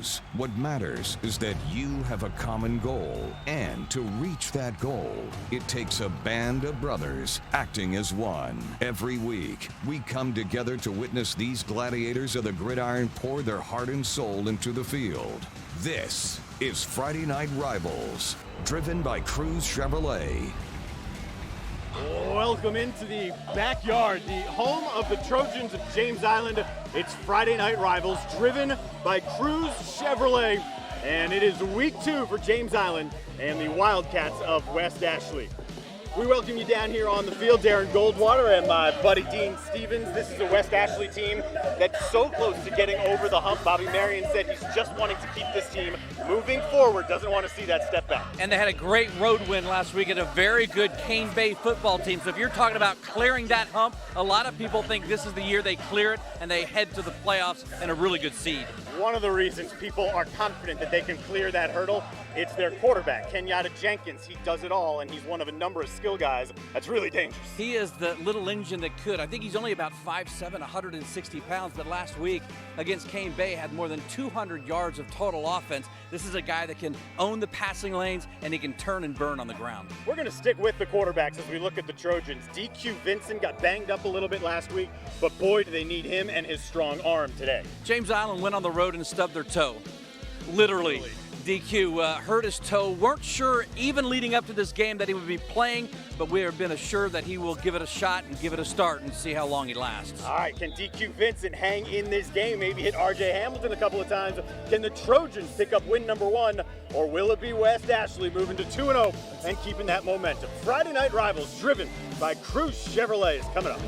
lose. What matters is that you have a common goal. And to reach that goal, it takes a band of brothers acting as one. Every week, we come together to witness these gladiators of the gridiron pour their heart and soul into the field. This is Friday Night Rivals, driven by Cruz Chevrolet. Welcome into the backyard, the home of the Trojans of James Island. It's Friday Night Rivals, driven by Cruz Chevrolet, and it is week 2 for James Island and the Wildcats of West Ashley. We welcome you down here on the field, Darren Goldwater and my buddy Dean Stevens. This is a West Ashley team that's so close to getting over the hump. Bobby Marion said he's just wanting to keep this team moving forward, doesn't want to see that step back. And they had a great road win last week at a very good Cane Bay football team. So if you're talking about clearing that hump, a lot of people think this is the year they clear it and they head to the playoffs and a really good seed. One of the reasons people are confident that they can clear that hurdle, it's their quarterback, Kenyatta Jenkins. He does it all, and he's one of a number of skill guys that's really dangerous. He is the little engine that could. I think he's only about 5'7", 160 pounds, but last week against Cane Bay had more than 200 yards of total offense. This is a guy that can own the passing lanes, and he can turn and burn on the ground. We're going to stick with the quarterbacks as we look at the Trojans. DQ Vincent got banged up a little bit last week, but boy, do they need him and his strong arm today. James Island went on the road and stubbed their toe. Literally. DQ hurt his toe. Weren't sure even leading up to this game that he would be playing, but we have been assured that he will give it a shot and give it a start and see how long he lasts. All right, can DQ Vincent hang in this game, maybe hit RJ Hamilton a couple of times? Can the Trojans pick up win number 1, or will it be West Ashley moving to 2-0 and keeping that momentum? Friday Night Rivals, driven by Cruz Chevrolet, is coming up.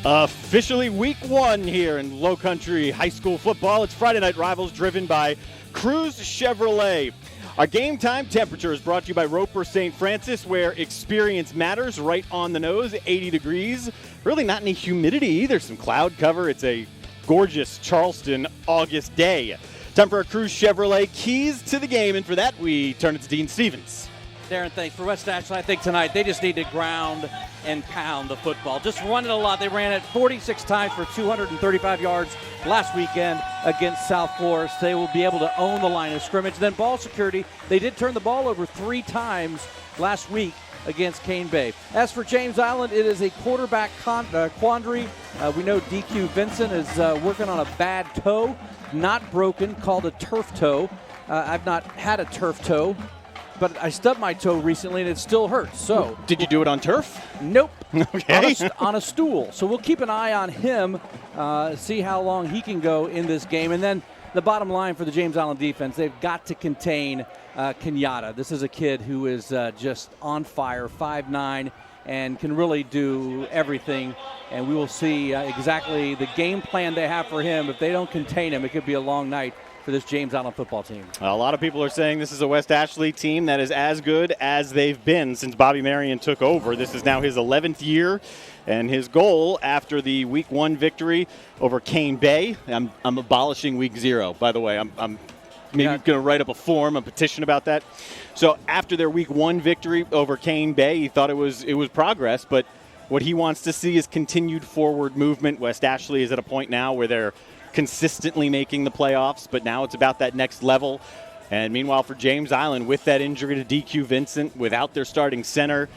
Officially week 1 here in Low Country High School football. It's Friday Night Rivals, driven by Cruz Chevrolet. Our game time temperature is brought to you by Roper St. Francis, where experience matters, right on the nose, 80 degrees. Really not any humidity either, some cloud cover. It's a gorgeous Charleston August day. Time for our Cruz Chevrolet keys to the game, and for that we turn it to Dean Stevens. Darren, thanks. For West Ashley, I think tonight they just need to ground and pound the football. Just run it a lot. They ran it 46 times for 235 yards last weekend against South Florida. They will be able to own the line of scrimmage. Then ball security, they did turn the ball over 3 times last week against Cane Bay. As for James Island, it is a quarterback quandary. We know DQ Vincent is working on a bad toe, not broken, called a turf toe. I've not had a turf toe, but I stubbed my toe recently and it still hurts. So, did you do it on turf? Nope. Okay. on a stool. So we'll keep an eye on him, see how long he can go in this game. And then the bottom line for the James Island defense, they've got to contain Kenyatta. This is a kid who is just on fire, 5'9", and can really do everything. And we will see exactly the game plan they have for him. If they don't contain him, it could be a long night for this James Island football team. A lot of people are saying this is a West Ashley team that is as good as they've been since Bobby Marion took over. This is now his 11th year, and his goal after the Week 1 victory over Cane Bay. I'm abolishing Week 0, by the way. I'm maybe going to write up a petition about that. So after their Week 1 victory over Cane Bay, he thought it was progress, but what he wants to see is continued forward movement. West Ashley is at a point now where they're consistently making the playoffs, but now it's about that next level. And meanwhile, for James Island, with that injury to DQ Vincent, without their starting center,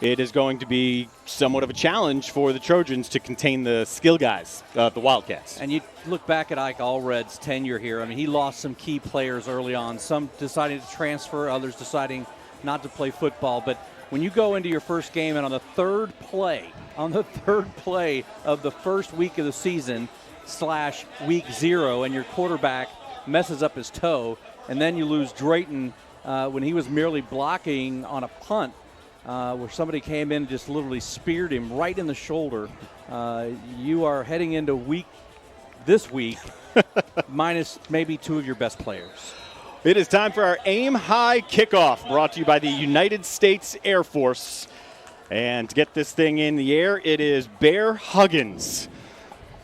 it is going to be somewhat of a challenge for the Trojans to contain the skill guys, the Wildcats. And you look back at Ike Allred's tenure here. I mean, he lost some key players early on, some deciding to transfer, others deciding not to play football. But when you go into your first game and on the third play of the first week of the season / Week 0, and your quarterback messes up his toe, and then you lose Drayton when he was merely blocking on a punt where somebody came in and just literally speared him right in the shoulder. You are heading into this week minus maybe 2 of your best players. It is time for our Aim High Kickoff, brought to you by the United States Air Force. And to get this thing in the air, it is Bear Huggins.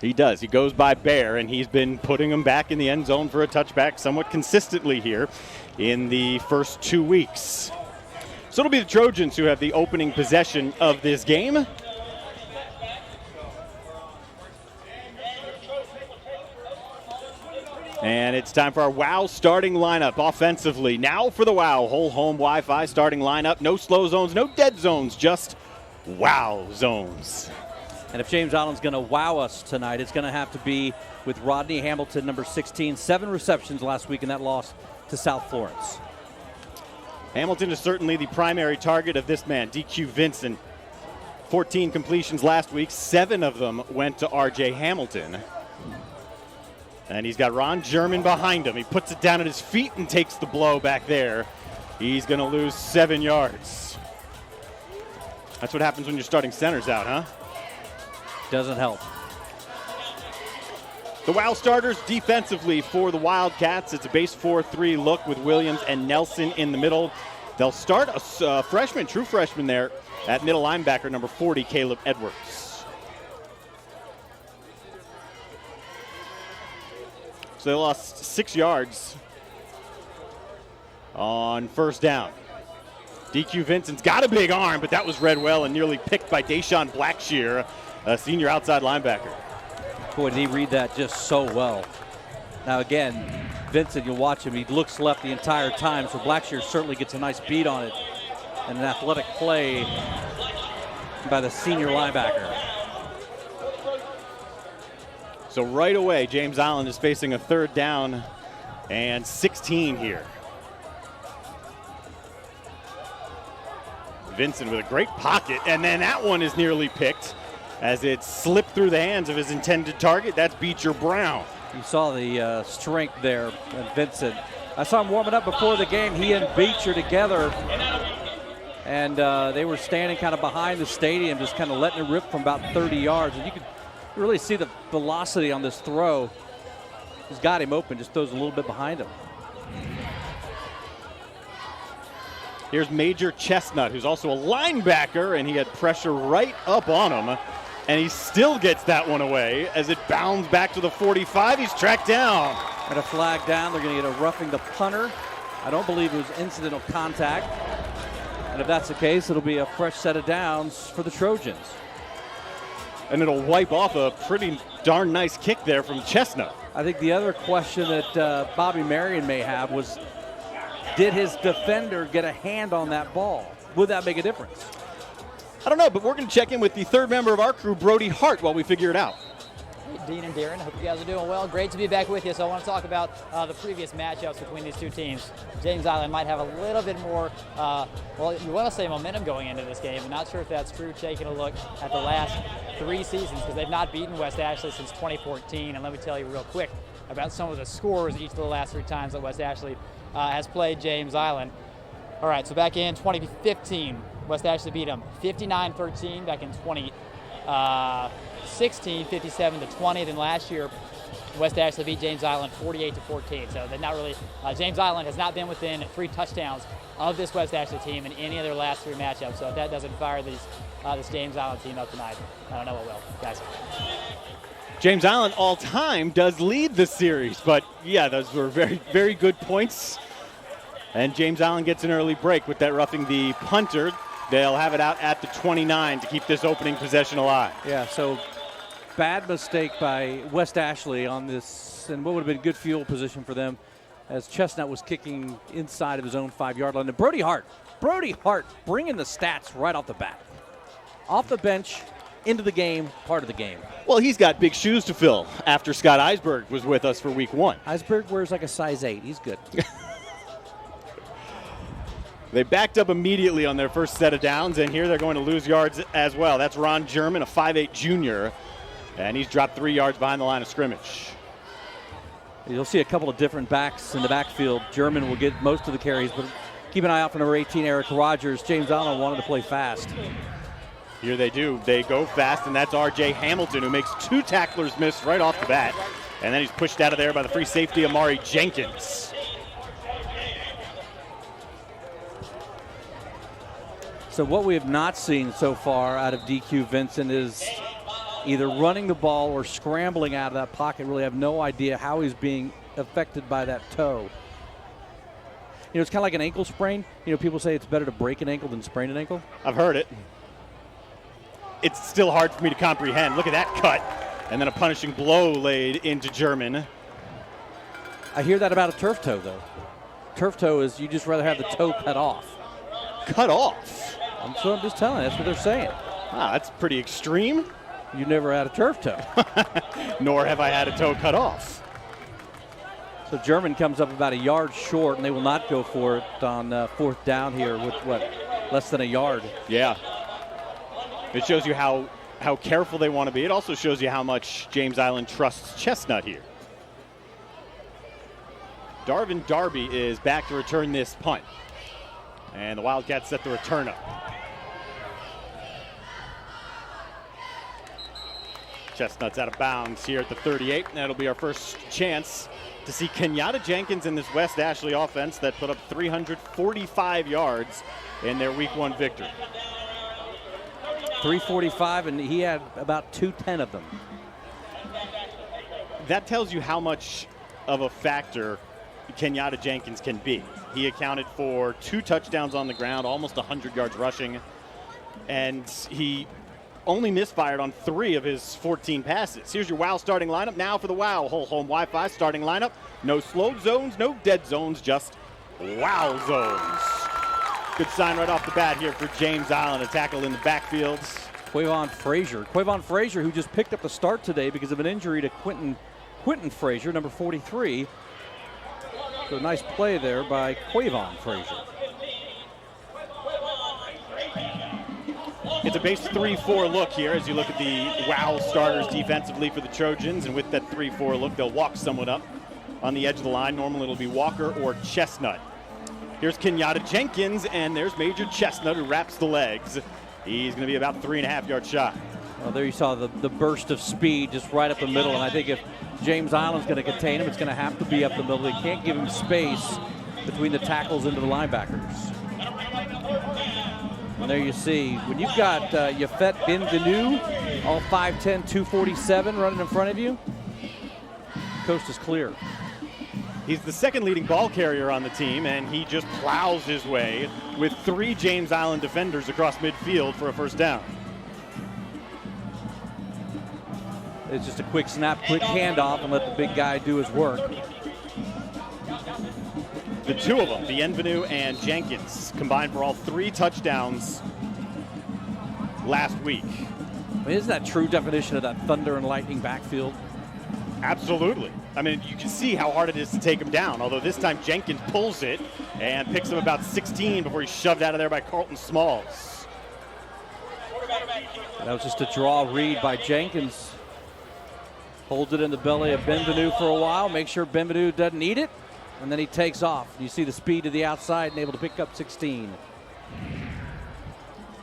He does. He goes by Bear, and he's been putting them back in the end zone for a touchback somewhat consistently here in the first 2 weeks. So it'll be the Trojans who have the opening possession of this game. And it's time for our WOW starting lineup offensively. Now for the WOW whole home Wi-Fi starting lineup. No slow zones, no dead zones, just WOW zones. And if James Island's going to wow us tonight, it's going to have to be with Rodney Hamilton, number 16, 7 receptions last week in that loss to South Florence. Hamilton is certainly the primary target of this man, DQ Vincent. 14 completions last week, 7 of them went to R.J. Hamilton. And he's got Ron German behind him. He puts it down at his feet and takes the blow back there. He's going to lose 7 yards. That's what happens when you're starting centers out, huh? Doesn't help. The WOW starters defensively for the Wildcats. It's a base 4-3 look with Williams and Nelson in the middle. They'll start a freshman, true freshman there at middle linebacker, number 40, Caleb Edwards. So they lost 6 yards on first down. DQ Vincent's got a big arm, but that was read well and nearly picked by Deshaun Blackshear, a senior outside linebacker. Boy, did he read that just so well. Now again, Vincent, you'll watch him, he looks left the entire time, so Blackshear certainly gets a nice beat on it. And an athletic play by the senior linebacker. So right away, James Island is facing a 3rd down and 16 here. Vincent with a great pocket, and then that one is nearly picked as it slipped through the hands of his intended target. That's Beecher Brown. You saw the strength there, Vincent. I saw him warming up before the game. He and Beecher together, and they were standing kind of behind the stadium, just kind of letting it rip from about 30 yards. And you could really see the velocity on this throw. He's got him open, just throws a little bit behind him. Here's Major Chestnut, who's also a linebacker, and he had pressure right up on him. And he still gets that one away as it bounds back to the 45. He's tracked down. And a flag down. They're going to get a roughing the punter. I don't believe it was incidental contact. And if that's the case, it'll be a fresh set of downs for the Trojans. And it'll wipe off a pretty darn nice kick there from Chestnut. I think the other question that Bobby Marion may have was, did his defender get a hand on that ball? Would that make a difference? I don't know, but we're going to check in with the third member of our crew, Brody Hart, while we figure it out. Hey, Dean and Darren, hope you guys are doing well. Great to be back with you. So I want to talk about the previous matchups between these two teams. James Island might have a little bit more, well, you want to say momentum going into this game. I'm not sure if that's true, taking a look at the last 3 seasons, because they've not beaten West Ashley since 2014. And let me tell you real quick about some of the scores each of the last 3 times that West Ashley has played James Island. All right, so back in 2015, West Ashley beat them 59-13. Back in 2016, 57-20. Then last year, West Ashley beat James Island 48-14. So they're not really. James Island has not been within 3 touchdowns of this West Ashley team in any of their last 3 matchups. So if that doesn't fire this James Island team up tonight, I don't know what will, guys. James Island all-time does lead the series, but yeah, those were very, very good points. And James Island gets an early break with that roughing the punter. They'll have it out at the 29 to keep this opening possession alive. Yeah, so bad mistake by West Ashley on this, and what would have been good field position for them as Chestnut was kicking inside of his own 5-yard line. And Brody Hart bringing the stats right off the bat. Off the bench, into the game, part of the game. Well, he's got big shoes to fill after Scott Eisberg was with us for week 1. Eisberg wears like a size 8. He's good. They backed up immediately on their first set of downs, and here they're going to lose yards as well. That's Ron German, a 5'8 junior, and he's dropped 3 yards behind the line of scrimmage. You'll see a couple of different backs in the backfield. German will get most of the carries, but keep an eye out for number 18, Eric Rogers. James Island wanted to play fast. Here they do. They go fast, and that's R.J. Hamilton, who makes 2 tacklers miss right off the bat. And then he's pushed out of there by the free safety, Amari Jenkins. So what we have not seen so far out of DQ Vincent is either running the ball or scrambling out of that pocket. Really have no idea how he's being affected by that toe. You know, it's kind of like an ankle sprain. You know, people say it's better to break an ankle than sprain an ankle. I've heard it. It's still hard for me to comprehend. Look at that cut. And then a punishing blow laid into German. I hear that about a turf toe, though. Turf toe is you just rather have the toe cut off. Cut off? So I'm just telling you, that's what they're saying. Wow, that's pretty extreme. You never had a turf toe. Nor have I had a toe cut off. So German comes up about a yard short, and they will not go for it on 4th down here with, less than a yard. Yeah. It shows you how careful they want to be. It also shows you how much James Island trusts Chestnut here. Darvin Darby is back to return this punt. And the Wildcats set the return up. Chestnut's out of bounds here at the 38. And that'll be our first chance to see Kenyatta Jenkins in this West Ashley offense that put up 345 yards in their Week 1 victory. 345, and he had about 210 of them. That tells you how much of a factor Kenyatta Jenkins can be. He accounted for 2 touchdowns on the ground, almost 100 yards rushing, and he only misfired on 3 of his 14 passes. Here's your WOW starting lineup. Now for the WOW Whole Home Wi-Fi starting lineup. No slow zones, no dead zones, just WOW zones. Good sign right off the bat here for James Island, a tackle in the backfield. Quavon Frazier, who just picked up the start today because of an injury to Quentin Frazier, number 43. So nice play there by Quavon Frazier. It's a base 3-4 look here as you look at the WOW starters defensively for the Trojans. And with that 3-4 look, they'll walk someone up on the edge of the line. Normally it'll be Walker or Chestnut. Here's Kenyatta Jenkins, and there's Major Chestnut who wraps the legs. He's going to be about 3.5 yards shy. Well, there you saw the burst of speed just right up the middle. And I think if James Island's going to contain him, it's going to have to be up the middle. They can't give him space between the tackles into the linebackers. And there you see, when you've got Yafet Benvenu, all 5'10", 247 running in front of you, coast is clear. He's the second leading ball carrier on the team, and he just plows his way with 3 James Island defenders across midfield for a first down. It's just a quick snap, quick handoff, and let the big guy do his work. The two of them, Bienvenu and Jenkins, combined for all 3 touchdowns last week. I mean, isn't that true definition of that thunder and lightning backfield? Absolutely. I mean, you can see how hard it is to take him down, although this time Jenkins pulls it and picks him about 16 before he's shoved out of there by Carlton Smalls. That was just a draw read by Jenkins. Holds it in the belly of Bienvenu for a while, make sure Bienvenu doesn't eat it, and then he takes off. You see the speed to the outside and able to pick up 16.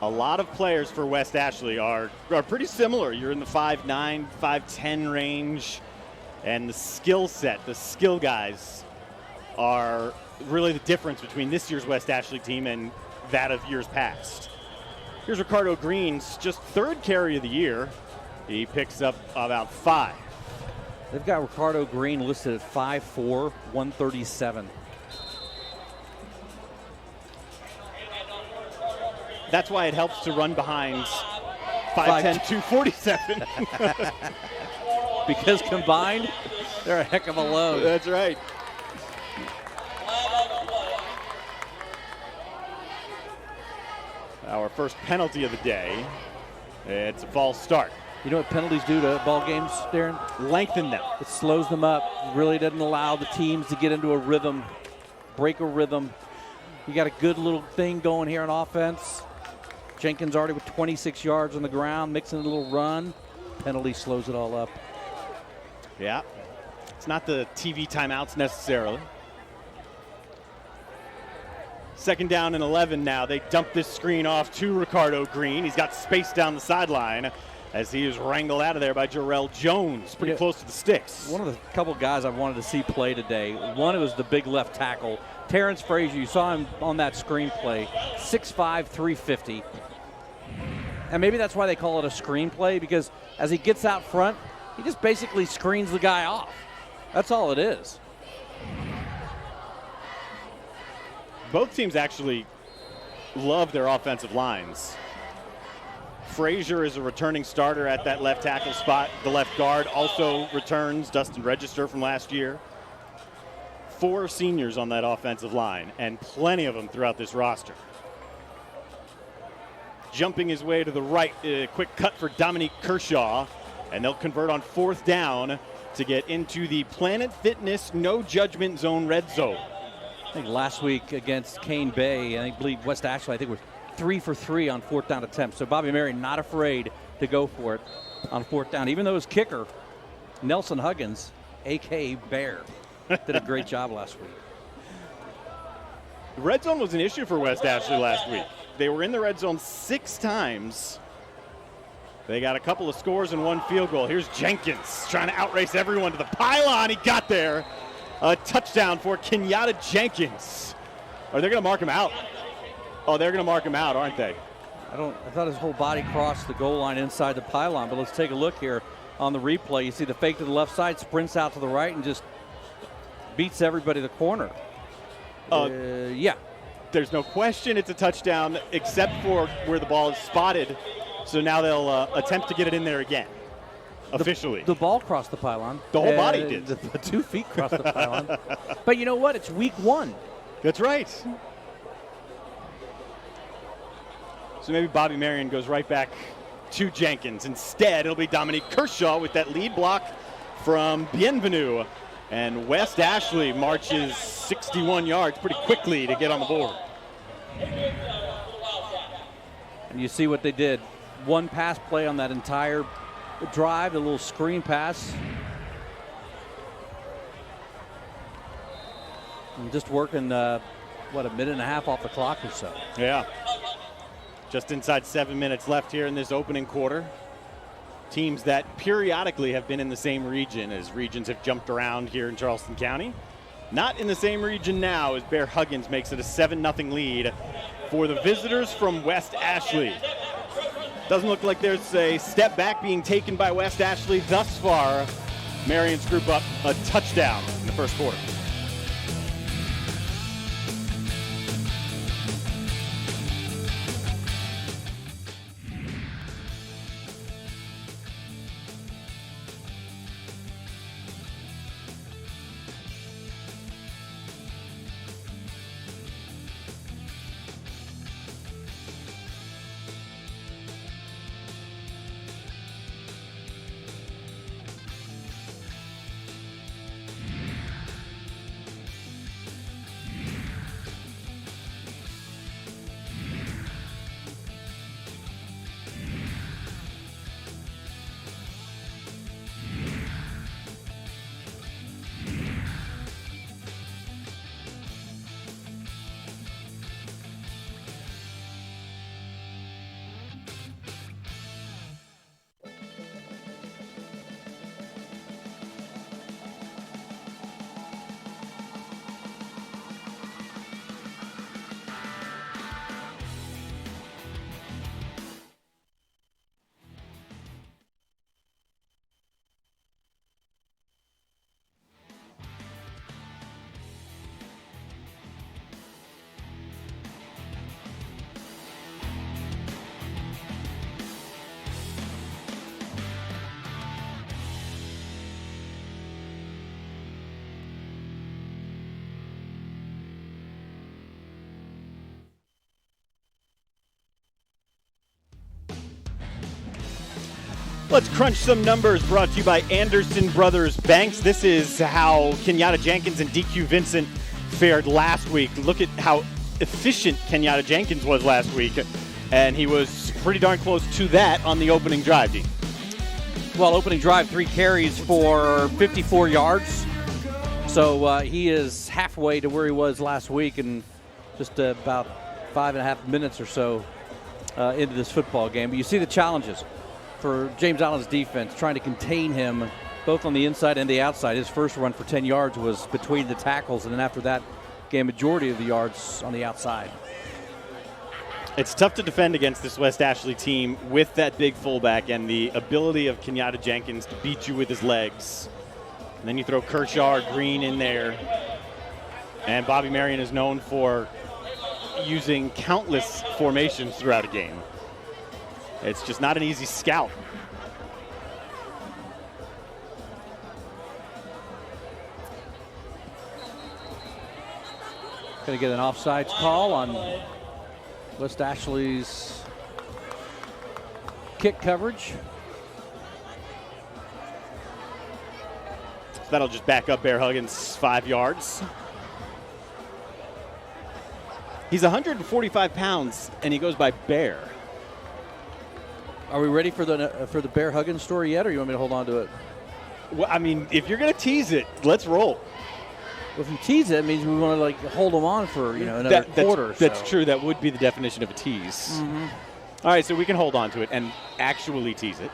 A lot of players for West Ashley are pretty similar. You're in the 5'9", 5'10" range, and the skill set, the skill guys are really the difference between this year's West Ashley team and that of years past. Here's Ricardo Green's just 3rd carry of the year. He picks up about 5. They've got Ricardo Green listed at 5'4", 137. That's why it helps to run behind 5'10", 247. Because combined, they're a heck of a load. That's right. Our first penalty of the day. It's a false start. You know what penalties do to ball games, Darren? Lengthen them. It slows them up. It really doesn't allow the teams to get into a rhythm, break a rhythm. You got a good little thing going here on offense. Jenkins already with 26 yards on the ground, mixing a little run. Penalty slows it all up. Yeah. It's not the TV timeouts necessarily. 2nd down and 11 now. They dump this screen off to Ricardo Green. He's got space down the sideline as he is wrangled out of there by Jarrell Jones, pretty close to the sticks. One of the couple guys I wanted to see play today, one was the big left tackle, Terrence Frazier. You saw him on that screenplay, 6'5", 350. And maybe that's why they call it a screenplay, because as he gets out front, he just basically screens the guy off. That's all it is. Both teams actually love their offensive lines. Frazier is a returning starter at that left tackle spot. The left guard also returns Dustin Register from last year. 4 seniors on that offensive line, and plenty of them throughout this roster. Jumping his way to the right, quick cut for Dominique Kershaw, and they'll convert on 4th down to get into the Planet Fitness no judgment zone red zone. I think last week against Cane Bay, I believe West Ashley, I think was 3 for 3 on 4th down attempts. So Bobby Marion not afraid to go for it on 4th down. Even though his kicker, Nelson Huggins, a.k.a. Bear, did a great job last week. The red zone was an issue for West Ashley last week. They were in the red zone 6 times. They got a couple of scores and 1 field goal. Here's Jenkins trying to outrace everyone to the pylon. He got there. A touchdown for Kenyatta Jenkins. Are they going to mark him out? Oh, they're going to mark him out, aren't they? I thought his whole body crossed the goal line inside the pylon, but let's take a look here on the replay. You see the fake to the left side, sprints out to the right, and just beats everybody to the corner. Yeah. There's no question it's a touchdown, except for where the ball is spotted. So now they'll attempt to get it in there again, officially. The ball crossed the pylon. The whole body did. The 2 feet crossed the pylon. But you know what? It's week 1. That's right. So maybe Bobby Marion goes right back to Jenkins. Instead, it'll be Dominique Kershaw with that lead block from Bienvenu. And West Ashley marches 61 yards pretty quickly to get on the board. And you see what they did. 1 pass play on that entire drive, the little screen pass. And just working, a minute and a half off the clock or so. Yeah. Just inside 7 minutes left here in this opening quarter. Teams that periodically have been in the same region as regions have jumped around here in Charleston County. Not in the same region now as Bear Huggins makes it a 7-0 lead for the visitors from West Ashley. Doesn't look like there's a step back being taken by West Ashley thus far. Marion's group up a touchdown in the first quarter. Let's crunch some numbers, brought to you by Anderson Brothers Banks. This is how Kenyatta Jenkins and DQ Vincent fared last week. Look at how efficient Kenyatta Jenkins was last week, and he was pretty darn close to that on the opening drive, Dean. Well, opening drive, 3 carries for 54 yards. So he is halfway to where he was last week and just about 5.5 minutes or so into this football game. But you see the challenges for James Island's defense, trying to contain him both on the inside and the outside. His first run for 10 yards was between the tackles, and then after that, gained majority of the yards on the outside. It's tough to defend against this West Ashley team with that big fullback and the ability of Kenyatta Jenkins to beat you with his legs. And then you throw Kershaw or Green in there. And Bobby Marion is known for using countless formations throughout a game. It's just not an easy scout. Going to get an offsides call on West Ashley's kick coverage. So that'll just back up Bear Huggins 5 yards. He's 145 pounds, and he goes by Bear. Are we ready for the Bear Huggins story yet, or you want me to hold on to it? Well, I mean, if you're going to tease it, let's roll. Well, if you tease it, it means we want to hold them on for another quarter. That's true. That would be the definition of a tease. Mm-hmm. All right, so we can hold on to it and actually tease it.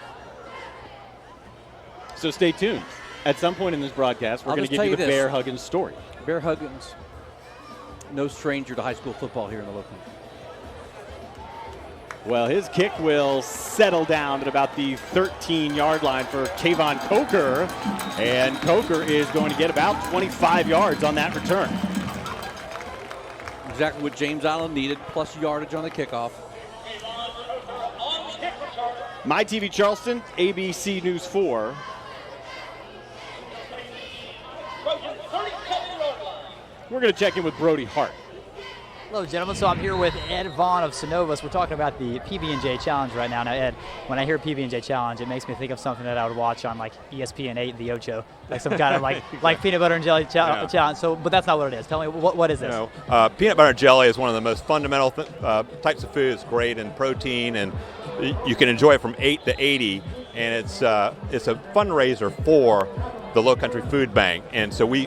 So stay tuned. At some point in this broadcast, we're going to give you the Bear Huggins story. Bear Huggins, no stranger to high school football here in the Low Country. Well, his kick will settle down at about the 13-yard line for Kayvon Coker. And Coker is going to get about 25 yards on that return. Exactly what James Island needed, plus yardage on the kickoff. My TV Charleston, ABC News 4. We're going to check in with Brody Hart. Hello, gentlemen. So I'm here with Ed Vaughn of Synovus. We're talking about the PB&J Challenge right now. Now, Ed, when I hear PB&J Challenge, it makes me think of something that I would watch on like ESPN 8, The Ocho, like some kind of like peanut butter and jelly challenge. So, but that's not what it is. Tell me, what is this? Peanut butter and jelly is one of the most fundamental types of food. It's great in protein, and you can enjoy it from 8 to 80. And it's a fundraiser for the Low Country Food Bank. And so we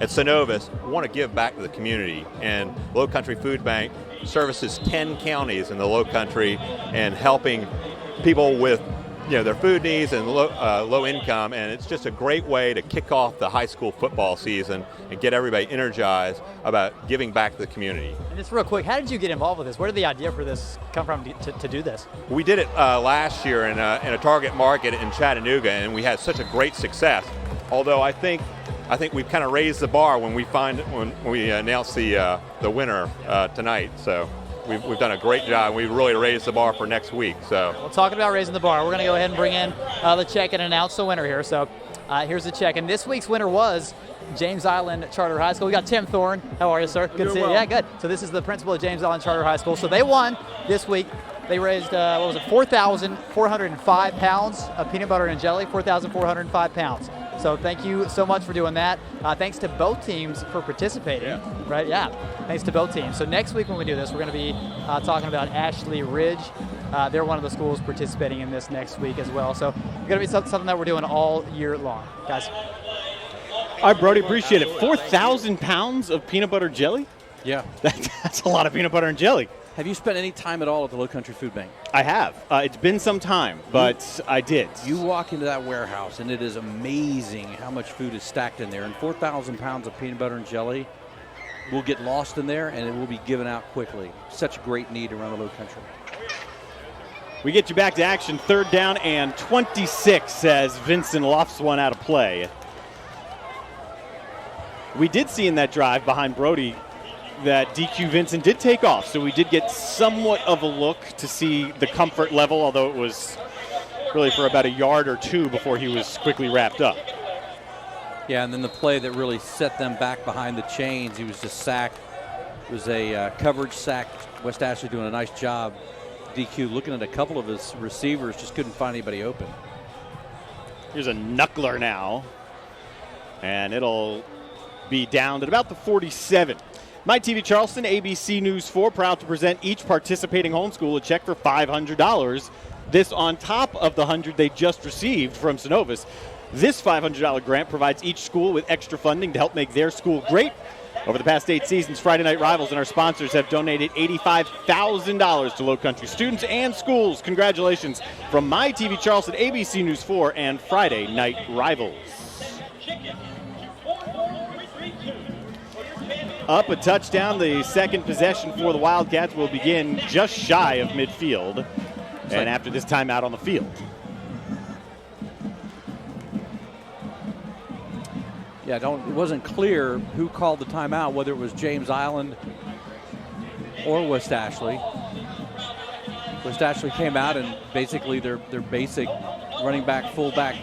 at Synovus want to give back to the community, and Low Country Food Bank services 10 counties in the Low Country and helping people with their food needs and low income, and it's just a great way to kick off the high school football season and get everybody energized about giving back to the community. And just real quick, how did you get involved with this? Where did the idea for this come from to do this? We did it last year in a target market in Chattanooga, and we had such a great success. Although I think we've kind of raised the bar when we announce the winner tonight. So we've done a great job. We've really raised the bar for next week. So well, talking about raising the bar, we're going to go ahead and bring in the check and announce the winner here. So here's the check, and this week's winner was James Island Charter High School. We got Tim Thorne. How are you, sir? Good to see you. Yeah, good. So this is the principal of James Island Charter High School. So they won this week. They raised 4,405 pounds of peanut butter and jelly. 4,405 pounds. So thank you so much for doing that. Thanks to both teams for participating. Yeah. Right? Yeah. Thanks to both teams. So next week when we do this, we're going to be talking about Ashley Ridge. They're one of the schools participating in this next week as well. So it's going to be something that we're doing all year long, guys. All right, Brody, appreciate it. 4,000 pounds of peanut butter jelly? Yeah. That's a lot of peanut butter and jelly. Have you spent any time at all at the Low Country Food Bank? I have. It's been some time, but I did. You walk into that warehouse, and it is amazing how much food is stacked in there. And 4,000 pounds of peanut butter and jelly will get lost in there, and it will be given out quickly. Such a great need around the Low Country. We get you back to action. 3rd down and 26 as Vincent lofts one out of play. We did see in that drive behind Brody that DQ Vincent did take off, so we did get somewhat of a look to see the comfort level, although it was really for about a yard or two before he was quickly wrapped up. Yeah, and then the play that really set them back behind the chains, he was just sacked. It was a coverage sack. West Ashley doing a nice job. DQ looking at a couple of his receivers, just couldn't find anybody open. Here's a knuckler now. And it'll be down at about the 47. My TV Charleston, ABC News 4, proud to present each participating homeschool a check for $500. This on top of the $100 they just received from Synovus. This $500 grant provides each school with extra funding to help make their school great. Over the past 8 seasons, Friday Night Rivals and our sponsors have donated $85,000 to Low-Country students and schools. Congratulations from My TV Charleston, ABC News 4, and Friday Night Rivals. Up a touchdown. The second possession for the Wildcats will begin just shy of midfield. And after this timeout on the field. Yeah, it wasn't clear who called the timeout, whether it was James Island or West Ashley. West Ashley came out and basically their basic running back, fullback,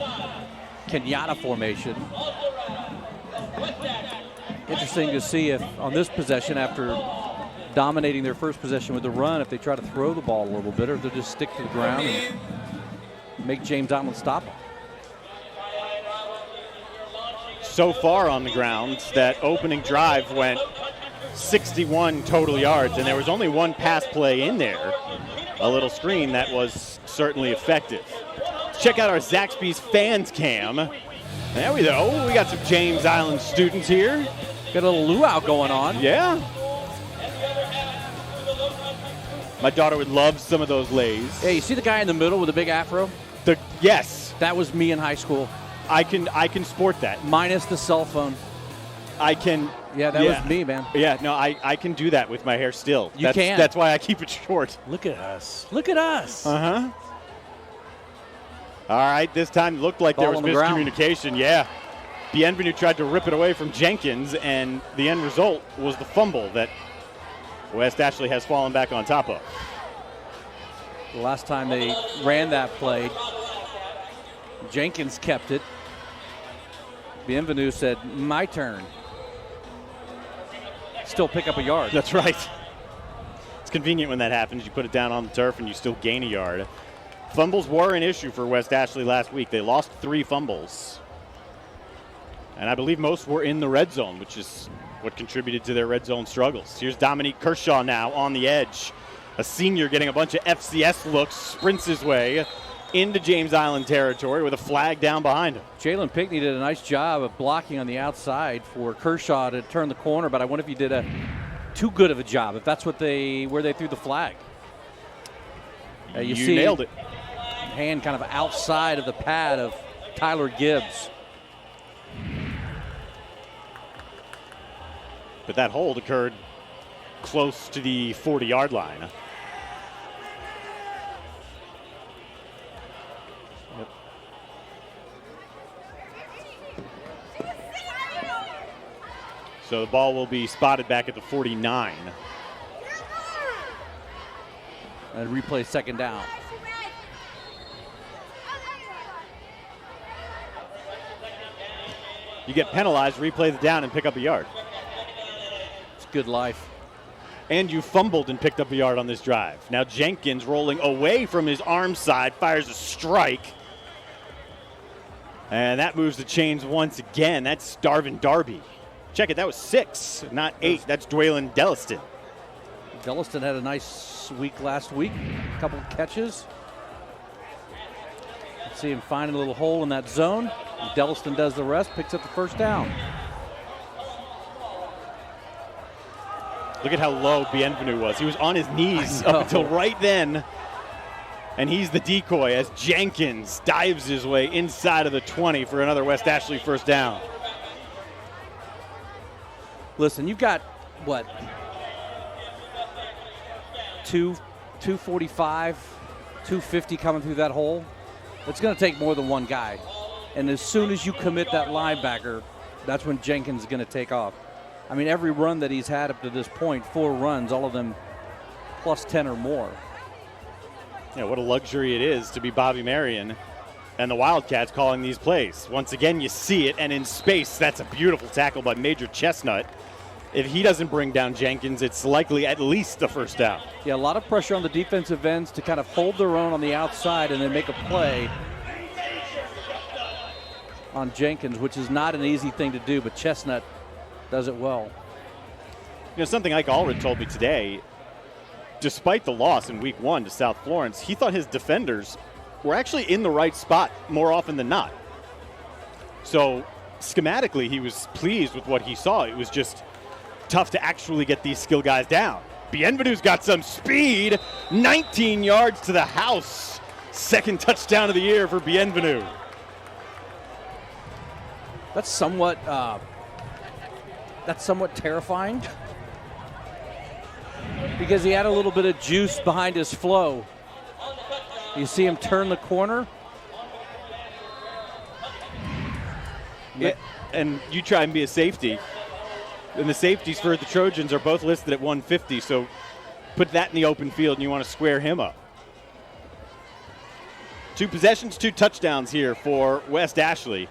Kenyatta formation. Interesting to see if on this possession, after dominating their first possession with the run, if they try to throw the ball a little bit or if they'll just stick to the ground and make James Island stop them. So far on the ground, that opening drive went 61 total yards, and there was only one pass play in there, a little screen that was certainly effective. Let's check out our Zaxby's fans cam. There we go. We got some James Island students here. Got a little luau going on. Yeah. My daughter would love some of those lays. Hey, you see the guy in the middle with the big afro? Yes. That was me in high school. I can sport that. Minus the cell phone. I can. Yeah, that was me, man. Yeah, no, I can do that with my hair still. You can. That's why I keep it short. Look at us. Look at us. Uh-huh. All right, this time it looked like Ball there was on the ground. miscommunication. Yeah. Bienvenu tried to rip it away from Jenkins, and the end result was the fumble that West Ashley has fallen back on top of. The last time they ran that play, Jenkins kept it. Bienvenu said, my turn. Still pick up a yard. That's right. It's convenient when that happens. You put it down on the turf and you still gain a yard. Fumbles were an issue for West Ashley last week. They lost 3 fumbles. And I believe most were in the red zone, which is what contributed to their red zone struggles. Here's Dominique Kershaw now on the edge. A senior getting a bunch of FCS looks, sprints his way into James Island territory with a flag down behind him. Jalen Pickney did a nice job of blocking on the outside for Kershaw to turn the corner, but I wonder if he did too good of a job, if that's where they threw the flag. You see nailed it. Hand kind of outside of the pad of Tyler Gibbs. But that hold occurred close to the 40-yard line. So the ball will be spotted back at the 49. And replay second down. You get penalized, replay the down, and pick up a yard. It's good life. And you fumbled and picked up a yard on this drive. Now Jenkins rolling away from his arm side, fires a strike. And that moves the chains once again. That's Darvin Darby. Check it, that was 6, not 8. That's Dwaylen Delliston. Delliston had a nice week last week. A couple catches. See him find a little hole in that zone. Delliston does the rest, picks up the first down. Look at how low Bienvenu was. He was on his knees up until right then. And he's the decoy as Jenkins dives his way inside of the 20 for another West Ashley first down. Listen, you've got, what, 245, 250 coming through that hole. It's going to take more than one guy. And as soon as you commit that linebacker, that's when Jenkins is going to take off. I mean, every run that he's had up to this point, 4 runs, all of them plus 10 or more. Yeah, what a luxury it is to be Bobby Marion and the Wildcats calling these plays. Once again, you see it, and in space, that's a beautiful tackle by Major Chestnut. If he doesn't bring down Jenkins, it's likely at least a first down. Yeah, a lot of pressure on the defensive ends to kind of hold their own on the outside and then make a play. on Jenkins, which is not an easy thing to do, but Chestnut does it well. Something Ike Allred told me today, despite the loss in week 1 to South Florence, he thought his defenders were actually in the right spot more often than not. So schematically, he was pleased with what he saw. It was just tough to actually get these skill guys down. Bienvenu's got some speed, 19 yards to the house. Second touchdown of the year for Bienvenu. That's somewhat terrifying because he had a little bit of juice behind his flow. You see him turn the corner. Yeah, and you try and be a safety. And the safeties for the Trojans are both listed at 150, so put that in the open field and you want to square him up. 2 possessions, 2 touchdowns here for West Ashley.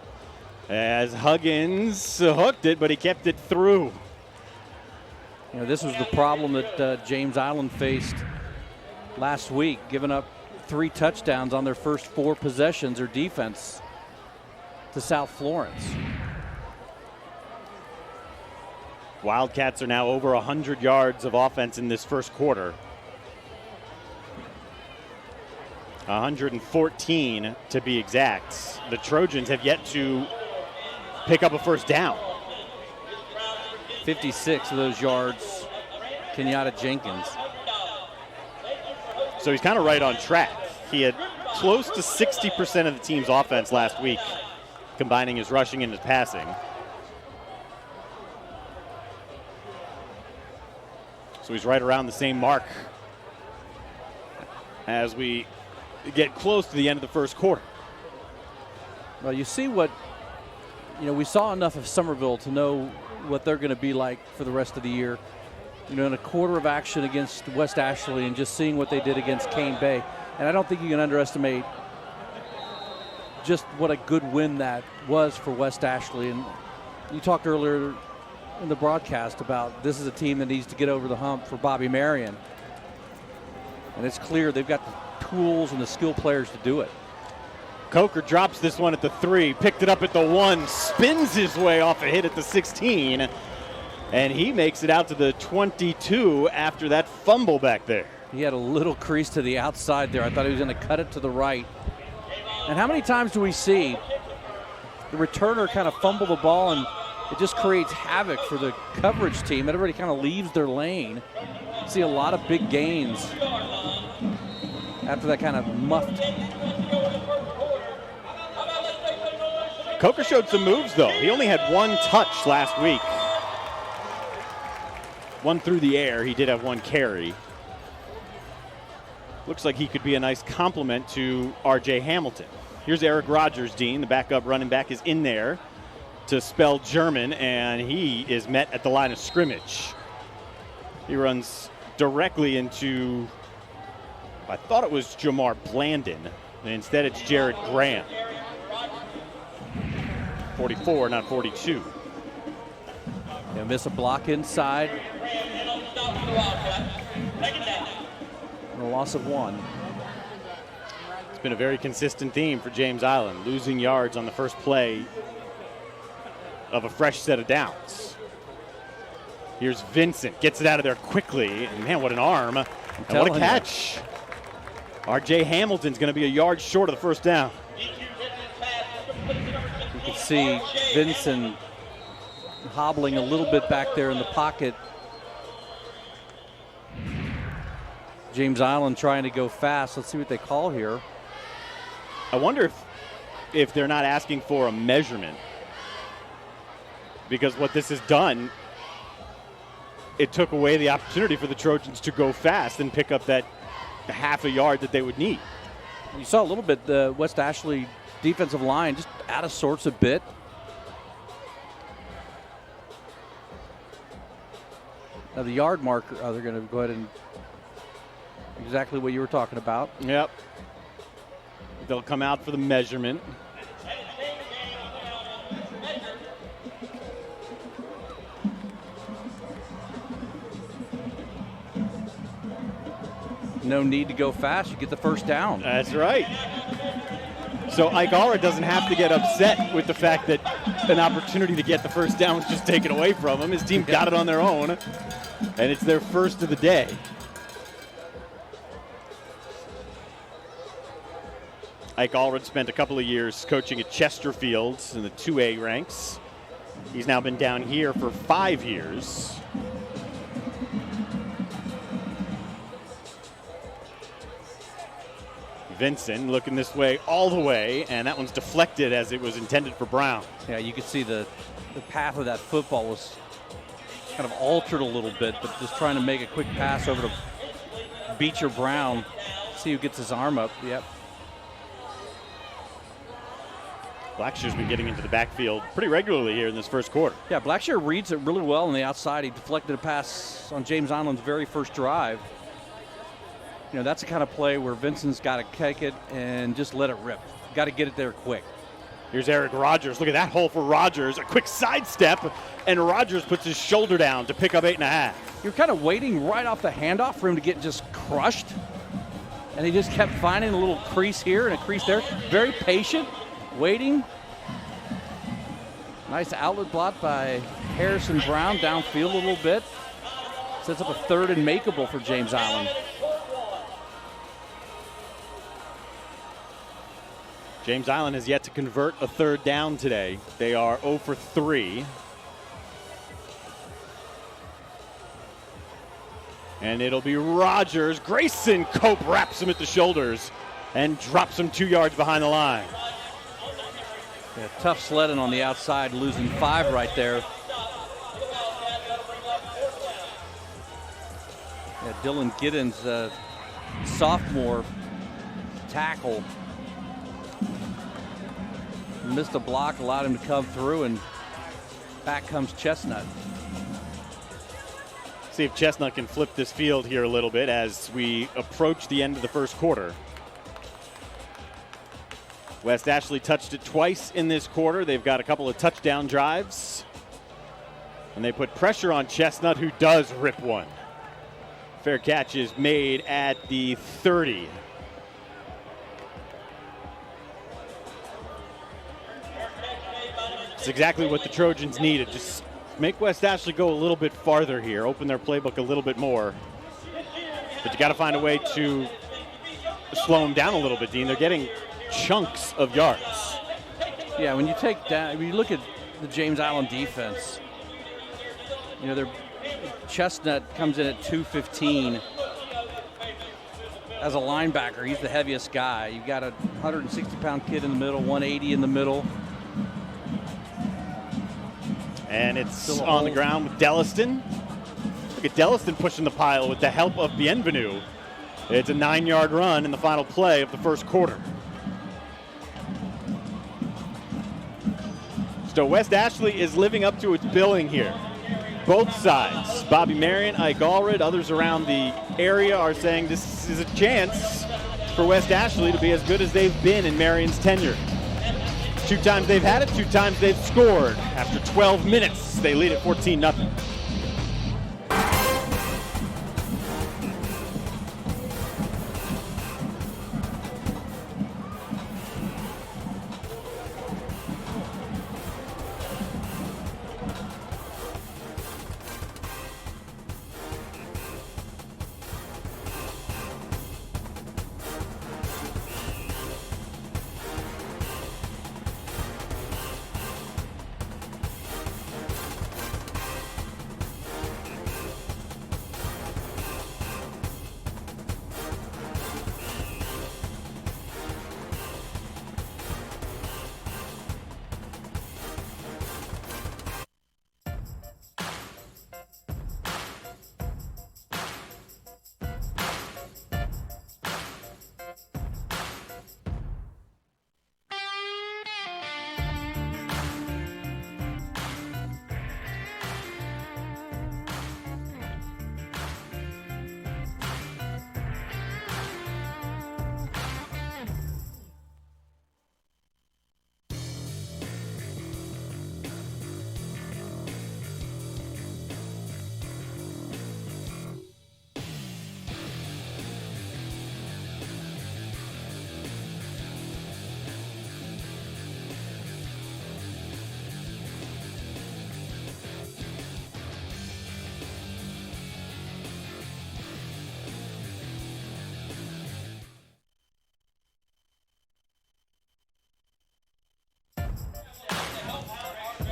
As Huggins hooked it, but he kept it through. This was the problem that James Island faced last week, giving up 3 touchdowns on their first 4 possessions, or defense, to South Florence. Wildcats are now over 100 yards of offense in this first quarter. 114 to be exact. The Trojans have yet to pick up a first down. 56 of those yards, Kenyatta Jenkins. So he's kind of right on track. He had close to 60% of the team's offense last week, combining his rushing and his passing. So he's right around the same mark as we get close to the end of the first quarter. Well, you see what, we saw enough of Somerville to know what they're going to be like for the rest of the year. In a quarter of action against West Ashley and just seeing what they did against Cane Bay. And I don't think you can underestimate just what a good win that was for West Ashley. And you talked earlier in the broadcast about this is a team that needs to get over the hump for Bobby Marion. And it's clear they've got the tools and the skill players to do it. Coker drops this one at the 3, picked it up at the 1, spins his way off a hit at the 16, and he makes it out to the 22 after that fumble back there. He had a little crease to the outside there. I thought he was going to cut it to the right. And how many times do we see the returner kind of fumble the ball and it just creates havoc for the coverage team? Everybody kind of leaves their lane. See a lot of big gains after that kind of muffed. Coker showed some moves, though. He only had 1 touch last week. 1 through the air. He did have 1 carry. Looks like he could be a nice complement to R.J. Hamilton. Here's Eric Rogers, Dean. The backup running back is in there to spell German, and he is met at the line of scrimmage. He runs directly into, I thought it was Jamar Blandon, and instead it's Jared Graham. 44, not 42. He'll miss a block inside. And a loss of 1. It's been a very consistent theme for James Island, losing yards on the first play of a fresh set of downs. Here's Vincent, gets it out of there quickly, and man, what an arm, and what a catch. R.J. Hamilton's going to be a yard short of the first down. You can see Vincent hobbling a little bit back there in the pocket. James Island trying to go fast. Let's see what they call here. I wonder if they're not asking for a measurement, because what this has done, it took away the opportunity for the Trojans to go fast and pick up that half a yard that they would need. You saw a little bit the West Ashley defensive line just out of sorts a bit. Now the yard marker, they're going to go ahead and exactly what you were talking about. Yep. They'll come out for the measurement. No need to go fast. You get the first down. That's right. So Ike Allred doesn't have to get upset with the fact that an opportunity to get the first down was just taken away from him. His team got it on their own, and it's their first of the day. Ike Allred spent a couple of years coaching at Chesterfield in the 2A ranks. He's now been down here for 5 years. Vincent looking this way all the way, and that one's deflected as it was intended for Brown. Yeah, you could see the path of that football was kind of altered a little bit, but just trying to make a quick pass over to Beecher Brown. See who gets his arm up. Yep. Blackshear's been getting into the backfield pretty regularly here in this first quarter. Yeah, Blackshear reads it really well on the outside. He deflected a pass on James Island's very first drive. You know, that's the kind of play where Vincent's got to kick it and just let it rip. Got to get it there quick. Here's Eric Rogers. Look at that hole for Rogers. A quick sidestep, and Rogers puts his shoulder down to pick up 8.5. You're kind of waiting right off the handoff for him to get just crushed. And he just kept finding a little crease here and a crease there. Very patient, waiting. Nice outlet block by Harrison Brown downfield a little bit. Sets up a 3rd and makeable for James Island. James Island has yet to convert a 3rd down today. They are 0 for 3. And it'll be Rogers. Grayson Cope wraps him at the shoulders and drops him 2 yards behind the line. Yeah, tough sledding on the outside, losing 5 right there. Yeah, Dylan Giddens, sophomore tackle. Missed a block, allowed him to come through, and back comes Chestnut. See if Chestnut can flip this field here a little bit as we approach the end of the first quarter. West Ashley touched it twice in this quarter. They've got a couple of touchdown drives. And they put pressure on Chestnut, who does rip one. Fair catch is made at the 30. It's exactly what the Trojans needed. Just make West Ashley go a little bit farther here, open their playbook a little bit more. But you got to find a way to slow them down a little bit, Dean. They're getting chunks of yards. Yeah, when you take down, when you look at the James Island defense, you know, Chestnut comes in at 215. As a linebacker, he's the heaviest guy. You've got a 160-pound kid in the middle, 180 in the middle. And it's on the ground with Delliston. Look at Delliston pushing the pile with the help of Bienvenu. It's a 9-yard run in the final play of the first quarter. So West Ashley is living up to its billing here. Both sides, Bobby Marion, Ike Allred, others around the area are saying this is a chance for West Ashley to be as good as they've been in Marion's tenure. 2 times they've had it, 2 times they've scored. After 12 minutes, they lead at 14-0.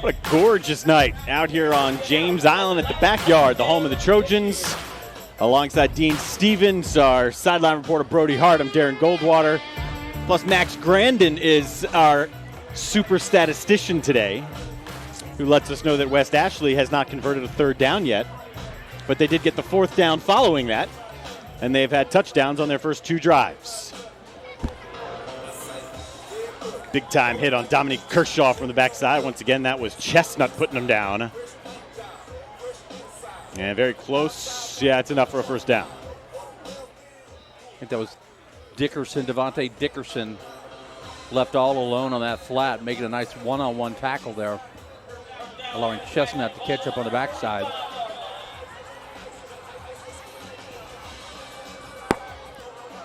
What a gorgeous night out here on James Island at the backyard, the home of the Trojans. Alongside Dean Stevens, our sideline reporter Brody Hart, I'm Darren Goldwater. Plus Max Grandin is our super statistician today, who lets us know that West Ashley has not converted a third down yet. But they did get the fourth down following that, and they've had touchdowns on their first 2 drives. Big time hit on Dominique Kershaw from the backside. Once again, that was Chestnut putting him down. And very close. Yeah, it's enough for a first down. I think that was Dickerson, Devontae Dickerson, left all alone on that flat, making a nice one-on-one tackle there, allowing Chestnut to catch up on the backside.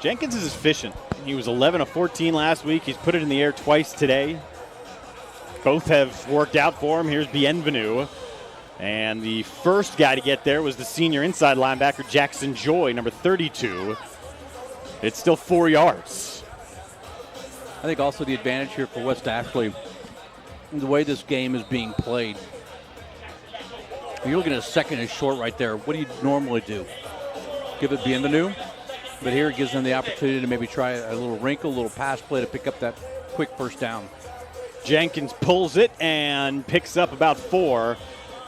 Jenkins is efficient. He was 11 of 14 last week. He's put it in the air twice today. Both have worked out for him. Here's Bienvenu. And the first guy to get there was the senior inside linebacker, Jackson Joy, number 32. It's still 4 yards. I think also the advantage here for West Ashley, the way this game is being played. You're looking at a second and short right there. What do you normally do? Give it Bienvenu? But here it gives them the opportunity to maybe try a little wrinkle, a little pass play to pick up that quick first down. Jenkins pulls it and picks up about 4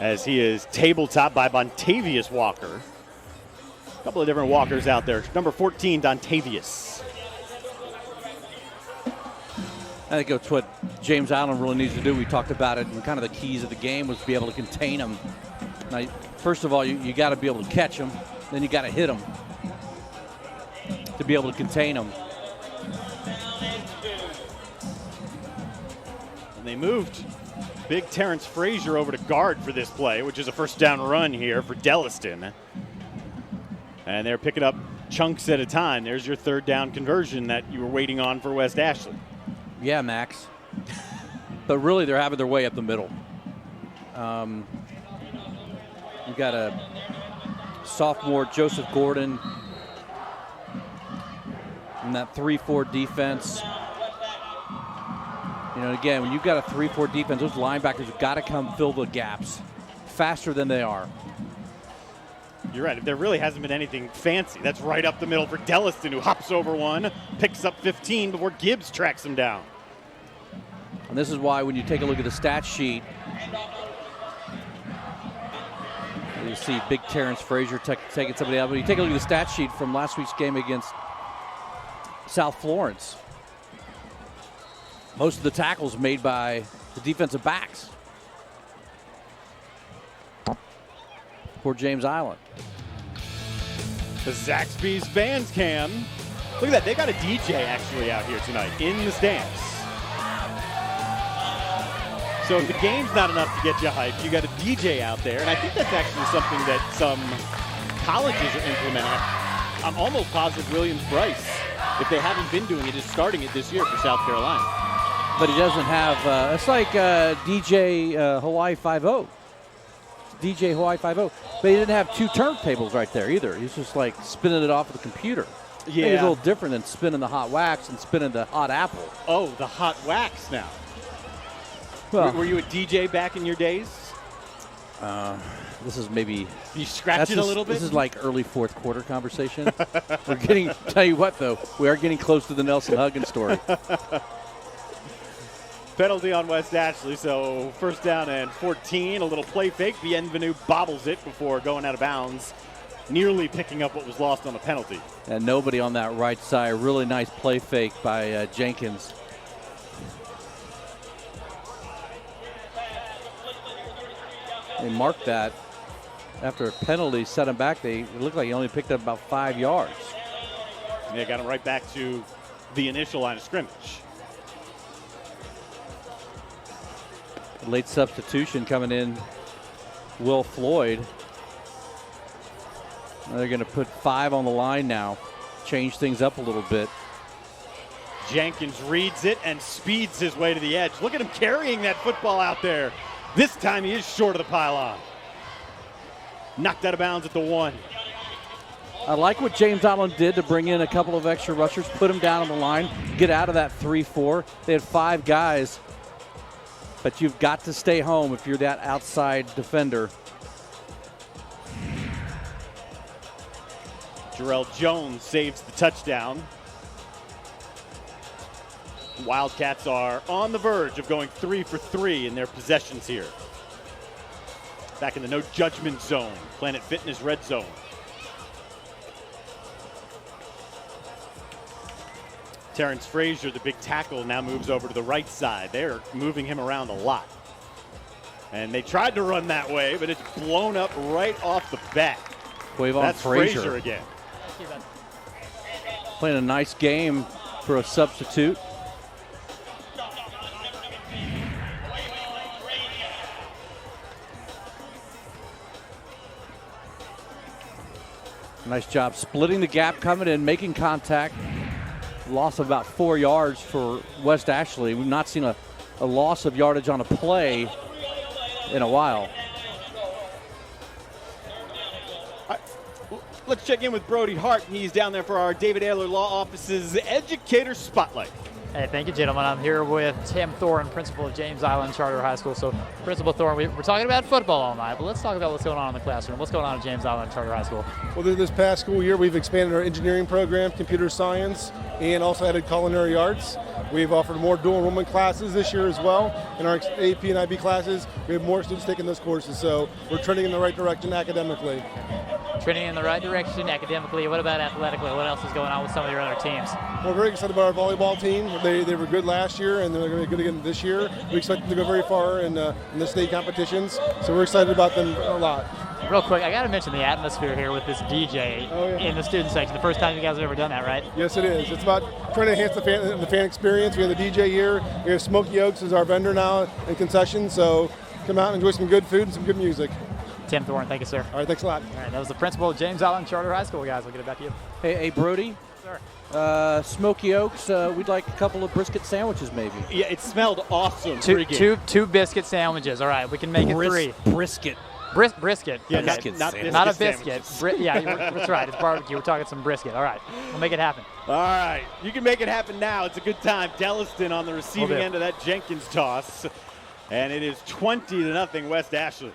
as he is tabletop by Bontavious Walker. A couple of different Walkers out there. Number 14, Dontavious. I think that's what James Island really needs to do. We talked about it, and kind of the keys of the game was to be able to contain them. Now, first of all, you got to be able to catch them, then you got to hit them to be able to contain them. And they moved big Terrence Frazier over to guard for this play, which is a first down run here for Delliston. And they're picking up chunks at a time. There's your third down conversion that you were waiting on for West Ashley. Yeah, Max. But really, they're having their way up the middle. You've got a sophomore, Joseph Gordon, in that 3-4 defense. You know, again, when you've got a 3-4 defense, those linebackers have got to come fill the gaps faster than they are. You're right. There really hasn't been anything fancy. That's right up the middle for Delliston, who hops over one, picks up 15 before Gibbs tracks him down. And this is why when you take a look at the stat sheet, you see big Terrence Frazier taking somebody out. But you take a look at the stat sheet from last week's game against South Florence. Most of the tackles made by the defensive backs for James Island. The Zaxby's fans cam. Look at that. They got a DJ actually out here tonight in the stands. So if the game's not enough to get you hyped, you got a DJ out there. And I think that's actually something that some colleges are implementing. I'm almost positive Williams-Brice, if they haven't been doing it, is starting it this year for South Carolina. But he doesn't have, it's like DJ Hawaii 5-0. DJ Hawaii 5-0. But he didn't have 2 turntables right there either. He's just like spinning it off of the computer. Yeah. I think it's a little different than spinning the hot wax and spinning the hot apple. Oh, the hot wax now. Well, were you a DJ back in your days? This is maybe. You scratch it a little bit? This is like early fourth quarter conversation. We're getting, tell you what though, we are getting close to the Nelson Huggins story. Penalty on West Ashley, so first down and 14. A little play fake. Bienvenu bobbles it before going out of bounds, nearly picking up what was lost on a penalty. And nobody on that right side. Really nice play fake by Jenkins. They marked that after a penalty, set him back. It looked like he only picked up about 5 yards. And they got him right back to the initial line of scrimmage. Late substitution coming in, Will Floyd. They're going to put 5 on the line now, change things up a little bit. Jenkins reads it and speeds his way to the edge. Look at him carrying that football out there. This time he is short of the pylon. Knocked out of bounds at the 1. I like what James Island did to bring in a couple of extra rushers, put them down on the line, get out of that 3-4. They had 5 guys but you've got to stay home if you're that outside defender. Jarrell Jones saves the touchdown. Wildcats are on the verge of going 3 for 3 in their possessions here. Back in the no judgment zone, Planet Fitness red zone. Terrence Frazier, the big tackle, now moves over to the right side. They're moving him around a lot. And they tried to run that way, but it's blown up right off the bat. That's Frazier again. Playing a nice game for a substitute. Nice job splitting the gap, coming in, making contact. Loss of about 4 yards for West Ashley. We've not seen a loss of yardage on a play in a while. Let's check in with Brody Hart. He's down there for our David Ayler Law Office's Educator Spotlight. Hey, thank you, gentlemen. I'm here with Tim Thorne, principal of James Island Charter High School. So, Principal Thorne, we're talking about football all night, but let's talk about what's going on in the classroom. What's going on at James Island Charter High School? Well, this past school year, we've expanded our engineering program, computer science, and also added culinary arts. We've offered more dual enrollment classes this year as well. In our AP and IB classes, we have more students taking those courses, so we're trending in the right direction academically. Trending in the right direction academically. What about athletically? What else is going on with some of your other teams? We're very excited about our volleyball team. They were good last year, and they're going to be good again this year. We expect them to go very far in the state competitions, so we're excited about them a lot. Real quick, I got to mention the atmosphere here with this DJ in the student section. The first time you guys have ever done that, right? Yes, it is. It's about trying to enhance the fan experience. We have the DJ here. We have Smokey Oaks as our vendor now in concessions, so come out and enjoy some good food and some good music. Tim Thorne, thank you, sir. All right, thanks a lot. All right, that was the principal of James Island Charter High School, guys. We'll get it back to you. Hey, Brody. Sir. Smoky Oaks, we'd like a couple of brisket sandwiches, maybe. Yeah, it smelled awesome. Two biscuit sandwiches. All right, we can make it 3. Brisket. Brisket. Yeah, okay. not a biscuit. That's right. It's barbecue. We're talking some brisket. All right, we'll make it happen. All right, you can make it happen now. It's a good time. Delliston on the receiving end of that Jenkins toss, and it is 20-0 West Ashley.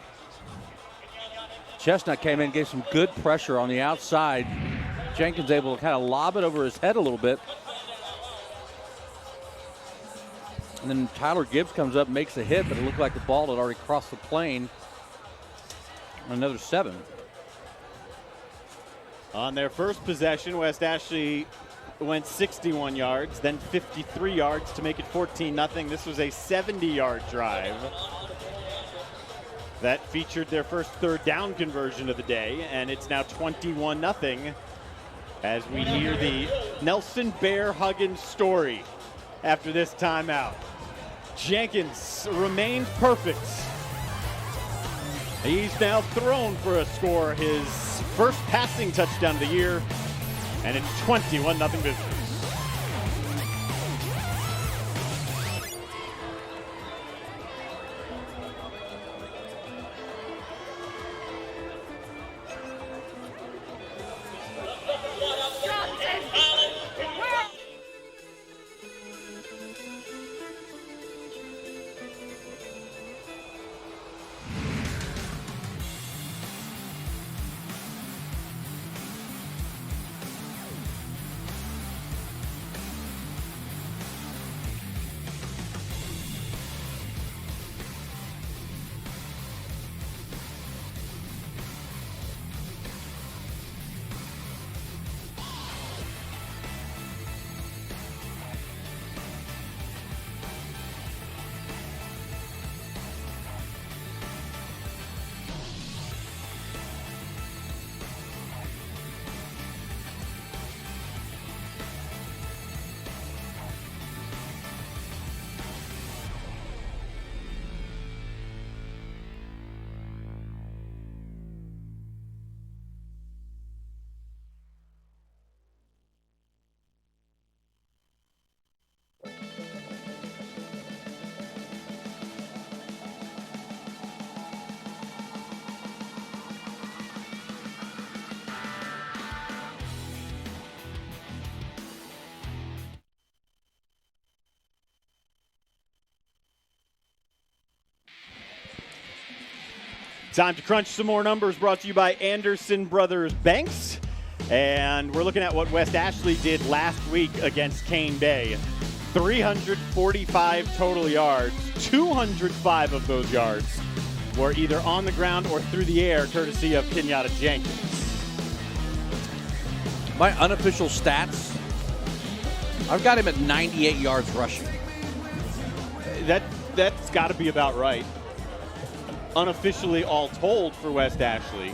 Chestnut came in, gave some good pressure on the outside. Jenkins able to kind of lob it over his head a little bit. And then Tyler Gibbs comes up, makes a hit, but it looked like the ball had already crossed the plane. Another 7. On their first possession, West Ashley went 61 yards, then 53 yards to make it 14-0. This was a 70-yard drive that featured their first third down conversion of the day, and it's now 21-0 as we hear the Nelson Bear Huggins story after this timeout. Jenkins remained perfect. He's now thrown for a score, his first passing touchdown of the year, and it's 21-0 Visitors. Time to crunch some more numbers, brought to you by Anderson Brothers Banks. And we're looking at what West Ashley did last week against Cane Bay. 345 total yards. 205 of those yards were either on the ground or through the air, courtesy of Kenyatta Jenkins. My unofficial stats, I've got him at 98 yards rushing. That's got to be about right. Unofficially, all told for West Ashley,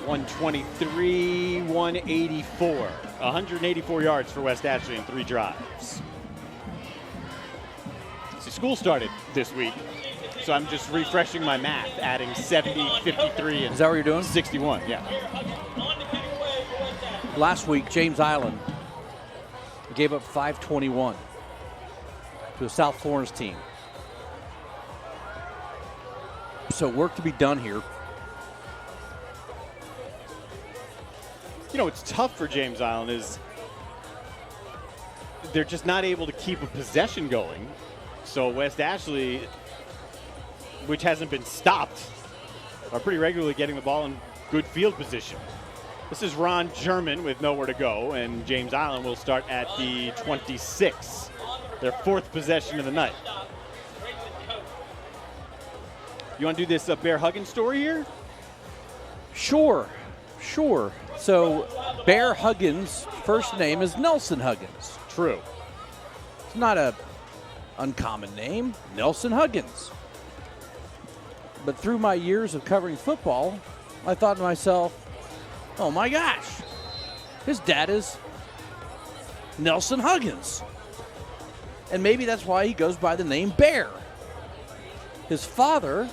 123, 184. 184 yards for West Ashley in 3 drives. See, school started this week, so I'm just refreshing my math, adding 70, 53, and is that what you're doing? 61, yeah. Last week, James Island gave up 521 to the South Florence team. So work to be done here. You know, what's tough for James Island is they're just not able to keep a possession going. So West Ashley, which hasn't been stopped, are pretty regularly getting the ball in good field position. This is Ron German with nowhere to go, and James Island will start at the 26, their 4th possession of the night. You want to do this Bear Huggins story here? Sure. So Bear Huggins' first name is Nelson Huggins. True. It's not a uncommon name, Nelson Huggins. But through my years of covering football, I thought to myself, oh my gosh, his dad is Nelson Huggins. And maybe that's why he goes by the name Bear. His father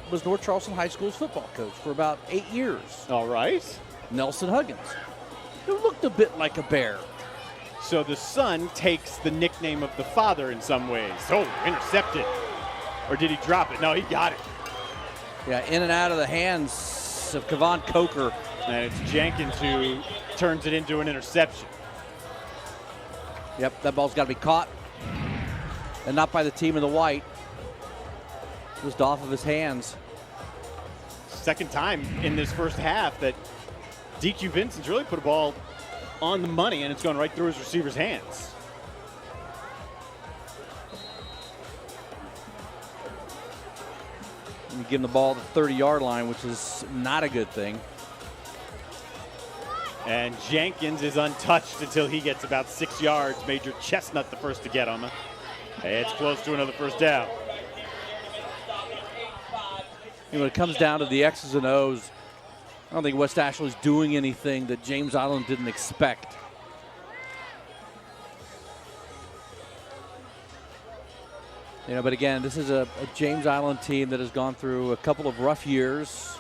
was North Charleston High School's football coach for about 8 years. All right. Nelson Huggins, who looked a bit like a bear. So the son takes the nickname of the father in some ways. Oh, intercepted. Or did he drop it? No, he got it. Yeah, in and out of the hands of Kevon Coker. And it's Jenkins who turns it into an interception. Yep, that ball's got to be caught. And not by the team in the white. Just off of his hands. Second time in this first half that DQ Vincent's really put a ball on the money, and it's going right through his receiver's hands. And you give him the ball at the 30-yard line, which is not a good thing. And Jenkins is untouched until he gets about 6 yards. Major Chestnut the first to get him. It's close to another first down. When it comes down to the X's and O's, I don't think West Ashley's doing anything that James Island didn't expect. But again, this is a James Island team that has gone through a couple of rough years.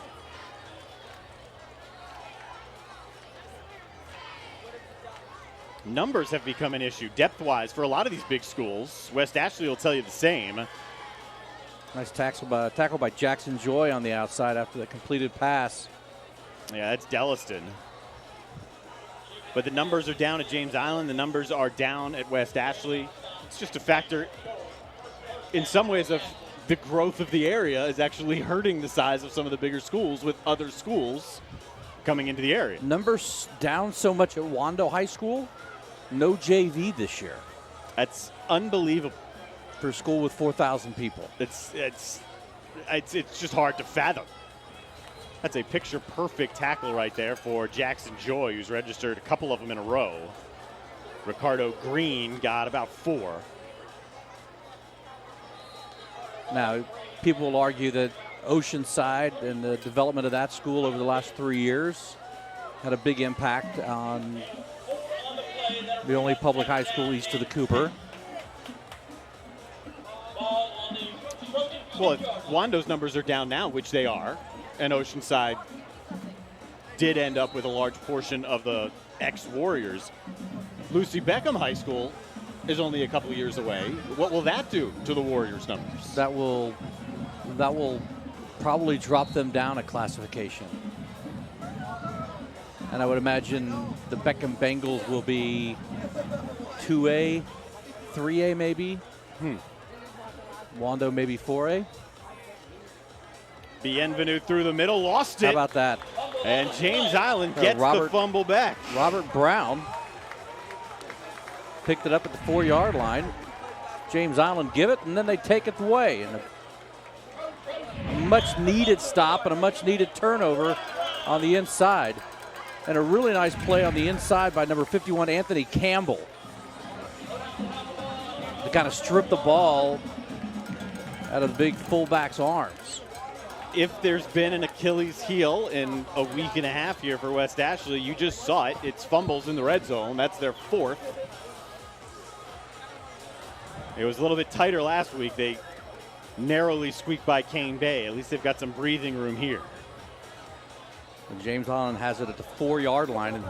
Numbers have become an issue depth-wise for a lot of these big schools. West Ashley will tell you the same. Nice tackle by Jackson Joy on the outside after the completed pass. Yeah, that's Delliston. But the numbers are down at James Island. The numbers are down at West Ashley. It's just a factor in some ways of the growth of the area is actually hurting the size of some of the bigger schools with other schools coming into the area. Numbers down so much at Wando High School. No JV this year. That's unbelievable. For a school with 4,000 people. It's just hard to fathom. That's a picture-perfect tackle right there for Jackson Joy, who's registered a couple of them in a row. Ricardo Green got about 4. Now, people will argue that Oceanside and the development of that school over the last 3 years had a big impact on the only public high school east of the Cooper. Well, if Wando's numbers are down now, which they are, and Oceanside did end up with a large portion of the ex-Warriors, Lucy Beckham High School is only a couple of years away. What will that do to the Warriors' numbers? That will probably drop them down a classification. And I would imagine the Beckham Bengals will be 2A, 3A maybe. Wando maybe 4A. Bienvenu through the middle, lost it. How about that? And James Island gets the fumble back. Robert Brown picked it up at the 4-yard line. James Island give it, and then they take it away. And a much-needed stop and a much-needed turnover on the inside. And a really nice play on the inside by number 51, Anthony Campbell, to kind of strip the ball out of the big fullback's arms. If there's been an Achilles heel in a week and a half here for West Ashley, you just saw it. It's fumbles in the red zone. That's their 4th. It was a little bit tighter last week. They narrowly squeaked by Cane Bay. At least they've got some breathing room here. And James Island has it at the 4-yard line and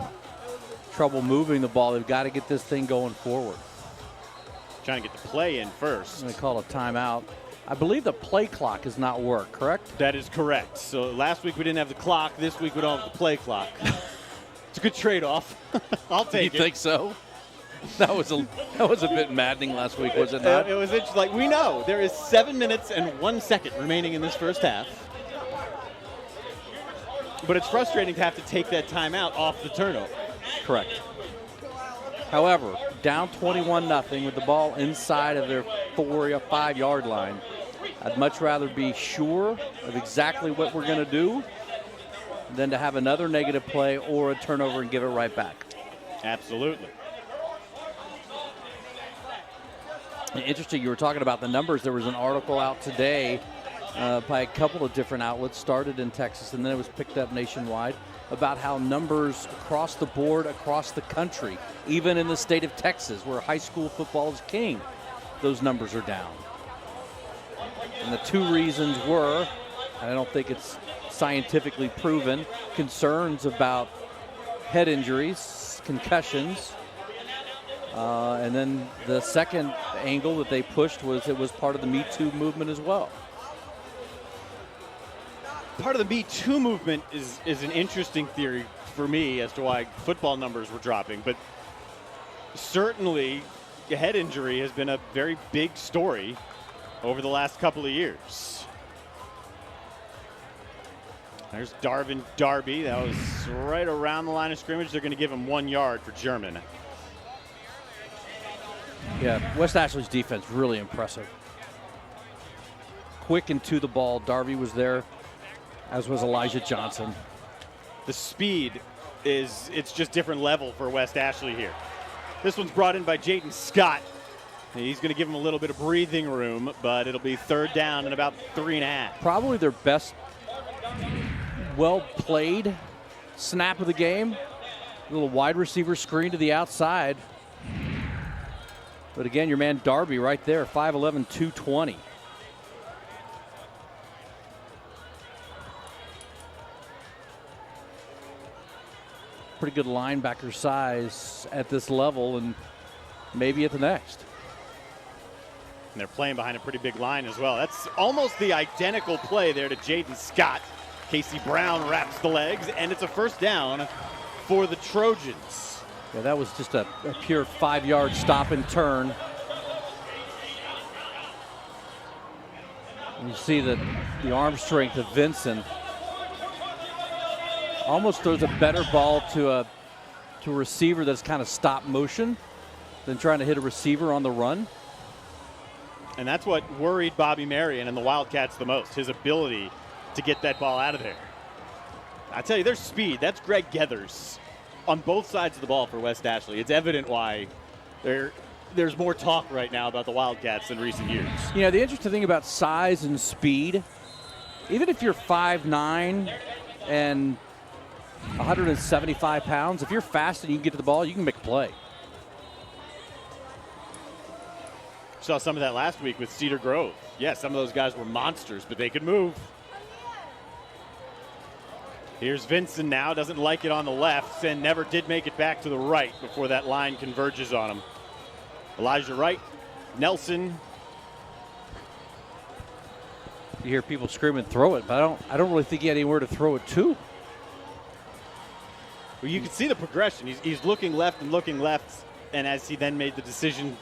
trouble moving the ball. They've got to get this thing going forward. Trying to get the play in first. They call a timeout. I believe the play clock has not worked, correct? That is correct. So last week we didn't have the clock. This week we don't have the play clock. It's a good trade-off. I'll take it. You think so? That was a bit maddening last week, was it not? It was interesting. Like, we know there is 7 minutes and 1 second remaining in this first half. But it's frustrating to have to take that timeout off the turnover. Correct. However, down 21-0 with the ball inside of their 4 or 5 yard line. I'd much rather be sure of exactly what we're going to do than to have another negative play or a turnover and give it right back. Absolutely. Interesting, you were talking about the numbers. There was an article out today by a couple of different outlets, started in Texas and then it was picked up nationwide, about how numbers across the board, across the country, even in the state of Texas where high school football is king, those numbers are down. And the 2 reasons were, and I don't think it's scientifically proven, concerns about head injuries, concussions, and then the second angle that they pushed was it was part of the Me Too movement as well. Part of the Me Too movement is an interesting theory for me as to why football numbers were dropping, but certainly a head injury has been a very big story over the last couple of years. There's Darvin Darby. That was right around the line of scrimmage. They're going to give him 1 yard for German. Yeah, West Ashley's defense really impressive. Quick and to the ball. Darby was there, as was Elijah Johnson. The speed it's just different level for West Ashley here. This one's brought in by Jaden Scott. He's going to give him a little bit of breathing room, but it'll be 3rd down and about 3.5. Probably their best well-played snap of the game. A little wide receiver screen to the outside. But again, your man Darby right there, 5'11", 220. Pretty good linebacker size at this level and maybe at the next. And they're playing behind a pretty big line as well. That's almost the identical play there to Jaden Scott. Casey Brown wraps the legs, and it's a 1st down for the Trojans. Yeah, that was just a pure 5-yard stop and turn. And you see the arm strength of Vincent. Almost throws a better ball to a receiver that's kind of stop motion than trying to hit a receiver on the run. And that's what worried Bobby Marion and the Wildcats the most, his ability to get that ball out of there. I tell you, there's speed. That's Greg Geathers on both sides of the ball for West Ashley. It's evident why there's more talk right now about the Wildcats than recent years. You know, the interesting thing about size and speed, even if you're 5'9" and 175 pounds, if you're fast and you can get to the ball, you can make a play. Saw some of that last week with Cedar Grove. Yeah, some of those guys were monsters, but they could move. Here's Vincent now, doesn't like it on the left, and never did make it back to the right before that line converges on him. Elijah Wright, Nelson. You hear people screaming, throw it, but I don't really think he had anywhere to throw it to. Well, you can see the progression. He's looking left, and as he then made the decision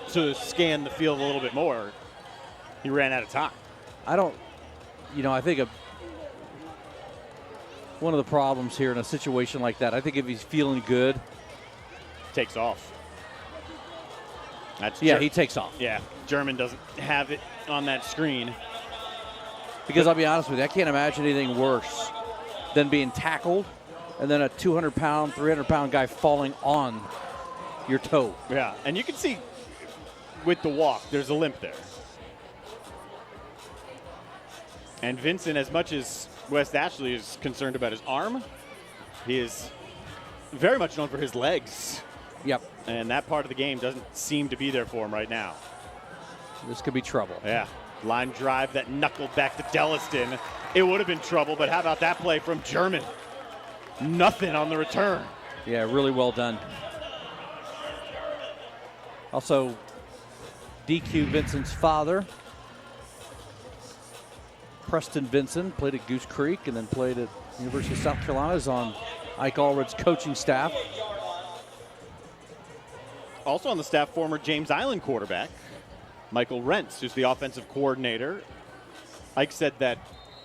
to scan the field a little bit more, he ran out of time. I think one of the problems here in a situation like that, I think if he's feeling good, takes off. He takes off. Yeah, German doesn't have it on that screen. Because I'll be honest with you, I can't imagine anything worse than being tackled and then a 200-pound, 300-pound guy falling on your toe. Yeah, and you can see with the walk, there's a limp there. And Vincent, as much as West Ashley is concerned about his arm, he is very much known for his legs. Yep. And that part of the game doesn't seem to be there for him right now. This could be trouble. Yeah. Line drive that knuckled back to Delliston. It would have been trouble, but how about that play from German? Nothing on the return. Yeah, really well done. Also, DQ Vincent's father, Preston Vincent, played at Goose Creek and then played at University of South Carolina, is on Ike Allred's coaching staff. Also on the staff, former James Island quarterback, Michael Rentz, who's the offensive coordinator. Ike said that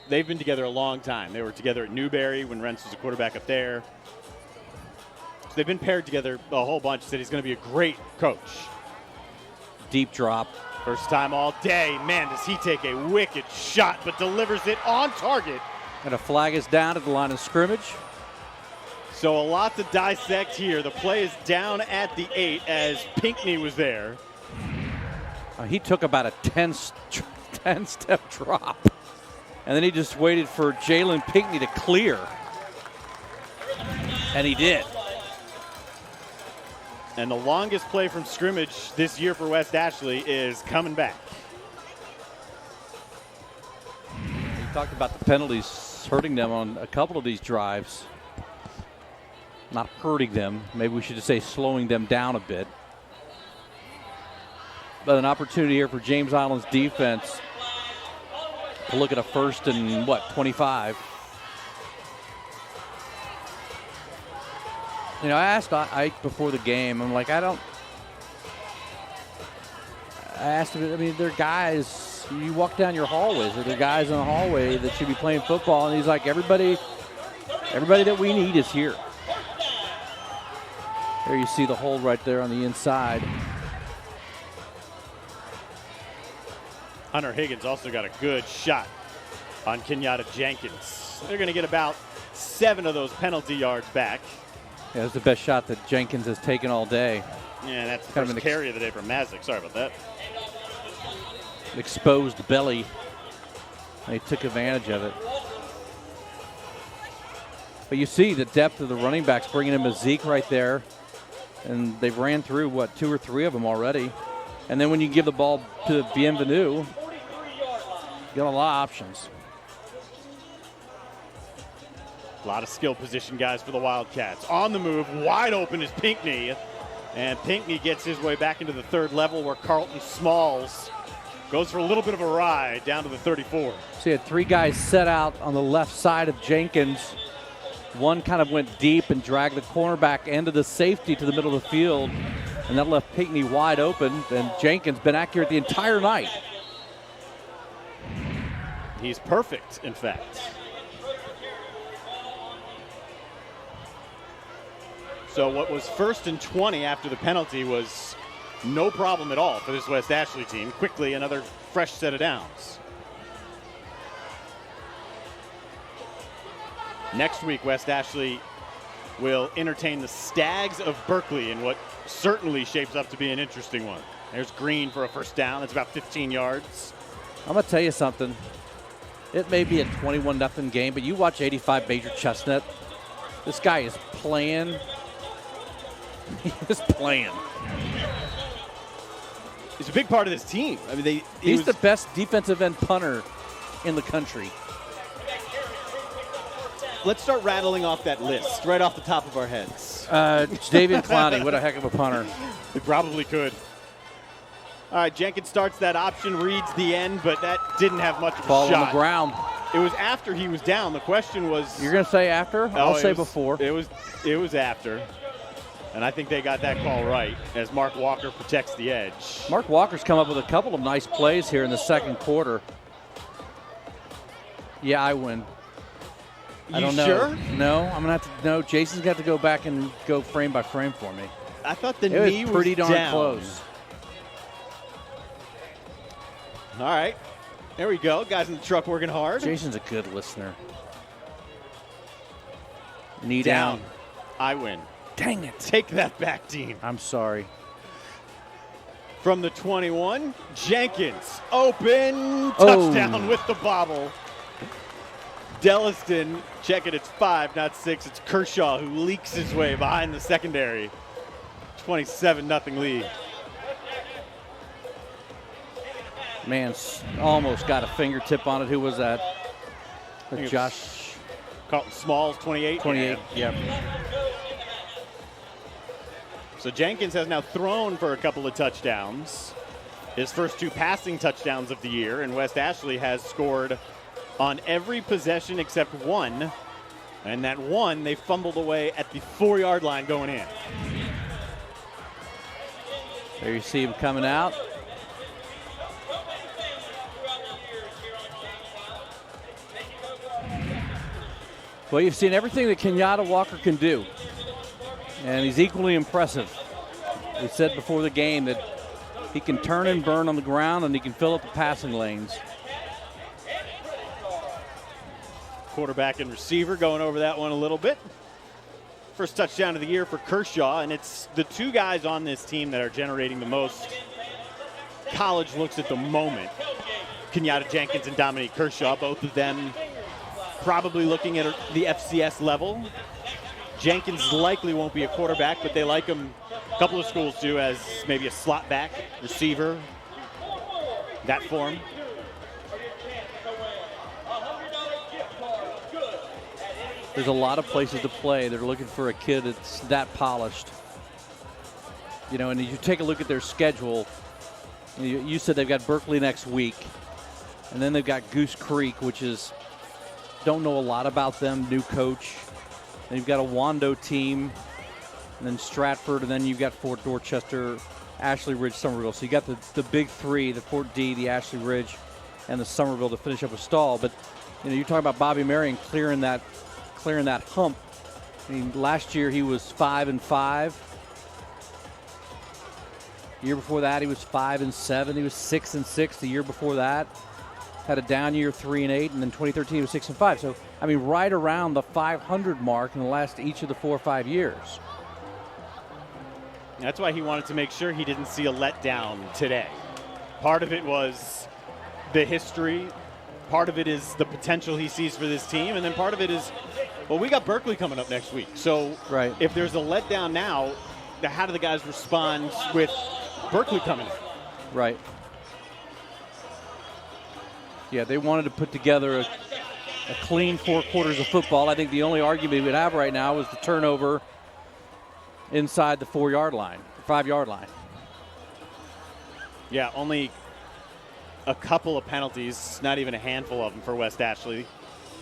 they've been together a long time. They were together at Newberry when Rentz was a quarterback up there. So they've been paired together a whole bunch. Said he's going to be a great coach. Deep drop. First time all day. Man, does he take a wicked shot, but delivers it on target. And a flag is down at the line of scrimmage. So a lot to dissect here. The play is down at the 8 as Pinckney was there. He took about a 10-step drop. And then he just waited for Jalen Pinckney to clear. And he did. And the longest play from scrimmage this year for West Ashley is coming back. You talked about the penalties hurting them on a couple of these drives. Not hurting them. Maybe we should just say slowing them down a bit. But an opportunity here for James Island's defense to look at a 1st and 25. I asked Ike before the game. I'm like, I asked him, they're guys, you walk down your hallways, are there guys in the hallway that should be playing football? And he's like, everybody that we need is here. There you see the hold right there on the inside. Hunter Higgins also got a good shot on Kenyatta Jenkins. They're going to get about 7 of those penalty yards back. Yeah, that's the best shot that Jenkins has taken all day. Yeah, that's the first carry of the day for Mazik. Sorry about that. Exposed belly. They took advantage of it. But you see the depth of the running backs, bringing in Zeke right there. And they've ran through, 2 or 3 of them already. And then when you give the ball to Bienvenu, you got a lot of options. A lot of skill position guys for the Wildcats. On the move, wide open is Pinckney. And Pinckney gets his way back into the 3rd level where Carlton Smalls goes for a little bit of a ride down to the 34. So you had 3 guys set out on the left side of Jenkins. One kind of went deep and dragged the cornerback and the safety to the middle of the field. And that left Pinckney wide open. And Jenkins been accurate the entire night. He's perfect, in fact. So what was 1st and 20 after the penalty was no problem at all for this West Ashley team. Quickly, another fresh set of downs. Next week, West Ashley will entertain the Stags of Berkeley in what certainly shapes up to be an interesting one. There's Green for a 1st down. That's about 15 yards. I'm going to tell you something. It may be a 21-0 game, but you watch 85 Major Chestnut. This guy is playing. He is playing. He's a big part of this team. He's the best defensive end punter in the country. Let's start rattling off that list right off the top of our heads. David Clowney, what a heck of a punter. We probably could. All right, Jenkins starts that option, reads the end, but that didn't have much of a Ball shot. on the ground. It was after he was down. The question was... You're going to say after? I'll say before. It was after. And I think they got that call right as Mark Walker protects the edge. Mark Walker's come up with a couple of nice plays here in the 2nd quarter. Yeah, I win. I don't know. Sure? No, I'm gonna have to. No, Jason's got to go back and go frame by frame for me. I thought the It knee was pretty darn down. close. All right. There we go. Guys in the truck working hard. Jason's a good listener. Knee down. I win. Dang it. Take that back, Dean. I'm sorry. From the 21, Jenkins. Open. Touchdown with the bobble. Delliston, check it, it's 5, not 6. It's Kershaw who leaks his way behind the secondary. 27-0 lead. Man, almost got a fingertip on it. Who was that? think Josh. Carlton Smalls, 28. 28, yep. So Jenkins has now thrown for a couple of touchdowns. His first 2 passing touchdowns of the year, and West Ashley has scored on every possession except one. And that one, they fumbled away at the 4-yard line going in. There you see him coming out. Well, you've seen everything that Kenyatta Walker can do, and he's equally impressive. We said before the game that he can turn and burn on the ground, and he can fill up the passing lanes. Quarterback and receiver going over that one a little bit. First touchdown of the year for Kershaw, and it's the 2 guys on this team that are generating the most college looks at the moment. Kenyatta Jenkins and Dominique Kershaw, both of them probably looking at the FCS level. Jenkins likely won't be a quarterback, but they like him, a couple of schools do, as maybe a slot back, receiver, that form. There's a lot of places to play. They're looking for a kid that's that polished. You know, and you take a look at their schedule. You said they've got Berkeley next week. And then they've got Goose Creek, which is, don't know a lot about them, new coach. Then you've got a Wando team, and then Stratford, and then you've got Fort Dorchester, Ashley Ridge, Somerville. So you got the big 3, the Fort D, the Ashley Ridge, and the Somerville to finish up a stall. But, you know, you're talking about Bobby Marion clearing that hump. I mean, last year he was 5-5. The year before that he was 5-7. He was 6-6 the year before that. Had a down year, 3-8, and then 2013 he was 6-5. So I mean, right around the 500 mark in the last each of the 4 or 5 years. That's why he wanted to make sure he didn't see a letdown today. Part of it was the history. Part of it is the potential he sees for this team, and then part of it is, well, we got Berkeley coming up next week. So right. If there's a letdown now, how do the guys respond with Berkeley coming in? Right. Yeah, they wanted to put together a clean 4 quarters of football. I think the only argument we'd have right now is the turnover inside the 4-yard line, 5-yard line. Yeah, only a couple of penalties, not even a handful of them for West Ashley.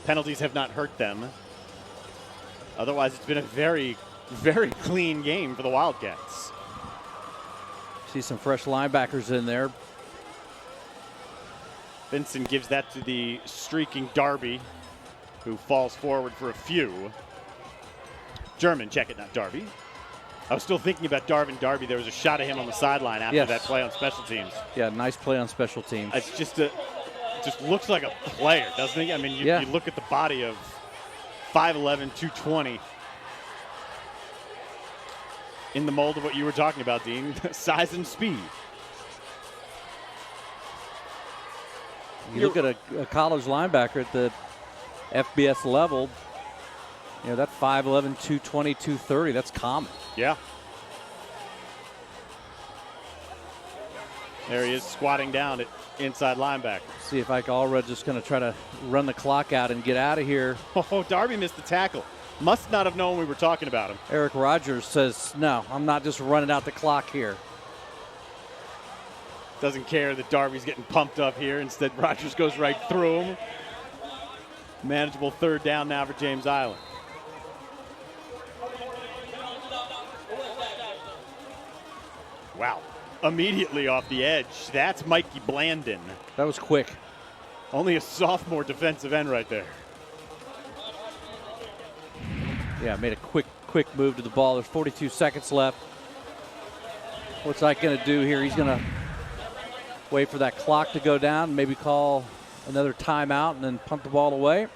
Penalties have not hurt them. Otherwise, it's been a very, very clean game for the Wildcats. See some fresh linebackers in there. Vincent gives that to the streaking Darby, who falls forward for a few. German, check it, not Darby. I was still thinking about Darvin Darby. There was a shot of him on the sideline after that play on special teams. Yeah, nice play on special teams. It's just looks like a player, doesn't he? I mean, you look at the body of 5'11", 220. In the mold of what you were talking about, Dean, size and speed. You look at a college linebacker at the FBS level, you know, that 5'11", 220, 230, that's common. Yeah. There he is squatting down at inside linebacker. See if Ike Allred just going to try to run the clock out and get out of here. Oh, Darby missed the tackle. Must not have known we were talking about him. Eric Rogers says, no, I'm not just running out the clock here. Doesn't care that Darby's getting pumped up here. Instead, Rogers goes right through him. Manageable 3rd down now for James Island. Wow. Immediately off the edge. That's Mikey Blandon. That was quick. Only a sophomore defensive end right there. Yeah, made a quick move to the ball. There's 42 seconds left. What's Ike going to do here? He's going to wait for that clock to go down, maybe call another timeout and then punt the ball away.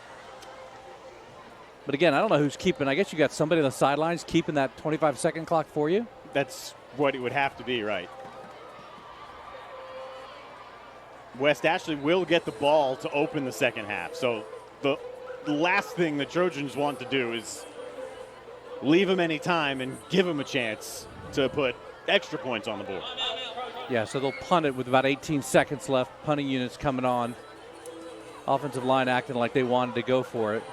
But again, I don't know who's keeping. I guess you got somebody on the sidelines keeping that 25-second clock for you. That's what it would have to be, right? West Ashley will get the ball to open the second half. So the last thing the Trojans want to do is leave them any time and give them a chance to put extra points on the board. Yeah, so they'll punt it with about 18 seconds left. Punting units coming on. Offensive line acting like they wanted to go for it.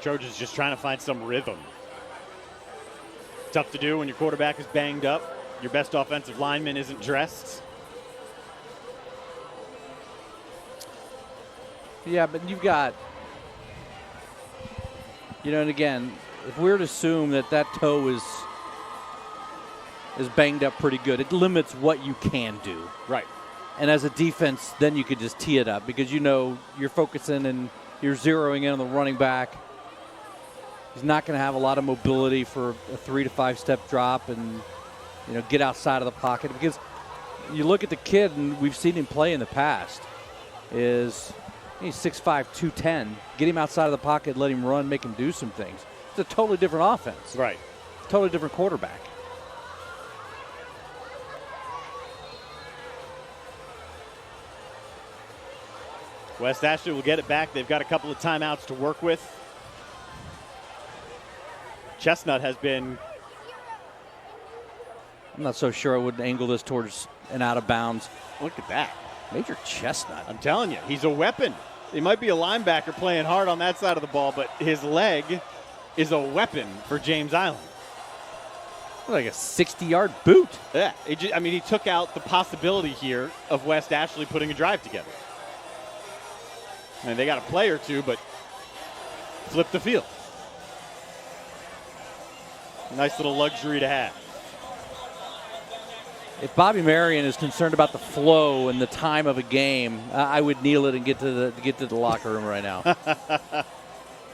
Trojans just trying to find some rhythm. Tough to do when your quarterback is banged up. Your best offensive lineman isn't dressed. Yeah, but you've got, and again, if we were to assume that toe is banged up pretty good, it limits what you can do. Right. And as a defense, then you could just tee it up because you're focusing and you're zeroing in on the running back. He's not going to have a lot of mobility for a 3 to 5 step drop and, get outside of the pocket. Because you look at the kid, and we've seen him play in the past, he's 6'5", 210. Get him outside of the pocket, let him run, make him do some things. It's a totally different offense. Right. Totally different quarterback. West Ashley will get it back. They've got a couple of timeouts to work with. Chestnut has been. I'm not so sure I would angle this towards an out of bounds. Look at that. Major Chestnut. I'm telling you, he's a weapon. He might be a linebacker playing hard on that side of the ball, but his leg is a weapon for James Island. Like a 60-yard boot. Yeah. He took out the possibility here of West Ashley putting a drive together. And they got a play or two, but flip the field. Nice little luxury to have. If Bobby Marion is concerned about the flow and the time of a game, I would kneel it and get to the locker room right now.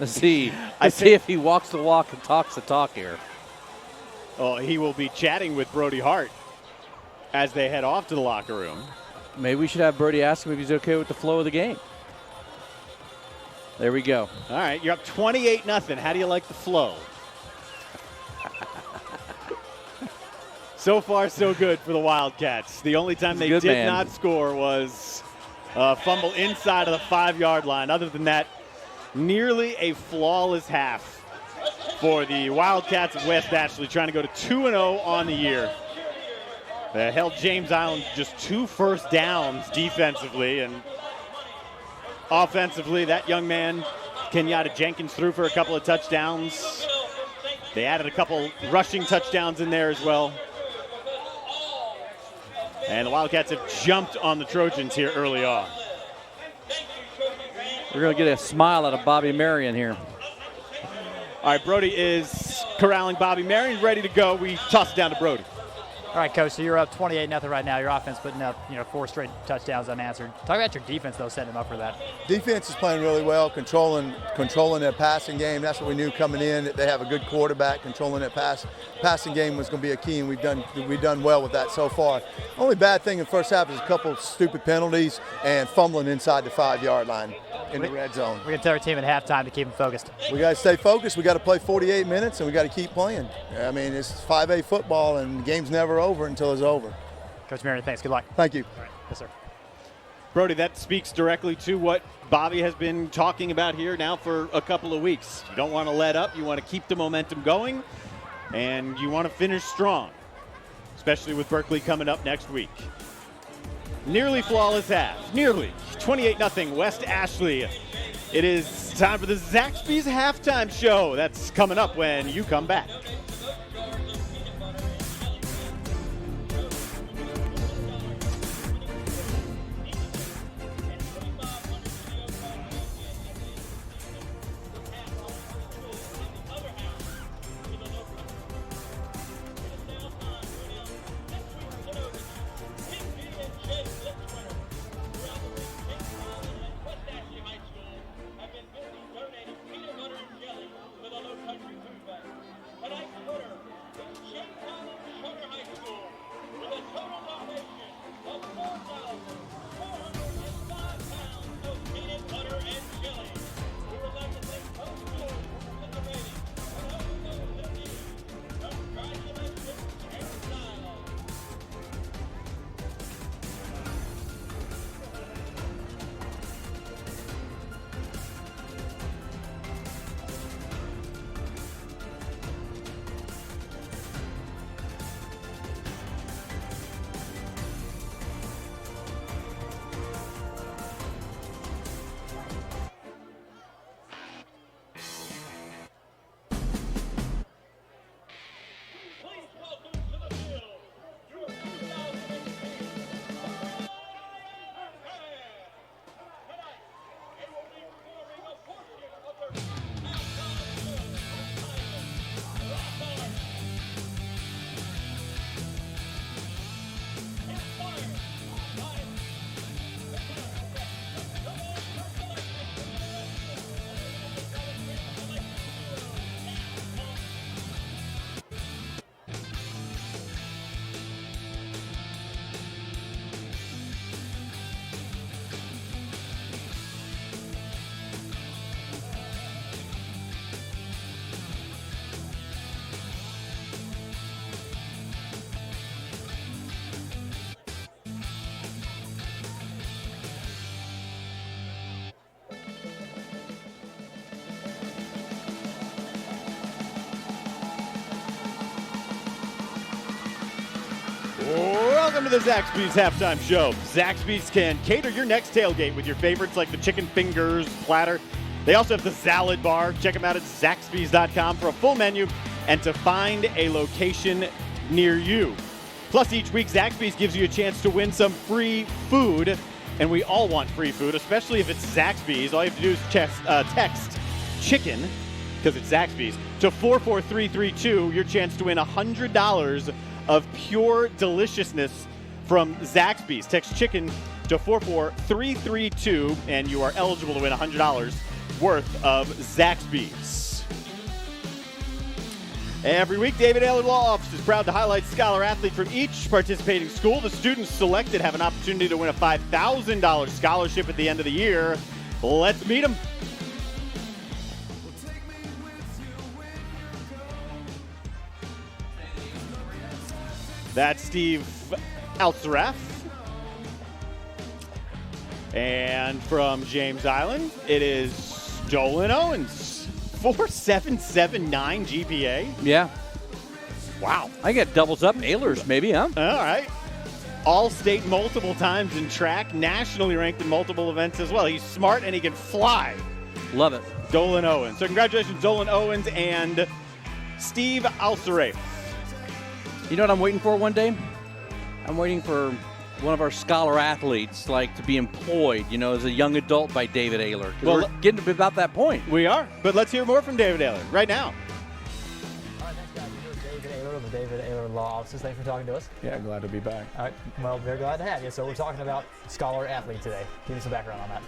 Let's see if he walks the walk and talks the talk here. Oh, he will be chatting with Brody Hart as they head off to the locker room. Maybe we should have Brody ask him if he's okay with the flow of the game. There we go. All right, you're up 28-0. How do you like the flow? So far, so good for the Wildcats. The only time they did not score was a fumble inside of the 5-yard line. Other than that, nearly a flawless half for the Wildcats of West Ashley, trying to go to 2-0 on the year. They held James Island just 2 first downs defensively, and offensively, that young man, Kenyatta Jenkins, threw for a couple of touchdowns. They added a couple rushing touchdowns in there as well. And the Wildcats have jumped on the Trojans here early on. We're going to get a smile out of Bobby Marion here. All right, Brody is corralling Bobby Marion, ready to go. We toss it down to Brody. All right, Coach, so you're up 28-0 right now. Your offense putting up, 4 straight touchdowns unanswered. Talk about your defense, though, setting them up for that. Defense is playing really well, controlling their passing game. That's what we knew coming in, that they have a good quarterback. Controlling their passing game was going to be a key, and we've done well with that so far. Only bad thing in the first half is a couple of stupid penalties and fumbling inside the 5-yard line in the red zone. We're going to tell our team at halftime to keep them focused. We got to stay focused. We got to play 48 minutes, and we got to keep playing. I mean, it's 5A football, and the game's never over until it's over. Coach Marion, thanks. Good luck. Thank you. All right. Yes, sir. Brody, that speaks directly to what Bobby has been talking about here now for a couple of weeks. You don't want to let up. You want to keep the momentum going, and you want to finish strong, especially with Berkeley coming up next week. Nearly flawless half. Nearly. 28-0 West Ashley. It is time for the Zaxby's halftime show. That's coming up when you come back. Welcome to the Zaxby's Halftime Show. Zaxby's can cater your next tailgate with your favorites like the chicken fingers platter. They also have the salad bar. Check them out at Zaxby's.com for a full menu and to find a location near you. Plus, each week, Zaxby's gives you a chance to win some free food. And we all want free food, especially if it's Zaxby's. All you have to do is text chicken, because it's Zaxby's, to 44332. Your chance to win $100 of pure deliciousness from Zaxby's. Text chicken to 44332, and you are eligible to win $100 worth of Zaxby's. Every week, David Ayler Law Office is proud to highlight scholar athletes from each participating school. The students selected have an opportunity to win a $5,000 scholarship at the end of the year. Let's meet them. That's Steve Alsaraf. And from James Island, it is Dolan Owens. 4.779 GPA. Yeah. Wow. I get doubles up Aylers, maybe, huh? All right. All-state multiple times in track, nationally ranked in multiple events as well. He's smart and he can fly. Love it. Dolan Owens. So congratulations, Dolan Owens and Steve Alsaraf. You know what I'm waiting for one day? I'm waiting for one of our scholar athletes, like, to be employed, as a young adult by David Ayler. Well, we're getting to about that point. We are, but let's hear more from David Ayler right now. All right, thanks, guys. We're David Ayler of the David Ayler Law Offices. Thanks for talking to us. Yeah, glad to be back. All right, well, very glad to have you. So we're talking about Scholar Athlete today. Give me some background on that.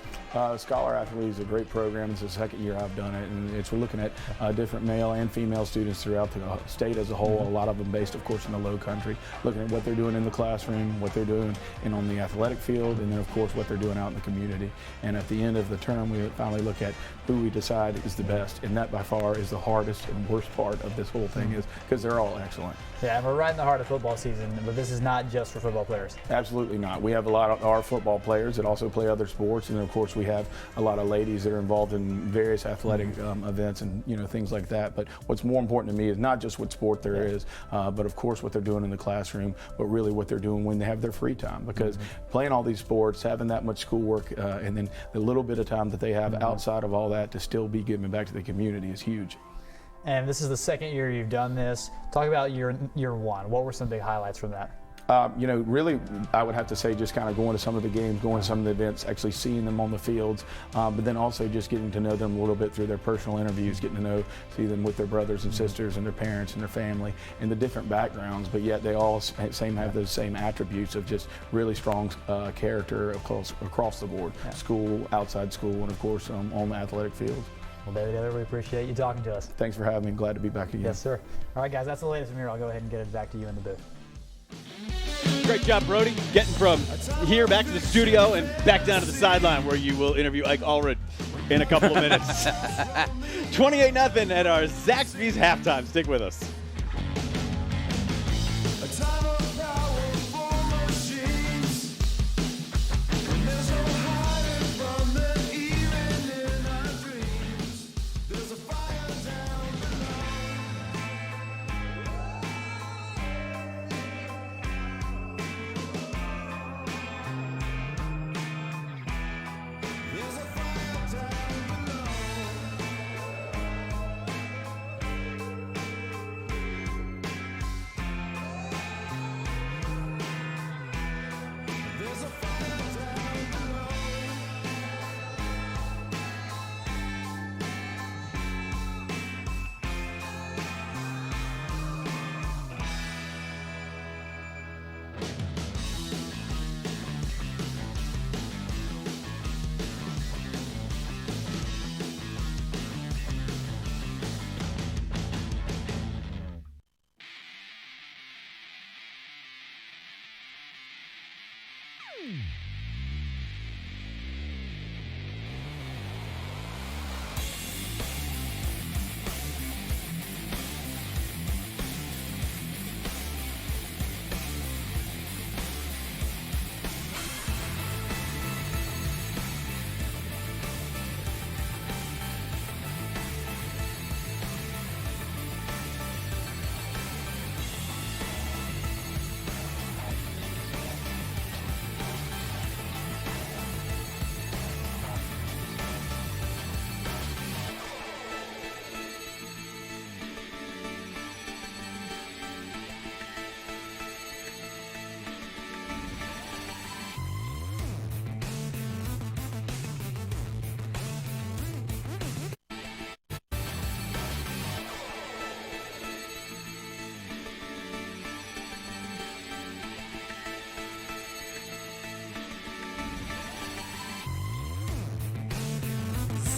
Scholar Athlete is a great program. It's the second year I've done it, and we're looking at different male and female students throughout the state as a whole. A lot of them based, of course, in the Low Country, looking at what they're doing in the classroom, what they're doing on the athletic field, and then, of course, what they're doing out in the community. And at the end of the term, we finally look at who we decide is the best, and that by far is the hardest and worst part of this whole thing, is because they're all excellent. Yeah, and we're right in the heart of football season, but this is not just for football players. Absolutely not. We have a lot of our football players that also play other sports, and then, of course, we have a lot of ladies that are involved in various athletic events and things like that. But what's more important to me is not just what sport there is, but of course what they're doing in the classroom, but really what they're doing when they have their free time. Because playing all these sports, having that much schoolwork, and then the little bit of time that they have outside of all that to still be giving back to the community is huge. And this is the second year you've done this. Talk about year one. What were some big highlights from that? Really, I would have to say just kind of going to some of the games, going to some of the events, actually seeing them on the fields, but then also just getting to know them a little bit through their personal interviews, getting to see them with their brothers and sisters and their parents and their family and the different backgrounds, but yet they all have those same attributes of just really strong character across the board, school, outside school, and of course on the athletic field. Well, David Ayler, we appreciate you talking to us. Thanks for having me. Glad to be back again. Yes, sir. All right, guys, that's the latest from here. I'll go ahead and get it back to you in the booth. Great job, Brody, getting from here back to the studio and back down to the sideline where you will interview Ike Allred in a couple of minutes. 28-0 at our Zaxby's halftime. Stick with us.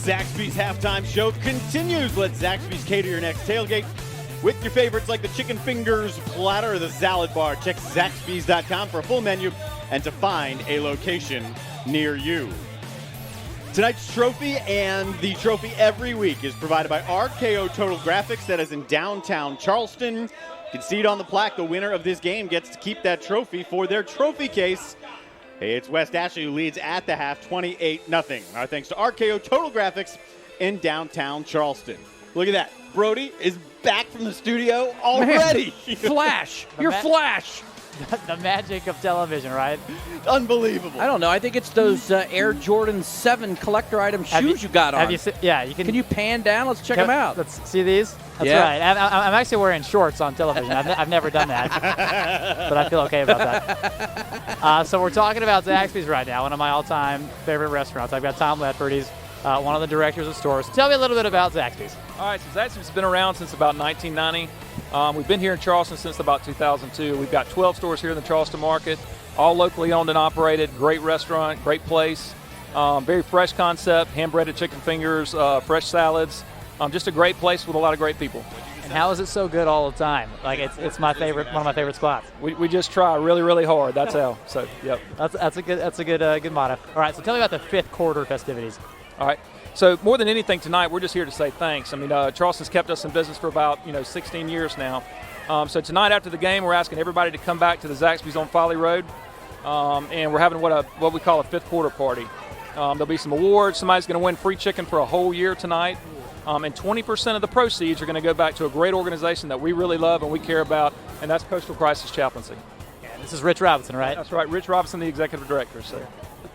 Zaxby's halftime show continues. Let Zaxby's cater your next tailgate with your favorites like the chicken fingers platter or the salad bar. Check Zaxby's.com for a full menu and to find a location near you. Tonight's trophy and the trophy every week is provided by RKO Total Graphics that is in downtown Charleston. You can see it on the plaque. The winner of this game gets to keep that trophy for their trophy case. It's West Ashley who leads at the half 28-0. Our thanks to RKO Total Graphics in downtown Charleston. Look at that. Brody is back from the studio already. Man, Flash. You're Flash. The magic of television, right? Unbelievable. I don't know. I think it's those Air Jordan 7 collector item shoes you got on. Have you yeah, you can. Can you pan down? Let's check them out. Let's see these. That's Yeah. right. I'm actually wearing shorts on television. I've never done that, but I feel okay about that. So we're talking about Zaxby's right now, one of my all-time favorite restaurants. I've got Tom Ledford. He's one of the directors of stores. Tell me a little bit about Zaxby's. All right, so Zaxby's been around since about 1990. We've been here in Charleston since about 2002. We've got 12 stores here in the Charleston market, all locally owned and operated. Great restaurant, great place, very fresh concept, hand-breaded chicken fingers, fresh salads. Just a great place with a lot of great people. And how is it so good all the time? Like it's my favorite, one of my favorite spots. We just try really, really hard. That's how. So, yep. That's a good motto. All right, so tell me about the fifth quarter festivities. All right. So more than anything tonight, we're just here to say thanks. I mean, Charleston's kept us in business for about 16 years now. So tonight after the game, we're asking everybody to come back to the Zaxby's on Folly Road, and we're having what we call a fifth quarter party. There'll be some awards. Somebody's going to win free chicken for a whole year tonight, and 20% of the proceeds are going to go back to a great organization that we really love and we care about, and that's Postal Crisis Chaplaincy. Yeah, this is Rich Robinson, right? That's right, Rich Robinson, the executive director. So.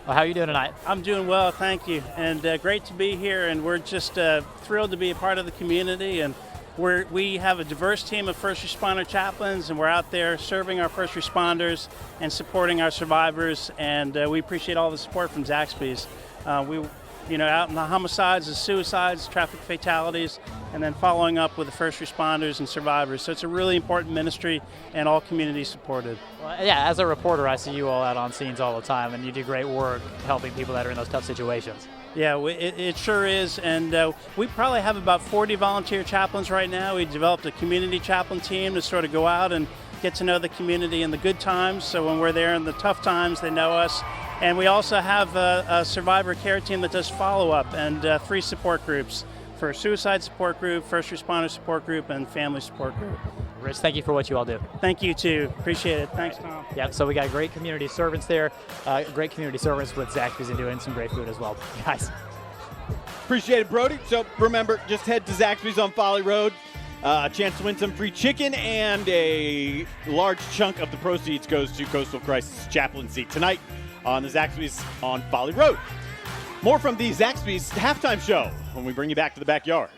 Well, how are you doing tonight? I'm doing well, thank you, and great to be here. And we're just thrilled to be a part of the community. And we have a diverse team of first responder chaplains, and we're out there serving our first responders and supporting our survivors. And we appreciate all the support from Zaxby's. Out in the homicides, the suicides, traffic fatalities, and then following up with the first responders and survivors. So it's a really important ministry, and all communities supported. Well, yeah, as a reporter, I see you all out on scenes all the time, and you do great work helping people that are in those tough situations. Yeah, it sure is, and we probably have about 40 volunteer chaplains right now. We developed a community chaplain team to sort of go out and get to know the community in the good times, so when we're there in the tough times, they know us. And we also have a survivor care team that does follow-up and 3 support groups for suicide support group, first responder support group, and family support group. Rich, thank you for what you all do. Thank you, too. Appreciate it. Thanks, Tom. Yeah, so we got great community servants there, great community servants with Zaxby's and doing some great food as well. Guys. Appreciate it, Brody. So remember, just head to Zaxby's on Folly Road. A chance to win some free chicken, and a large chunk of the proceeds goes to Coastal Crisis Chaplaincy tonight on the Zaxby's on Folly Road. More from the Zaxby's halftime show when we bring you back to the backyard.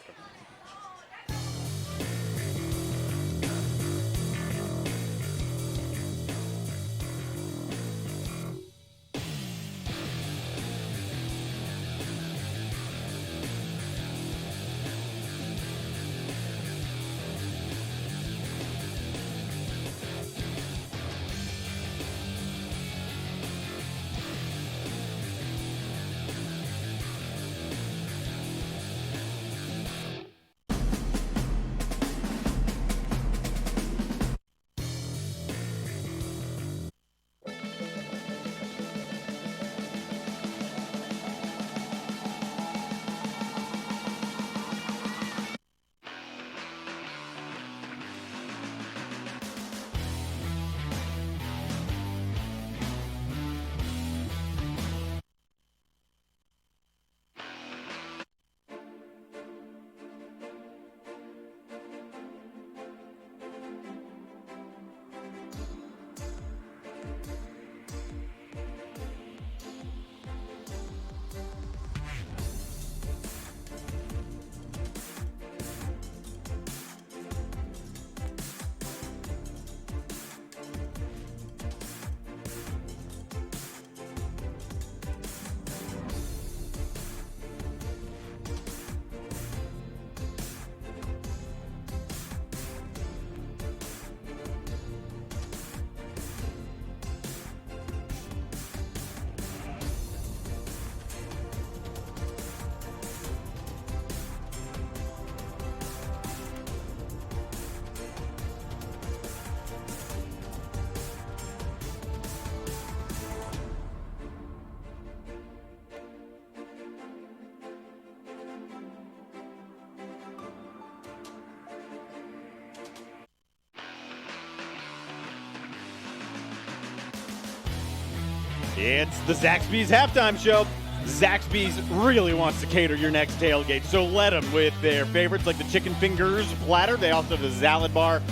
It's the Zaxby's halftime show. Zaxby's really wants to cater your next tailgate, so let them with their favorites like the chicken fingers platter. They also have the salad bar.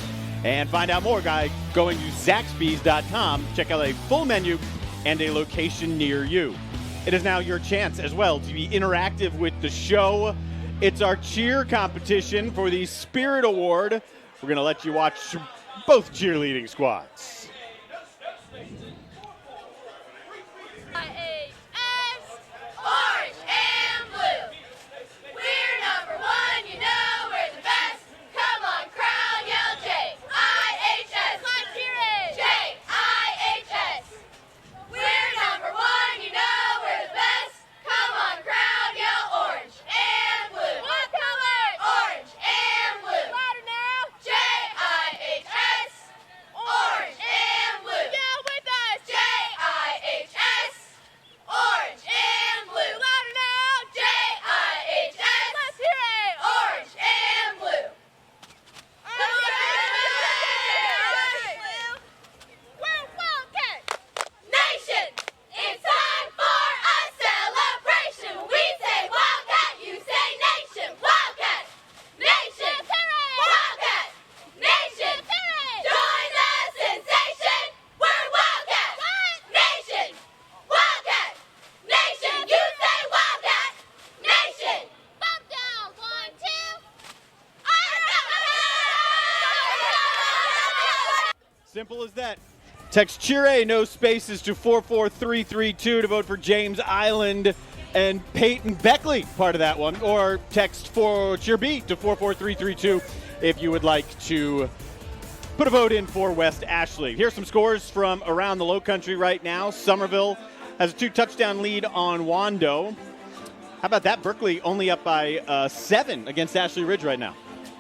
And find out more by going to Zaxby's.com. Check out a full menu and a location near you. It is now your chance as well to be interactive with the show. It's our cheer competition for the Spirit Award. We're going to let you watch both cheerleading squads. Orange and blue. We're number one, you know we're the best. Come on, crowd, yell J-I-H-S. Let's hear it. J-I-H-S. We're number one, you know we're the best. Come on, crowd, yell orange and blue. What color? Orange and blue. Louder now. J-I-H-S. Orange and blue. Yell with us. J-I-H-S. Orange and blue. Louder now. J-I-H-S. Let's hear it. Orange and blue. We're Wildcats Nation. It's time for a celebration. When we say Wildcat, you say Nation. Wildcat Nation. Wildcat Nation. Join the sensation. We're Wildcat Nation. Wildcat Nation. You say Wildcat Nation. Bump down. 1, 2. Simple as that. Text Cheer A, no spaces, to 44332 to vote for James Island and Peyton Beckley, part of that one. Or text for Cheer B to 44332 if you would like to put a vote in for West Ashley. Here's some scores from around the Low Country right now. Somerville has a 2-touchdown lead on Wando. How about that? Berkeley only up by 7 against Ashley Ridge right now.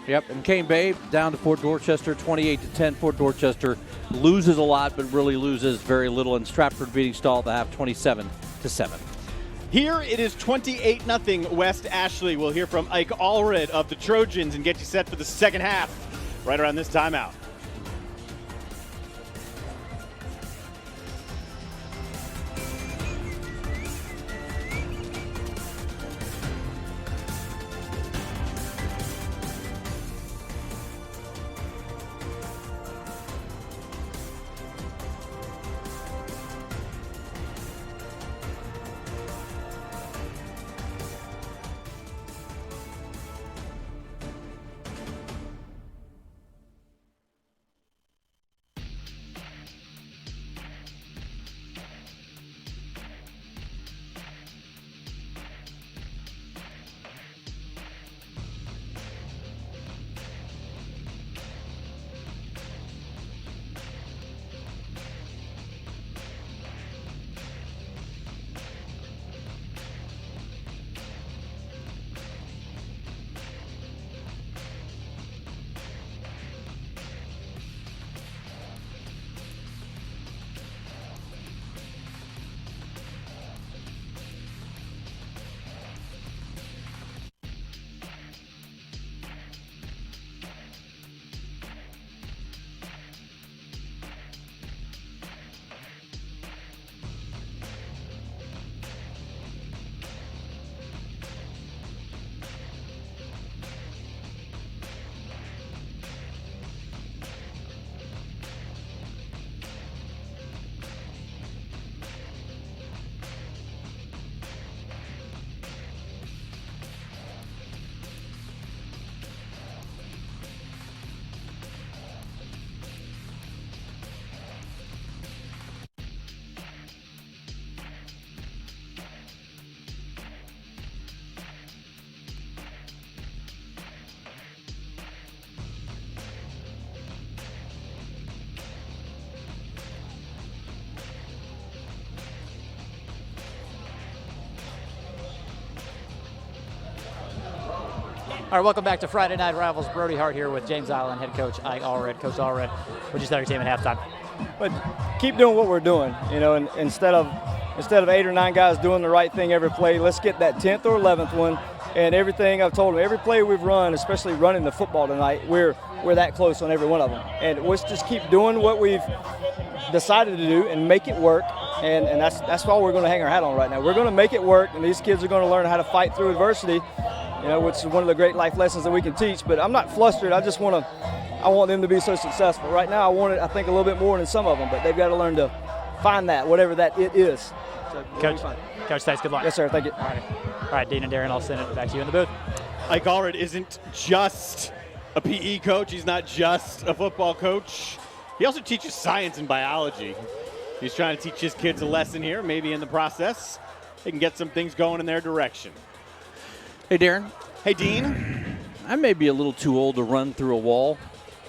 Yep, and Cane Bay down to Fort Dorchester, 28-10. Fort Dorchester loses a lot, but really loses very little. And Stratford beating Stahl at the half, 27-7. Here it is 28-0 West Ashley. We'll hear from Ike Allred of the Trojans and get you set for the second half right around this timeout. All right, welcome back to Friday Night Rivals. Brody Hart here with James Island head coach Ike Allred. Coach Allred, what'd you say to your team at halftime? But keep doing what we're doing, you know, and instead of 8 or 9 guys doing the right thing every play, let's get that 10th or 11th one. And everything I've told them, every play we've run, especially running the football tonight, we're we're that close on every one of them. And let's just keep doing what we've decided to do and make it work. And that's all we're going to hang our hat on right now. We're going to make it work, and these kids are going to learn how to fight through adversity, which is one of the great life lessons that we can teach. But I'm not flustered. I want them to be so successful. Right now, I want it, I think, a little bit more than some of them, but they've got to learn to find that, whatever that it is. So Coach, thanks. Good luck. Yes, sir. Thank you. All right, Dean and Darren, I'll send it back to you in the booth. Ike Allred isn't just a PE coach. He's not just a football coach. He also teaches science and biology. He's trying to teach his kids a lesson here. Maybe in the process, they can get some things going in their direction. Hey, Darren. Hey, Dean. I may be a little too old to run through a wall.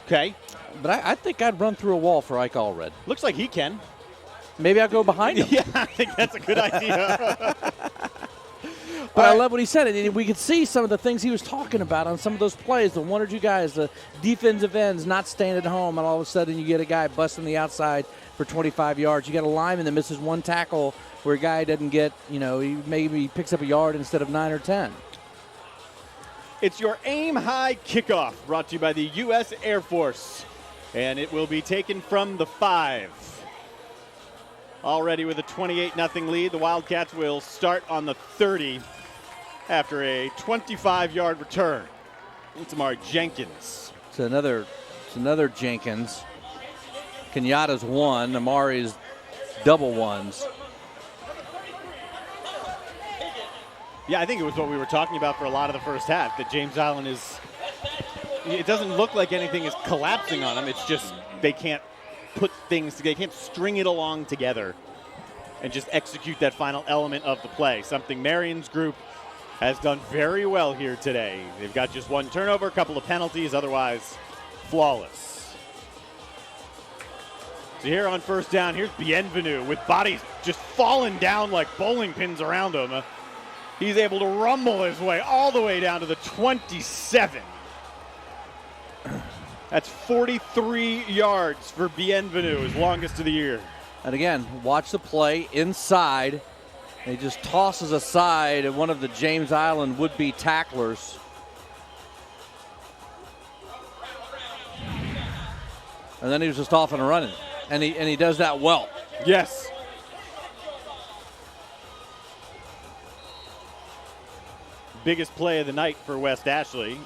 Okay. But I think I'd run through a wall for Ike Allred. Looks like he can. Maybe I'll go behind him. Yeah, I think that's a good idea. But I love what he said. And we could see some of the things he was talking about on some of those plays. The one or two guys, the defensive ends not staying at home, and all of a sudden you get a guy busting the outside for 25 yards. You got a lineman that misses one tackle where a guy doesn't get, he maybe picks up a yard instead of 9 or 10. It's your Aim High Kickoff, brought to you by the U.S. Air Force. And it will be taken from the 5. Already with a 28-0 lead, the Wildcats will start on the 30 after a 25-yard return. It's Amari Jenkins. It's another Jenkins. Kenyatta's 1. Amari's double ones. Yeah, I think it was what we were talking about for a lot of the first half, that James Island it doesn't look like anything is collapsing on them. It's just they can't they can't string it along together and just execute that final element of the play. Something Marion's group has done very well here today. They've got just one turnover, a couple of penalties, otherwise flawless. So here on first down, here's Bienvenu with bodies just falling down like bowling pins around him. He's able to rumble his way all the way down to the 27. That's 43 yards for Bienvenu, his longest of the year. And again, watch the play inside. He just tosses aside one of the James Island would-be tacklers. And then he was just off and running. And he does that well. Yes. Biggest play of the night for West Ashley.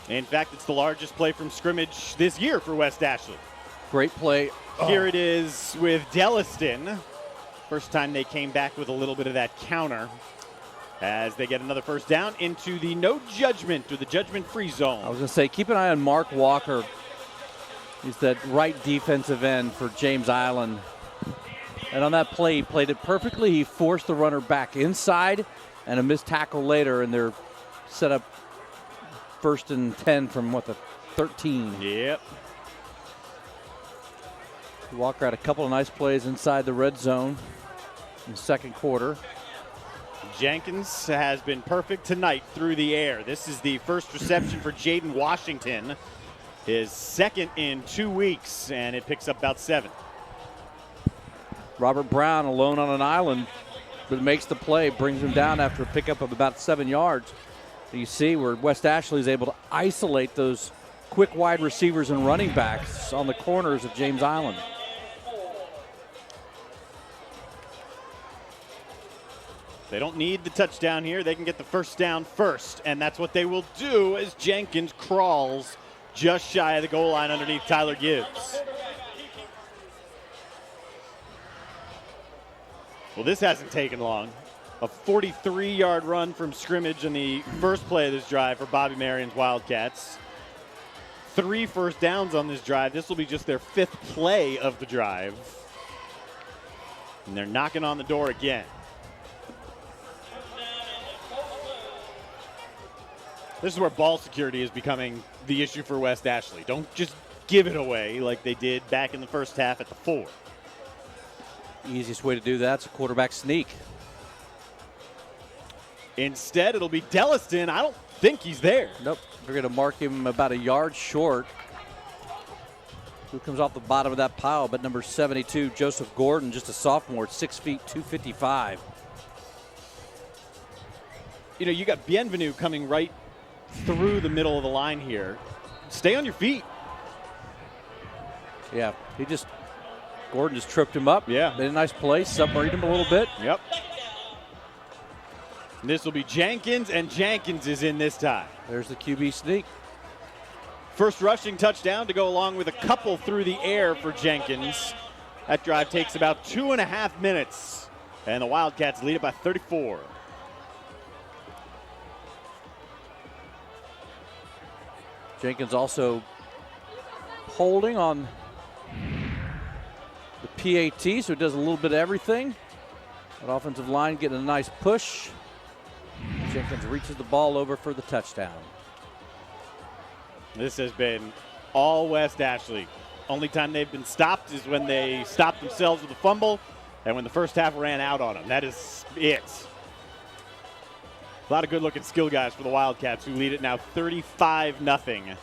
In fact, it's the largest play from scrimmage this year for West Ashley. Great play. Here it is with Delliston. First time they came back with a little bit of that counter as they get another first down into the no judgment or the judgment-free zone. I was going to say, keep an eye on Mark Walker. He's that right defensive end for James Island. And on that play, he played it perfectly. He forced the runner back inside and a missed tackle later, and they're set up 1st and 10 from, the 13. Yep. Walker had a couple of nice plays inside the red zone in the second quarter. Jenkins has been perfect tonight through the air. This is the first reception for Jaden Washington, his second in 2 weeks, and it picks up about 7. Robert Brown alone on an island, but makes the play, brings him down after a pickup of about 7 yards. You see where West Ashley is able to isolate those quick wide receivers and running backs on the corners of James Island. They don't need the touchdown here. They can get the first down first, and that's what they will do as Jenkins crawls just shy of the goal line underneath Tyler Gibbs. Well, this hasn't taken long. A 43-yard run from scrimmage in the first play of this drive for Bobby Marion's Wildcats. 3 first downs on this drive. This will be just their 5th play of the drive. And they're knocking on the door again. This is where ball security is becoming the issue for West Ashley. Don't just give it away like they did back in the first half at the 4. Easiest way to do that's a quarterback sneak. Instead, it'll be Delliston. I don't think he's there. Nope. We're going to mark him about a yard short. Who comes off the bottom of that pile? But number 72, Joseph Gordon, just a sophomore, 6 feet, 255. You got Bienvenu coming right through the middle of the line here. stay on your feet. Yeah, Gordon just tripped him up. Yeah. Made a nice play, submarined him a little bit. Yep. This will be Jenkins, and Jenkins is in this time. There's the QB sneak. First rushing touchdown to go along with a couple through the air for Jenkins. That drive takes about 2.5 minutes, and the Wildcats lead it by 34. Jenkins also holding on the PAT, so he does a little bit of everything. That offensive line getting a nice push. Jenkins reaches the ball over for the touchdown. This has been all West Ashley. Only time they've been stopped is when they stopped themselves with a fumble and when the first half ran out on them. That is it. A lot of good-looking skill guys for the Wildcats, who lead it now 35-0.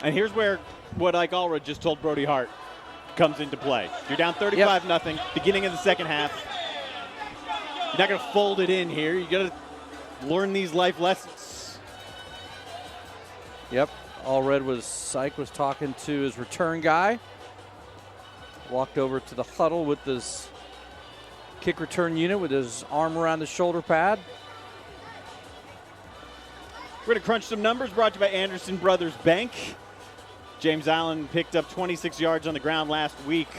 And here's where what Ike Allred just told Brody Hart comes into play. You're down 35-0, beginning of the second half. You're not going to fold it in here. You got to learn these life lessons. Yep. Ike was talking to his return guy. Walked over to the huddle with his kick return unit with his arm around the shoulder pad. We're going to crunch some numbers, brought to you by Anderson Brothers Bank. James Island picked up 26 yards on the ground last week.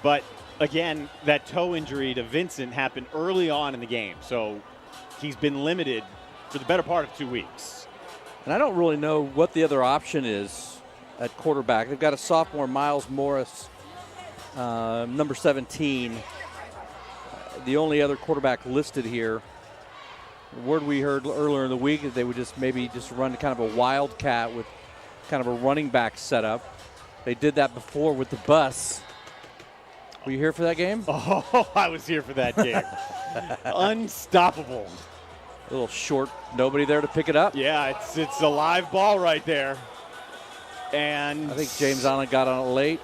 But, again, that toe injury to Vincent happened early on in the game. So he's been limited for the better part of 2 weeks. And I don't really know what the other option is at quarterback. They've got a sophomore, Miles Morris, number 17. The only other quarterback listed here. The word we heard earlier in the week is they would maybe run kind of a wildcat with kind of a running back setup. They did that before with the bus. Were you here for that game? Oh, I was here for that game. Unstoppable. A little short, nobody there to pick it up. Yeah, it's a live ball right there. And I think James Island got on it late.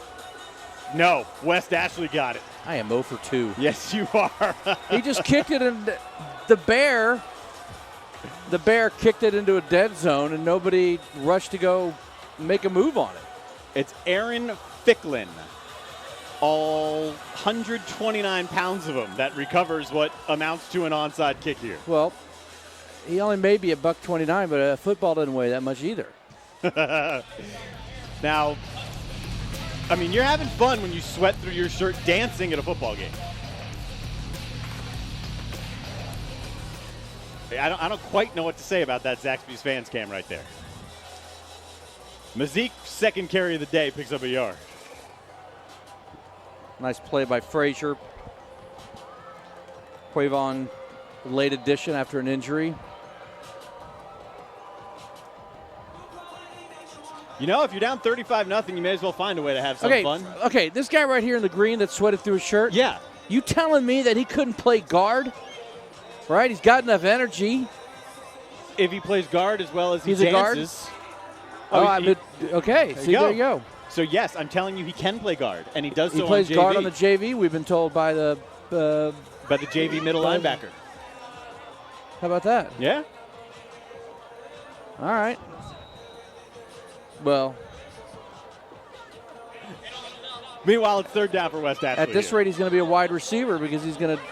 No, West Ashley got it. I am 0 for 2. Yes, you are. He just kicked it, and the Bear kicked it into a dead zone, and nobody rushed to go make a move on it. It's Aaron Ficklin, all 129 pounds of him, that recovers what amounts to an onside kick here. Well, he only may be $129, but a football doesn't weigh that much either. Now, I mean, you're having fun when you sweat through your shirt dancing at a football game. I don't quite know what to say about that Zaxby's fans cam right there. Mazik, second carry of the day, picks up a yard. Nice play by Frazier. Quavon, late addition after an injury. You know, if you're down 35-0, you may as well find a way to have some fun. Okay, this guy right here in the green that sweated through his shirt. Yeah. You telling me that he couldn't play guard? Right? He's got enough energy. If he plays guard as well as he's he a guard. dances. Okay, there you go. So, yes, I'm telling you he can play guard, and he does so on JV. He plays guard on the JV, we've been told by the JV middle linebacker. How about that? Yeah. All right. Well. Meanwhile, it's third down for West Ashley. At this rate, he's going to be a wide receiver because he's going to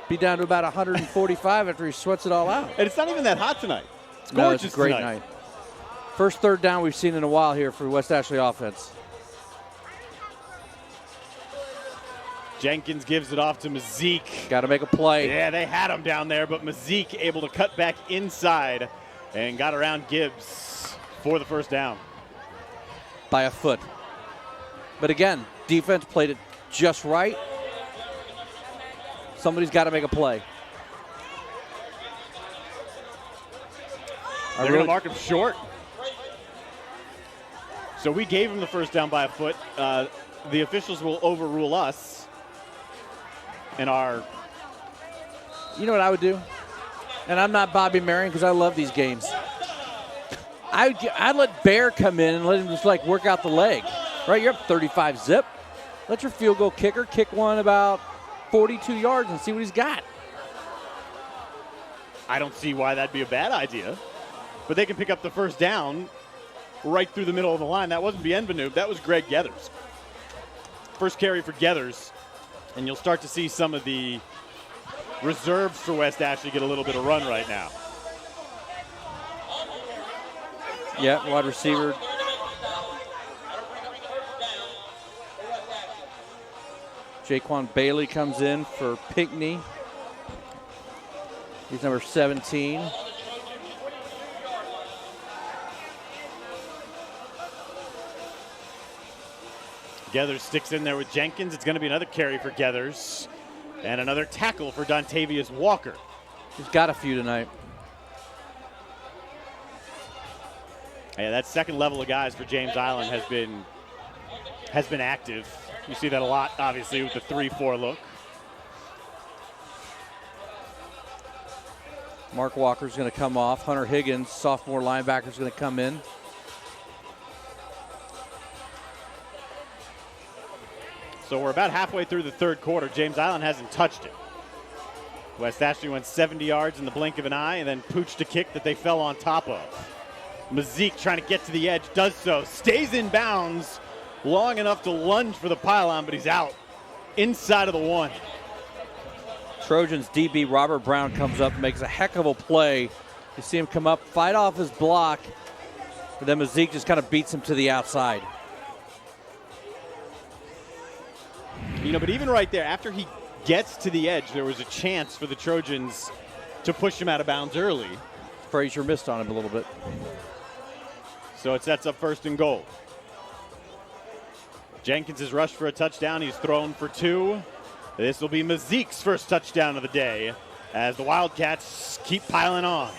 be down to about 145 after he sweats it all out. And it's not even that hot tonight. It's gorgeous it's a great night. First third down we've seen in a while here for West Ashley offense. Jenkins gives it off to Mazik. Got to make a play. Yeah, they had him down there, but Mazik able to cut back inside and got around Gibbs for the first down. By a foot. But again, defense played it just right. Somebody's got to make a play. They're going to mark him short. So we gave him the first down by a foot. The officials will overrule us. And You know what I would do? And I'm not Bobby Marion because I love these games. I'd let Bear come in and let him just work out the leg. Right, you're up 35 zip. Let your field goal kicker kick one about 42 yards and see what he's got. I don't see why that'd be a bad idea. but they can pick up the first down right through the middle of the line. That wasn't Bienvenu, that was Greg Geathers. First carry for Geathers, and you'll start to see some of the reserves for West Ashley get a little bit of run right now. Yeah, wide receiver. Jaquan Bailey comes in for Pinckney. He's number 17. Geathers sticks in there with Jenkins. It's going to be another carry for Geathers. And another tackle for Dontavius Walker. He's got a few tonight. Yeah, that second level of guys for James Island has been active. You see that a lot, obviously, with the 3-4 look. Mark Walker's going to come off. Hunter Higgins, sophomore linebacker, is going to come in. So we're about halfway through the third quarter. James Island hasn't touched it. West Ashley went 70 yards in the blink of an eye and then pooched a kick that they fell on top of. Mazik trying to get to the edge, does so, stays in bounds long enough to lunge for the pylon, but he's out inside of the 1. Trojans DB Robert Brown comes up and makes a heck of a play. You see him come up, fight off his block, but then Mazik just kind of beats him to the outside. You know, but even right there, after he gets to the edge, there was a chance for the Trojans to push him out of bounds early. Frazier missed on him a little bit. So it sets up 1st and goal. Jenkins has rushed for a touchdown. He's thrown for 2. This will be Mazik's first touchdown of the day as the Wildcats keep piling on.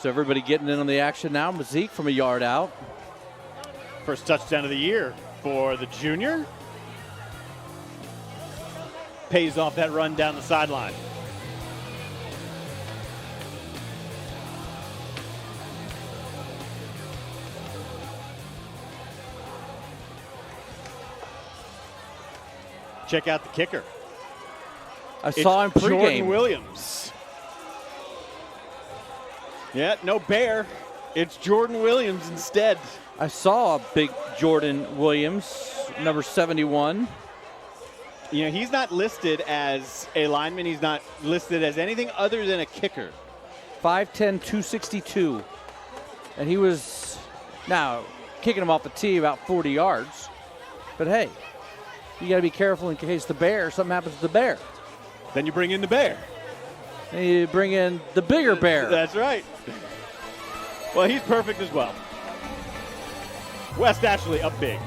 So everybody getting in on the action now. Mazik from a yard out. First touchdown of the year for the junior. Pays off that run down the sideline. Check out the kicker. I saw him pregame. Jordan Williams. Yeah, no Bear. It's Jordan Williams instead. I saw a big Jordan Williams, number 71. You know, he's not listed as a lineman. He's not listed as anything other than a kicker. 5'10", 262. And he was, now, kicking him off the tee about 40 yards. But hey, you got to be careful in case something happens to the Bear. Then you bring in the Bear. And you bring in the bigger Bear. That's right. Well, he's perfect as well. West Ashley up big.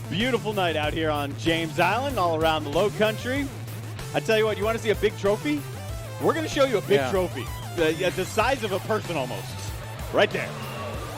Beautiful night out here on James Island, all around the low country. I tell you what, you want to see a big trophy? We're going to show you a big trophy. The size of a person almost. Right there.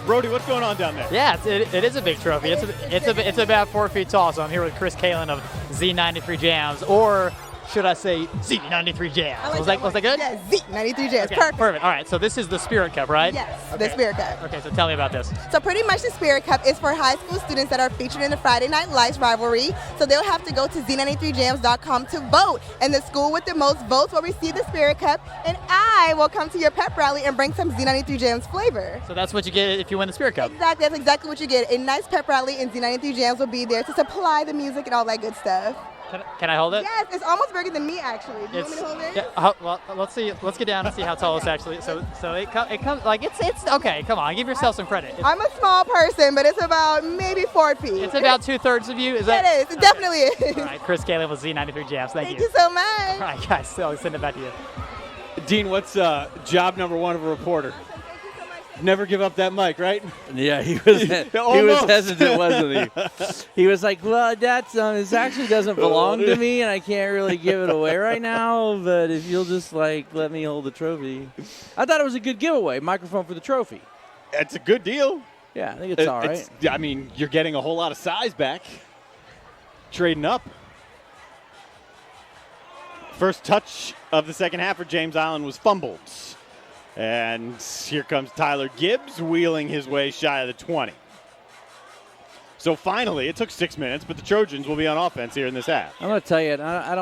Brody, what's going on down there? Yeah, it is a big trophy. It's about 4 feet tall. So I'm here with Chris Kalin of Z93 Jams, or should I say Z93 Jams? Was that good? Yeah, Z93 Jams. Okay, Perfect. All right, so this is the Spirit Cup, right? Yes, Okay. the Spirit Cup. Okay, so tell me about this. So pretty much the Spirit Cup is for high school students that are featured in the Friday Night Lights rivalry. So they'll have to go to z93jams.com to vote. And the school with the most votes will receive the Spirit Cup. And I will come to your pep rally and bring some Z93 Jams flavor. So that's what you get if you win the Spirit Cup. Exactly. That's exactly what you get. A nice pep rally, and Z93 Jams will be there to supply the music and all that good stuff. Can I hold it? Yes, it's almost bigger than me, actually. Do you want me to hold it? Yeah, well, let's see. Let's get down and see how tall it's actually. So it comes like it's okay. Come on, give yourself some credit. I'm a small person, but it's about maybe 4 feet. It's about 2/3 of you. Is Yeah, that? it is. It definitely is. All right, Chris Kalin with Z93 Jams. Thank Thank you so much. All right, guys. So I'll send it back to you. Dean, what's job number one of a reporter? Never give up that mic, right? Yeah, he was hesitant, wasn't he? He was like, well, this actually doesn't belong to me, and I can't really give it away right now, but if you'll just, let me hold the trophy. I thought it was a good giveaway, microphone for the trophy. It's a good deal. Yeah, I think it's all right. I mean, you're getting a whole lot of size back. Trading up. First touch of the second half for James Island was fumbled. And here comes Tyler Gibbs wheeling his way shy of the 20. So finally, it took 6 minutes, but the Trojans will be on offense here in this half. I'm going to tell you, I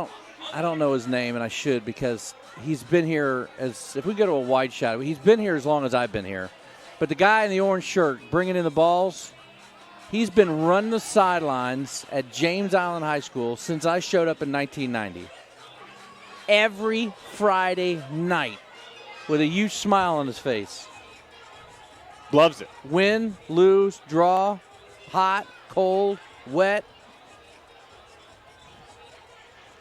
don't know his name, and I should, because he's been here if we go to a wide shot, he's been here as long as I've been here. But the guy in the orange shirt bringing in the balls, he's been running the sidelines at James Island High School since I showed up in 1990. Every Friday night with a huge smile on his face. Loves it. Win, lose, draw, hot, cold, wet.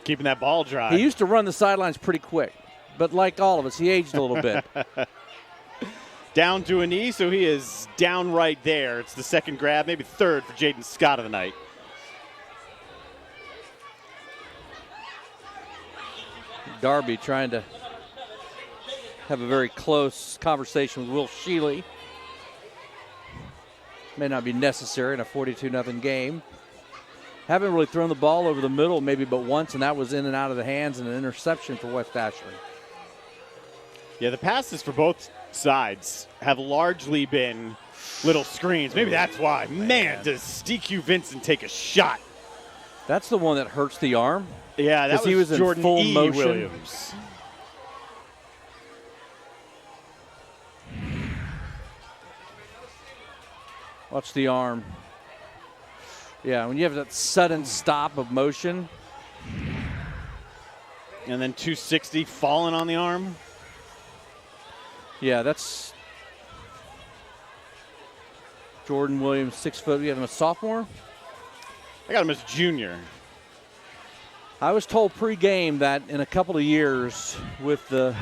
Keeping that ball dry. He used to run the sidelines pretty quick, but like all of us, he aged a little bit. Down to a knee, so he is down right there. It's the second grab, maybe third for Jaden Scott of the night. Darby trying to have a very close conversation with Will Shealy. May not be necessary in a 42-0 game. Haven't really thrown the ball over the middle maybe but once, and that was in and out of the hands and an interception for West Ashley. Yeah, the passes for both sides have largely been little screens. Maybe that's why. Man, does DQ Vincent take a shot. That's the one that hurts the arm. Yeah, that was, he was in Jordan full E. motion. Williams. Watch the arm. Yeah, when you have that sudden stop of motion. And then 260 falling on the arm. Yeah, that's Jordan Williams, 6 foot. We have him a sophomore? I got him as junior. I was told pregame that in a couple of years with the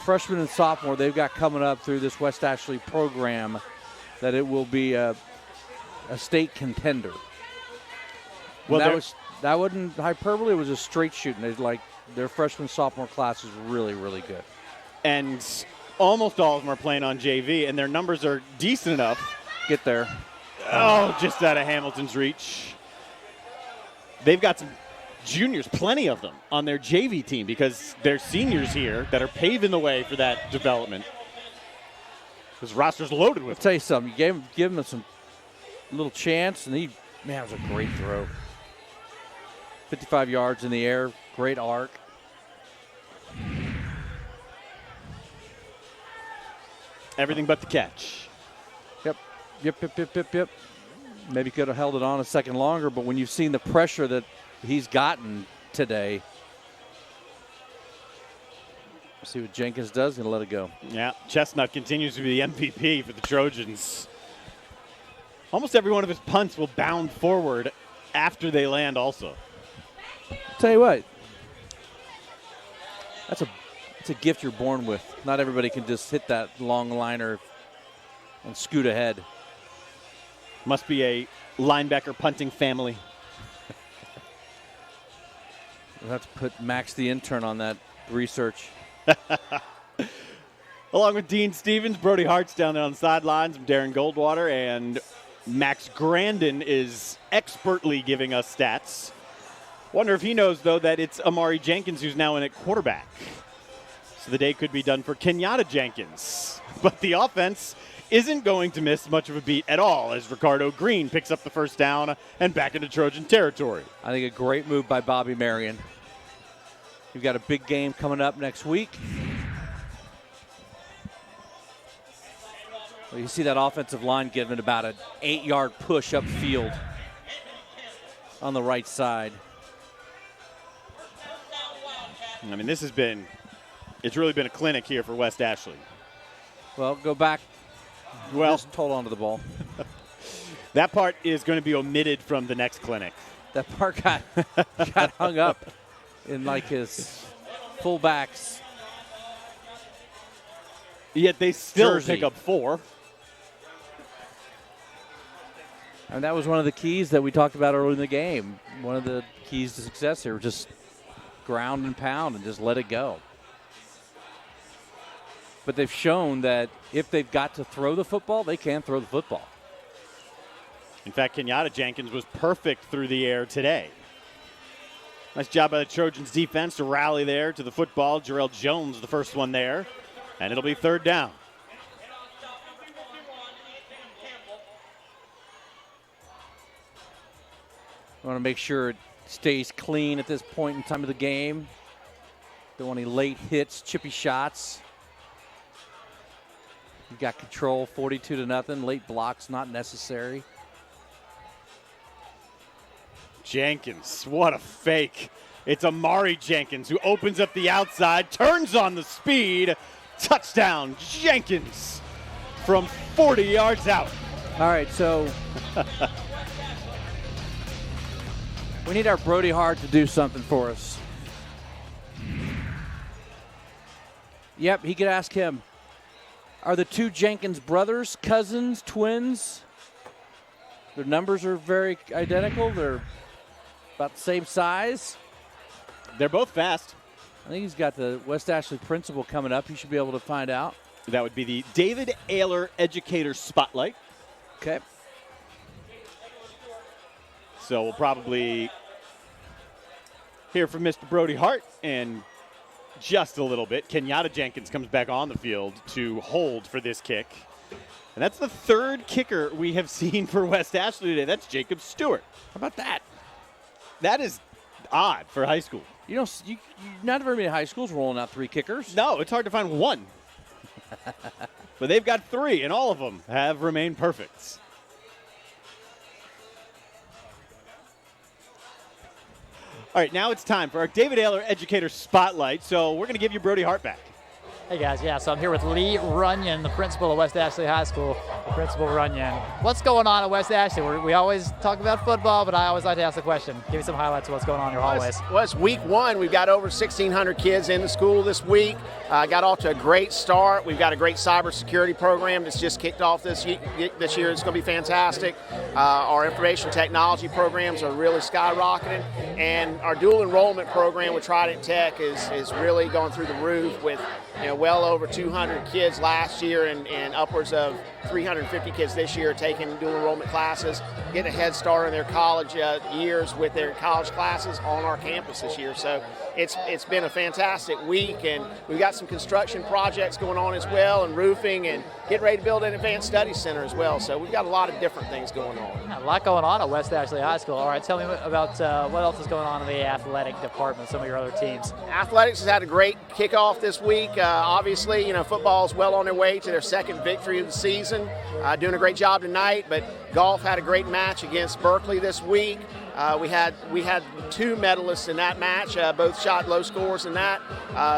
freshman and sophomore they've got coming up through this West Ashley program that it will be a state contender. Well, that wasn't hyperbole. It was a straight shooting. Their freshman sophomore class is really, really good. And almost all of them are playing on JV, and their numbers are decent enough. Get there. Oh, just out of Hamilton's reach. They've got some juniors, plenty of them, on their JV team because they're seniors here that are paving the way for that development. This roster's loaded with. I'll tell you something. You give him some little chance, and it was a great throw. 55 yards in the air, great arc. Everything but the catch. Yep. Maybe could have held it on a second longer, but when you've seen the pressure that he's gotten today, see what Jenkins does, going to let it go. Yeah, Chestnut continues to be the MVP for the Trojans. Almost every one of his punts will bound forward after they land also. Tell you what, it's a gift you're born with. Not everybody can just hit that long liner and scoot ahead. Must be a linebacker punting family. We'll have to put Max the intern on that research. Along with Dean Stevens, Brody Hart's down there on the sidelines, Darren Goldwater, and Max Grandin is expertly giving us stats. Wonder if he knows, though, that it's Amari Jenkins who's now in at quarterback. So the day could be done for Kenyatta Jenkins. But the offense isn't going to miss much of a beat at all as Ricardo Green picks up the first down and back into Trojan territory. I think a great move by Bobby Marion. You've got a big game coming up next week. Well, you see that offensive line giving about an 8-yard push upfield on the right side. I mean, it's really been a clinic here for West Ashley. Well, go back. Well, just hold on to the ball. That part is going to be omitted from the next clinic. That part got hung up in like his fullbacks. Yet they still jersey. pick up 4. And that was one of the keys that we talked about early in the game. One of the keys to success here, just ground and pound and just let it go. But they've shown that if they've got to throw the football, they can throw the football. In fact, Kenyatta Jenkins was perfect through the air today. Nice job by the Trojans defense to rally there to the football. Jarrell Jones, the first one there. And it'll be 3rd down. I want to make sure it stays clean at this point in time of the game. Don't want any late hits, chippy shots. You've got control, 42-0. Late blocks not necessary. Jenkins, what a fake. It's Amari Jenkins who opens up the outside, turns on the speed. Touchdown, Jenkins from 40 yards out. All right, so we need our Brody Hart to do something for us. Yep, he could ask him. Are the 2 Jenkins brothers, cousins, twins? Their numbers are very identical. They're about the same size. They're both fast. I think he's got the West Ashley principal coming up. He should be able to find out. That would be the David Ayler Educator Spotlight. Okay. So we'll probably hear from Mr. Brody Hart in just a little bit. Kenyatta Jenkins comes back on the field to hold for this kick. And that's the 3rd kicker we have seen for West Ashley today. That's Jacob Stewart. How about that? That is odd for high school. You know, not very many high schools rolling out 3 kickers. No, it's hard to find one. But they've got 3, and all of them have remained perfect. All right, now it's time for our David Ayler Educator Spotlight. So we're going to give you Brody Hart back. Hey guys, so I'm here with Lee Runyon, the principal of West Ashley High School. Principal Runyon, what's going on at West Ashley? We always talk about football, but I always like to ask the question. Give me some highlights of what's going on in your hallways. Well, it's week 1. We've got over 1,600 kids in the school this week. Got off to a great start. We've got a great cybersecurity program that's just kicked off this year. It's going to be fantastic. Our information technology programs are really skyrocketing, and our dual enrollment program with Trident Tech is really going through the roof with well over 200 kids last year and upwards of 350 kids this year taking dual enrollment classes, getting a head start in their college years with their college classes on our campus this year. So it's been a fantastic week, and we've got some construction projects going on as well, and roofing, and getting ready to build an advanced studies center as well. So we've got a lot of different things going on. Yeah, a lot going on at West Ashley High School. All right, tell me about what else is going on in the athletic department, some of your other teams. Athletics has had a great kickoff this week. Obviously, football is well on their way to their 2nd victory of the season. Doing a great job tonight, but golf had a great match against Berkeley this week. We had 2 medalists in that match. Both shot low scores in that.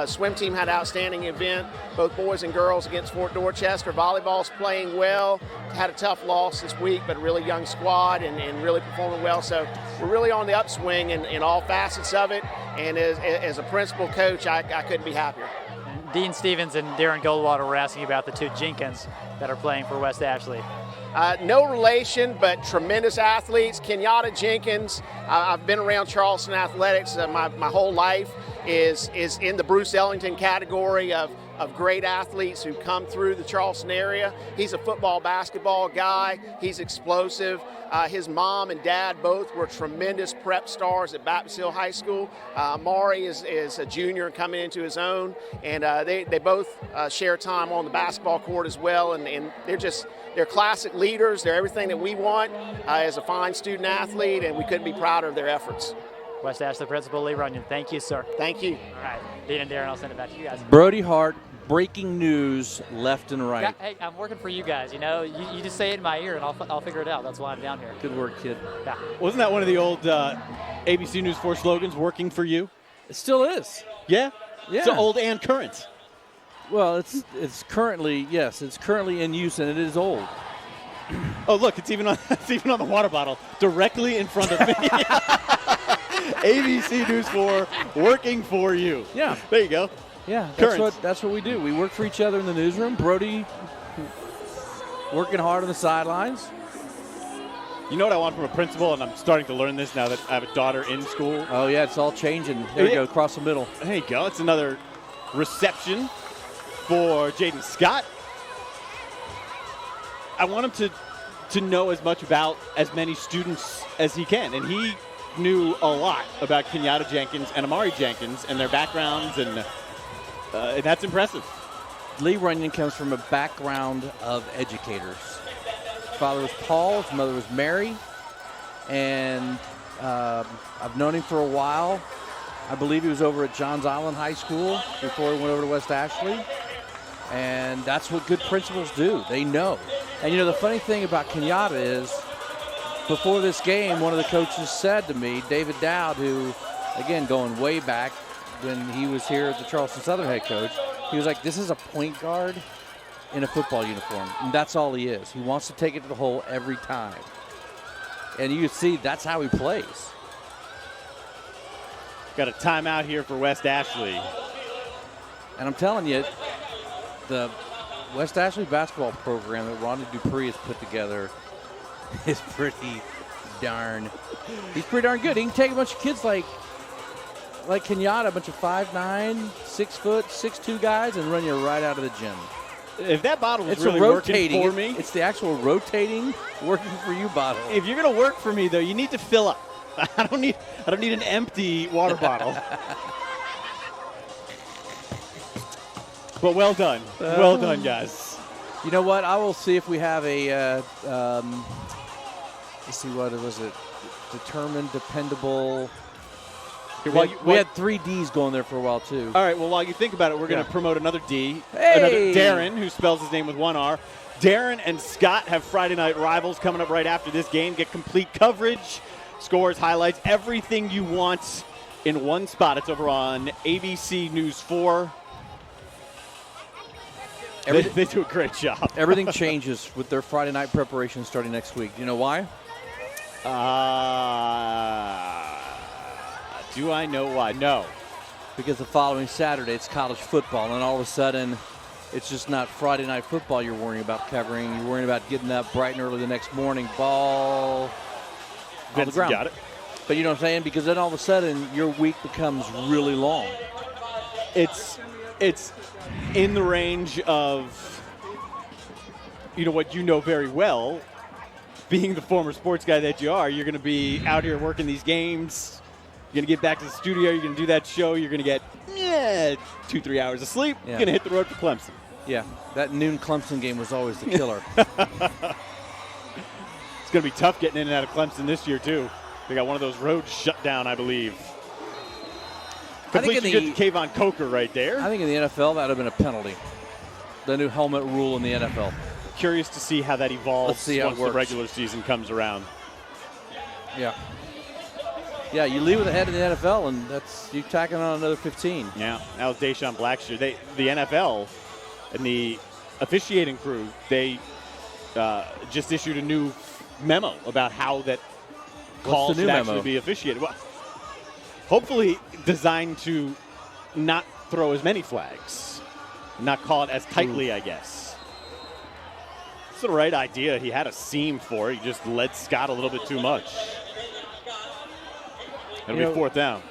Swim team had an outstanding event, both boys and girls, against Fort Dorchester. Volleyball's playing well. Had a tough loss this week, but a really young squad and really performing well. So we're really on the upswing in all facets of it. And as a principal coach, I couldn't be happier. Dean Stevens and Darren Goldwater were asking about the 2 Jenkins that are playing for West Ashley. No relation, but tremendous athletes. Kenyatta Jenkins, I've been around Charleston athletics my whole life, is in the Bruce Ellington category of of great athletes who come through the Charleston area. He's a football, basketball guy. He's explosive. His mom and dad both were tremendous prep stars at Baptist Hill High School. Maury is a junior and coming into his own, and they both share time on the basketball court as well, and they're classic leaders. They're everything that we want as a fine student athlete, and we couldn't be prouder of their efforts. West Ashley Principal Lee Runyon, thank you, sir. Thank you. All right, Dean and Darren, I'll send it back to you guys. Brody Hart, breaking news left and right. Hey, I'm working for you guys. You know, you just say it in my ear, and I'll figure it out. That's why I'm down here. Good work, kid. Yeah. Wasn't that one of the old ABC News 4 slogans, working for you? It still is. Yeah? Yeah. So old and current. Well, it's currently in use, and it is old. Oh, look, it's even on the water bottle directly in front of me. ABC News 4, working for you. Yeah. There you go. Yeah, Current. that's what we do. We work for each other in the newsroom. Brody working hard on the sidelines. You know what I want from a principal, and I'm starting to learn this now that I have a daughter in school. Oh, yeah, it's all changing. There you go, across the middle. There you go. It's another reception for Jaden Scott. I want him to know as much about as many students as he can, and he knew a lot about Kenyatta Jenkins and Amari Jenkins and their backgrounds, and that's impressive. Lee Runyon comes from a background of educators. His father was Paul, his mother was Mary, and I've known him for a while. I believe he was over at Johns Island High School before he went over to West Ashley. And that's what good principals do. They know. And, you know, the funny thing about Kenyatta is before this game, one of the coaches said to me, David Dowd, who, again, going way back when he was here as the Charleston Southern head coach, he was like, this is a point guard in a football uniform. And that's all he is. He wants to take it to the hole every time. And you can see that's how he plays. Got a timeout here for West Ashley. And I'm telling you, the West Ashley basketball program that Ronnie Dupree has put together is pretty darn. He's pretty darn good. He can take a bunch of kids like Kenyatta, a bunch of 5'9", 6 foot, 6'2" guys, and run you right out of the gym. If that bottle is really working for me, it's the actual rotating, working for you bottle. If you're gonna work for me, though, you need to fill up. I don't need an empty water bottle. But well done. Well done, guys. You know what? I will see if we have a, let's see, what was it? Determined, dependable. We had 3 Ds going there for a while, too. All right, well, while you think about it, we're going to promote another D. Hey! Another Darren, who spells his name with 1 R. Darren and Scott have Friday Night Rivals coming up right after this game. Get complete coverage, scores, highlights, everything you want in one spot. It's over on ABC News 4. They do a great job. Everything changes with their Friday night preparation starting next week. Do you know why? Do I know why? No. Because the following Saturday it's college football, and all of a sudden it's just not Friday night football you're worrying about covering. You're worrying about getting up bright and early the next morning, ball on the ground. Got it. But you know what I'm saying? Because then all of a sudden your week becomes really long. It's in the range of, what you know very well, being the former sports guy that you are. You're going to be out here working these games. You're going to get back to the studio. You're going to do that show. You're going to get 2-3 hours of sleep. Yeah. You're going to hit the road for Clemson. Yeah, that noon Clemson game was always the killer. It's going to be tough getting in and out of Clemson this year, too. They got one of those roads shut down, I believe. Completion good to Kayvon Coker right there. I think in the NFL that would have been a penalty. The new helmet rule in the NFL. Curious to see how that evolves once the regular season comes around. Yeah. Yeah, you leave with a head in the NFL, and you're tacking on another 15. Yeah, that was Deshaun Blackshear. The NFL and the officiating crew, they just issued a new memo about how that call should actually be officiated. Well, hopefully designed to not throw as many flags, not call it as tightly, I guess. It's the right idea. He had a seam for it. He just led Scott a little bit too much. It'll be 4th down.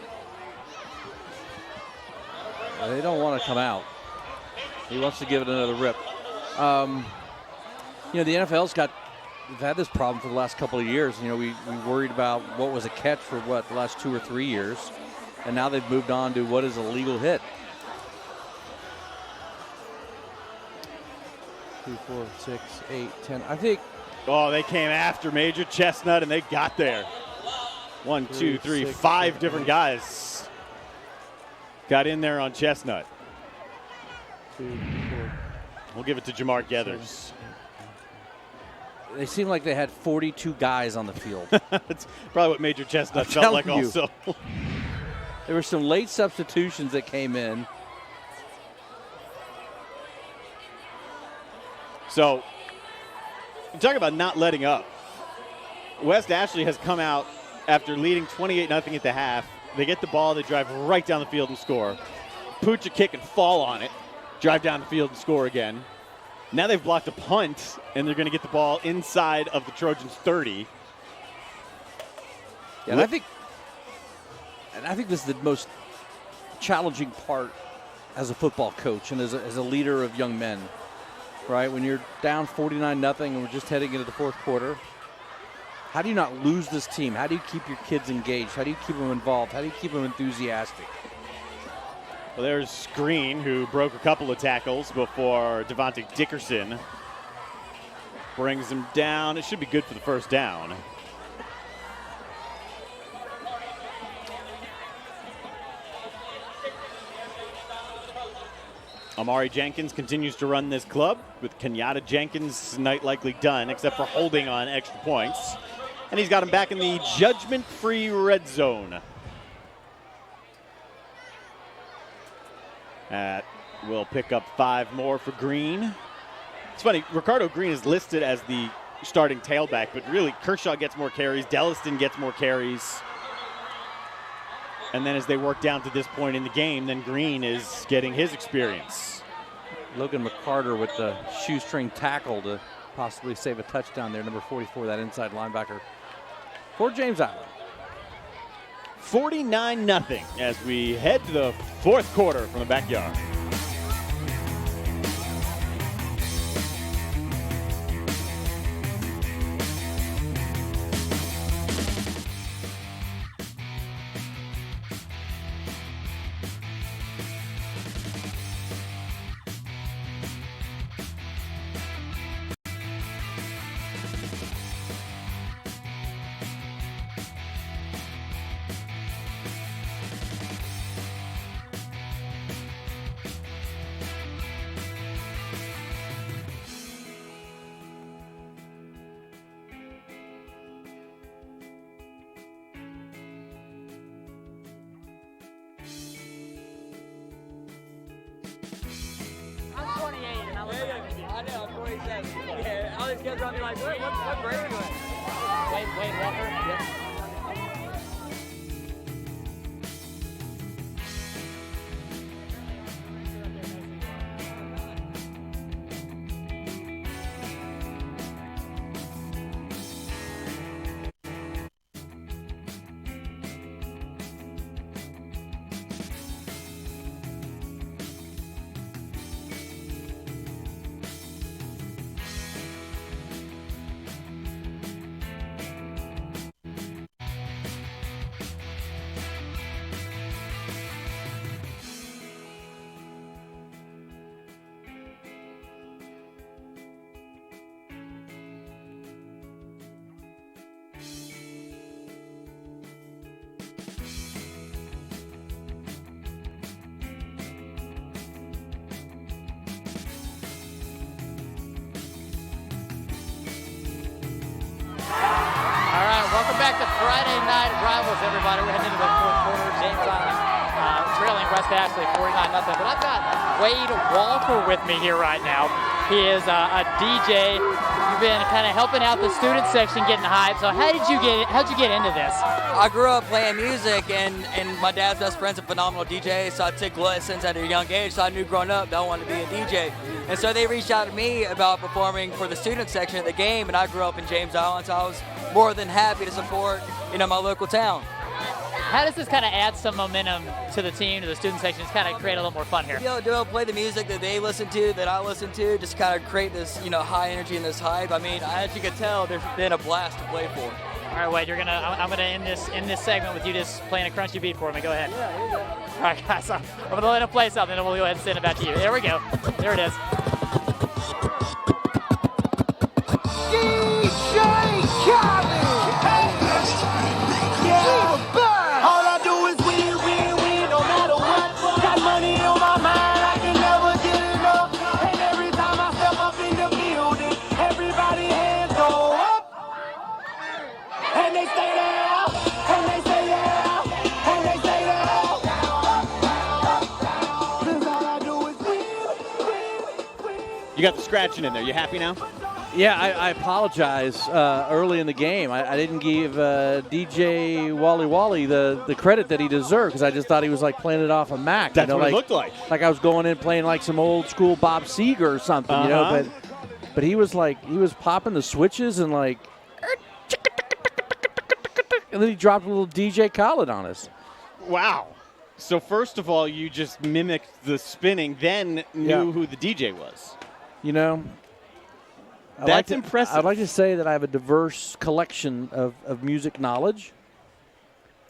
They don't want to come out. He wants to give it another rip. The we've had this problem for the last couple of years. We worried about what was a catch for the last 2 or 3 years. And now they've moved on to what is a legal hit. 2, 4, 6, 8, 10. I think. Oh, they came after Major Chestnut, and they got there. 1, 2, 3, 5 different guys got in there on Chestnut. 2, 4. We'll give it to Jamar Gethers. They seem like they had 42 guys on the field. That's probably what Major Chestnut felt like also. There were some late substitutions that came in. So, talk about not letting up. West Ashley has come out after leading 28-0 at the half. They get the ball, they drive right down the field and score. Pooch a kick and fall on it, drive down the field and score again. Now they've blocked a punt, and they're going to get the ball inside of the Trojans' 30. Yeah, and I think this is the most challenging part as a football coach and as a leader of young men, right? When you're down 49-0 and we're just heading into the fourth quarter, how do you not lose this team? How do you keep your kids engaged? How do you keep them involved? How do you keep them enthusiastic? Well, there's Green, who broke a couple of tackles before Devontae Dickerson brings him down. It should be good for the first down. Amari Jenkins continues to run this club, with Kenyatta Jenkins' night likely done, except for holding on extra points. And he's got him back in the judgment-free red zone. That will pick up 5 more for Green. It's funny, Ricardo Green is listed as the starting tailback, but really Kershaw gets more carries, Delliston gets more carries. And then as they work down to this point in the game, then Green is getting his experience. Logan McCarter with the shoestring tackle to possibly save a touchdown there, number 44, that inside linebacker for James Island. 49-0 as we head to the fourth quarter from the backyard. All these kids are gonna be like, what grade are you in? Wade Walker? Yep. Welcome back to Friday Night Rivals, everybody. We're heading into the fourth quarter. James Island trailing West Ashley 49-0. But I've got Wade Walker with me here right now. He is a DJ. You've been kind of helping out the student section, getting hyped. So how'd you get into this? I grew up playing music, and my dad's best friend's a phenomenal DJ, so I took lessons at a young age. So I knew growing up that I wanted to be a DJ. And so they reached out to me about performing for the student section of the game, and I grew up in James Island, so I was more than happy to support, my local town. How does this kind of add some momentum to the team, to the student section, just kind of create a little more fun here? Be able to play the music that they listen to, that I listen to, just kind of create this, high energy and this hype. I mean, as you can tell, there's been a blast to play for. All right, Wade, I'm gonna end this segment with you just playing a crunchy beat for me. Go ahead. Yeah, here you go. All right, guys, I'm gonna let him play something, and we'll go ahead and send it back to you. There we go. There it is. All I do is win, win, win, no matter what. Got money on my mind, I can never get enough. And every time I step up in the building, everybody hands go up. And they stay there, and they stay there, and they stay there. 'Cause all I do is win. You got the scratching in there. You happy now? Yeah, I apologize early in the game. I didn't give DJ Wally the credit that he deserved because I just thought he was like playing it off a Mac. That's what it looked like. Like I was going in playing like some old school Bob Seger or something, you know. But he was popping the switches and like, and then he dropped a little DJ Khaled on us. Wow. So first of all, you just mimicked the spinning, then knew who the DJ was. You know. That's impressive. I'd like to say that I have a diverse collection of music knowledge,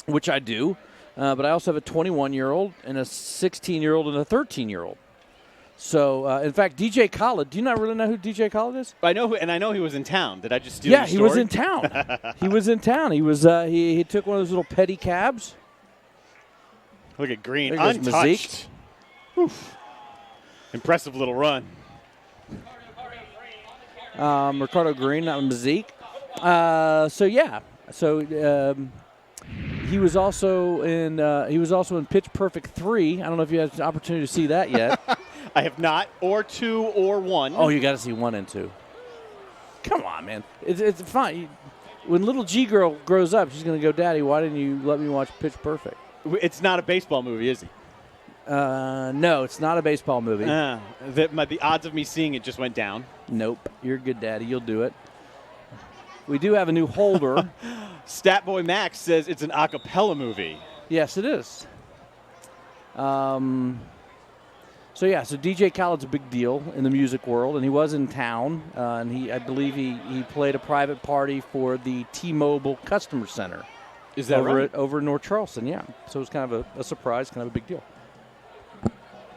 which I do, but I also have a 21-year-old and a 16-year-old and a 13-year-old. So, in fact, DJ Khaled, do you not really know who DJ Khaled is? I know, and I know he was in town. Did I just steal your story? Yeah, he was in town. He was in town. He was he took one of those little petty Look at Green, there goes untouched. Oof. Impressive little run. Ricardo Green, not Mazik. He was also in Pitch Perfect 3. I don't know if you had an opportunity to see that yet. I have not, or 2 or 1. Oh, you got to see 1 and 2. Come on, man. It's fine. When little G girl grows up, she's going to go, Daddy, why didn't you let me watch Pitch Perfect? It's not a baseball movie, is it? No, it's not a baseball movie. The odds of me seeing it just went down. Nope. You're a good daddy. You'll do it. We do have a new holder. Statboy Max says it's an a cappella movie. Yes, it is. So DJ Khaled's a big deal in the music world, and he was in town, and I believe he played a private party for the T-Mobile Customer Center. Is that right? Over in North Charleston, yeah. So it was kind of a surprise, kind of a big deal.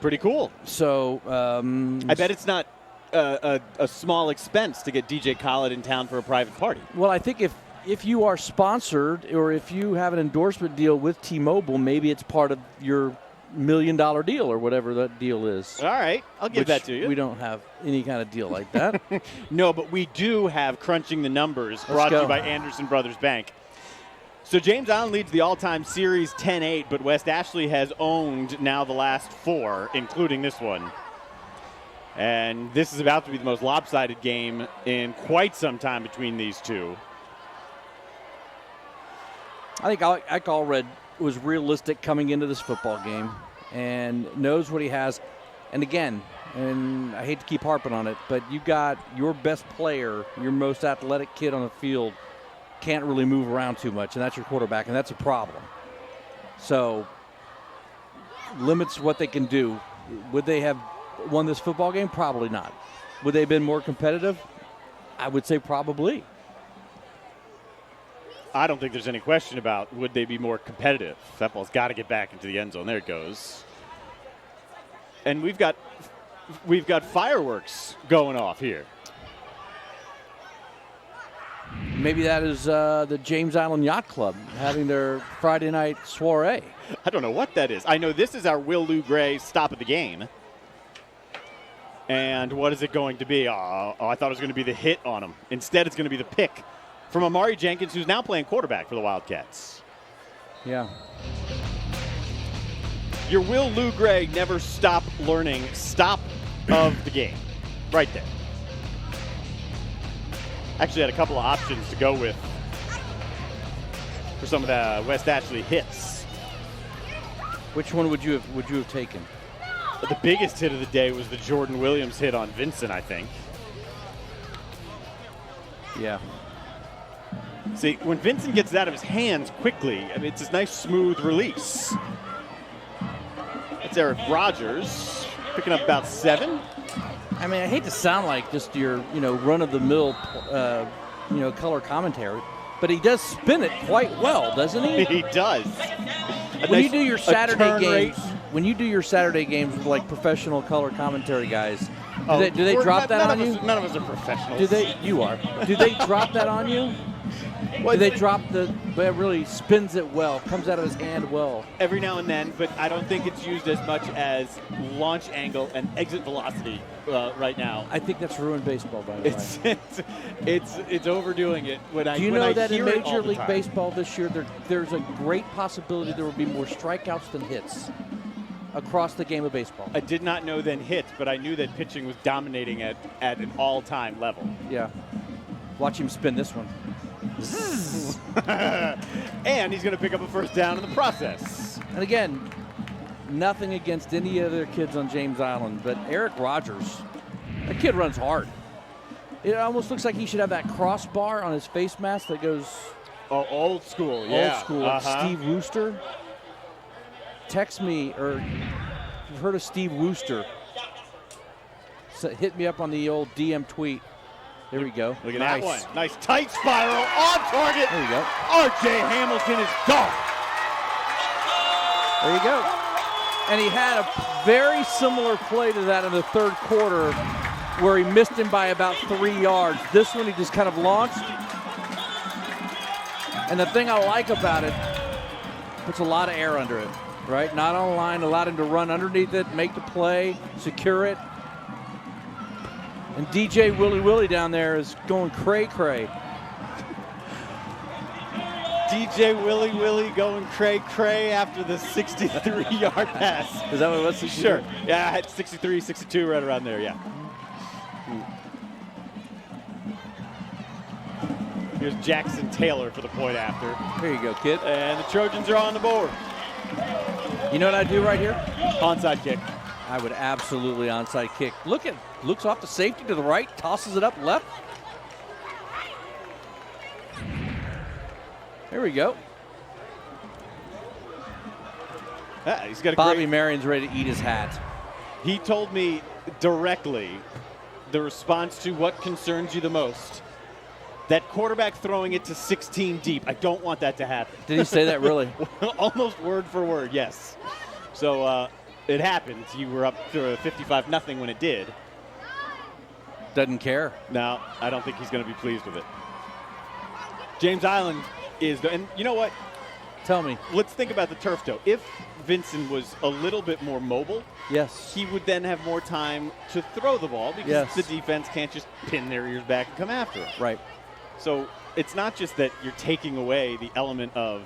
Pretty cool. So I bet it's not a small expense to get DJ Khaled in town for a private party. Well, I think if you are sponsored or if you have an endorsement deal with T-Mobile, maybe it's part of your $1 million deal or whatever that deal is. All right, I'll give that to you. We don't have any kind of deal like that. No, but we do have Crunching the Numbers, brought to you by Anderson Brothers Bank. So James Island leads the all-time series 10-8, but West Ashley has owned now the last 4, including this one. And this is about to be the most lopsided game in quite some time between these two. I think Ike Allred was realistic coming into this football game and knows what he has. And again, and I hate to keep harping on it, but you got your best player, your most athletic kid on the field, can't really move around too much, and that's your quarterback, and that's a problem. So, limits what they can do. Would they have won this football game? Probably not. Would they have been more competitive? I would say probably. I don't think there's any question about would they be more competitive. That ball's got to get back into the end zone. There it goes. And we've got fireworks going off here. Maybe that is the James Island Yacht Club having their Friday night soiree. I don't know what that is. I know this is our Will Lou Gray stop of the game. And what is it going to be? I thought it was going to be the hit on him. Instead, it's going to be the pick from Amari Jenkins, who's now playing quarterback for the Wildcats. Yeah. Your Will Lou Gray never stop learning stop of the game. Right there. Actually had a couple of options to go with for some of the West Ashley hits. Which one would you have taken? The biggest hit of the day was the Jordan Williams hit on Vincent, I think. Yeah. See, when Vincent gets it out of his hands quickly, I mean, it's a nice, smooth release. That's Eric Rogers picking up about 7. I mean, I hate to sound like just your, run-of-the-mill, color commentary, but he does spin it quite well, doesn't he? He does. When you do your Saturday games with like professional color commentary guys, do they drop that on you? None of us are professionals. Do they? You are. Do they drop that on you? Do they drop but it really spins it well, comes out of his hand well? Every now and then, but I don't think it's used as much as launch angle and exit velocity right now. I think that's ruined baseball, by the way. It's overdoing it. Do you know that in Major League Baseball this year, there's a great possibility there will be more strikeouts than hits across the game of baseball? I did not know then hits, but I knew that pitching was dominating at an all-time level. Yeah. Watch him spin this one. And he's going to pick up a first down in the process. And again, nothing against any other kids on James Island, but Eric Rogers, that kid runs hard. It almost looks like he should have that crossbar on his face mask that goes... Oh, old school, yeah. Old school, like Steve Wooster. Text me, or if you've heard of Steve Wooster, hit me up on the old DM tweet. There we go. Look at that one. Nice tight spiral on target. There you go. R.J. Hamilton is gone. There you go. And he had a very similar play to that in the third quarter where he missed him by about 3 yards. This one he just kind of launched. And the thing I like about it, puts a lot of air under it, right? Not on the line, allowed him to run underneath it, make the play, secure it. And DJ Willy down there is going cray-cray. DJ Willy going cray-cray after the 63-yard pass. Is that what it was? Sure. Yeah, I had 63, 62 right around there, yeah. Here's Jackson Taylor for the point after. Here you go, kid. And the Trojans are on the board. You know what I do right here? Onside kick. I would absolutely onside kick. Looks off the safety to the right, tosses it up left. There we go. He's got a Bobby Marion's ready to eat his hat. He told me directly the response to what concerns you the most. That quarterback throwing it to 16 deep. I don't want that to happen. Did he say that really? Almost word for word, yes. So it happened. You were up to 55-0 when it did. Doesn't care. No, I don't think he's going to be pleased with it. James Island is and you know what? Tell me. Let's think about the turf toe. If Vincent was a little bit more mobile, yes, he would then have more time to throw the ball because the defense can't just pin their ears back and come after him. Right. So it's not just that you're taking away the element of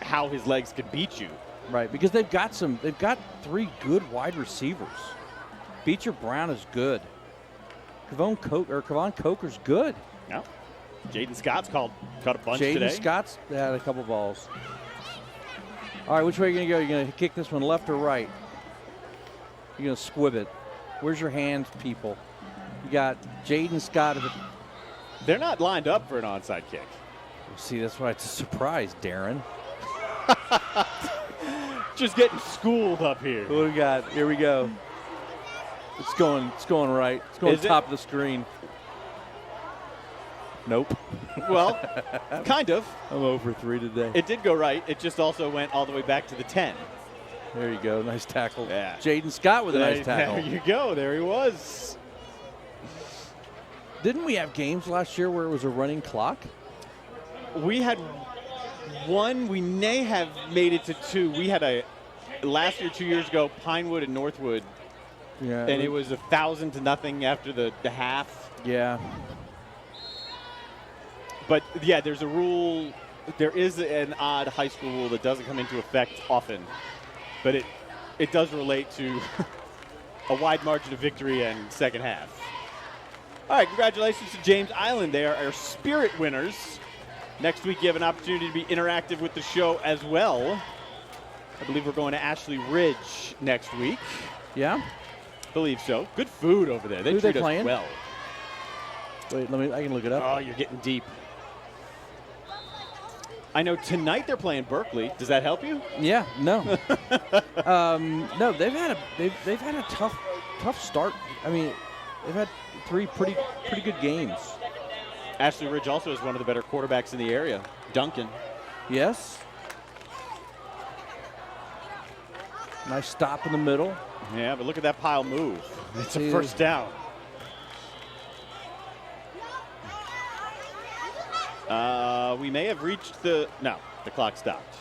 how his legs could beat you. Right, because they've got 3 good wide receivers. Beecher Brown is good. Kavon Coker's good. No. Jaden Scott's caught a bunch today. today. Jaden Scott's had a couple balls. All right, which way are you going to go? You're going to kick this one left or right? You're going to squib it. Where's your hands, people? You got Jaden Scott. They're not lined up for an onside kick. See, that's why it's a surprise, Darren. Just getting schooled up here. What do we got? Here we go. It's going right. It's going to the top of the screen. Nope. Well, kind of. I'm 0 for 3 today. It did go right. It just also went all the way back to the 10. There you go. Nice tackle. Yeah. Jaden Scott with a nice tackle. There you go. There he was. Didn't we have games last year where it was a running clock? We had one. We may have made it to 2. We had last year, 2 years ago, Pinewood and Northwood. Yeah. And it was 1,000-0 after the half. Yeah. But, yeah, there's a rule. There is an odd high school rule that doesn't come into effect often. But it does relate to a wide margin of victory and second half. All right, congratulations to James Island. They are our Spirit winners. Next week, you have an opportunity to be interactive with the show as well. I believe we're going to Ashley Ridge next week. Yeah? Believe so. Good food over there. They treat us well. Wait, I can look it up. Oh, you're getting deep. I know tonight they're playing Berkeley. Does that help you? Yeah, no. No, they've had a tough start. I mean, they've had 3 pretty good games. Ashley Ridge also is one of the better quarterbacks in the area. Duncan. Yes. Nice stop in the middle. Yeah, but look at that pile move. It's a first down. We may have reached the clock stopped.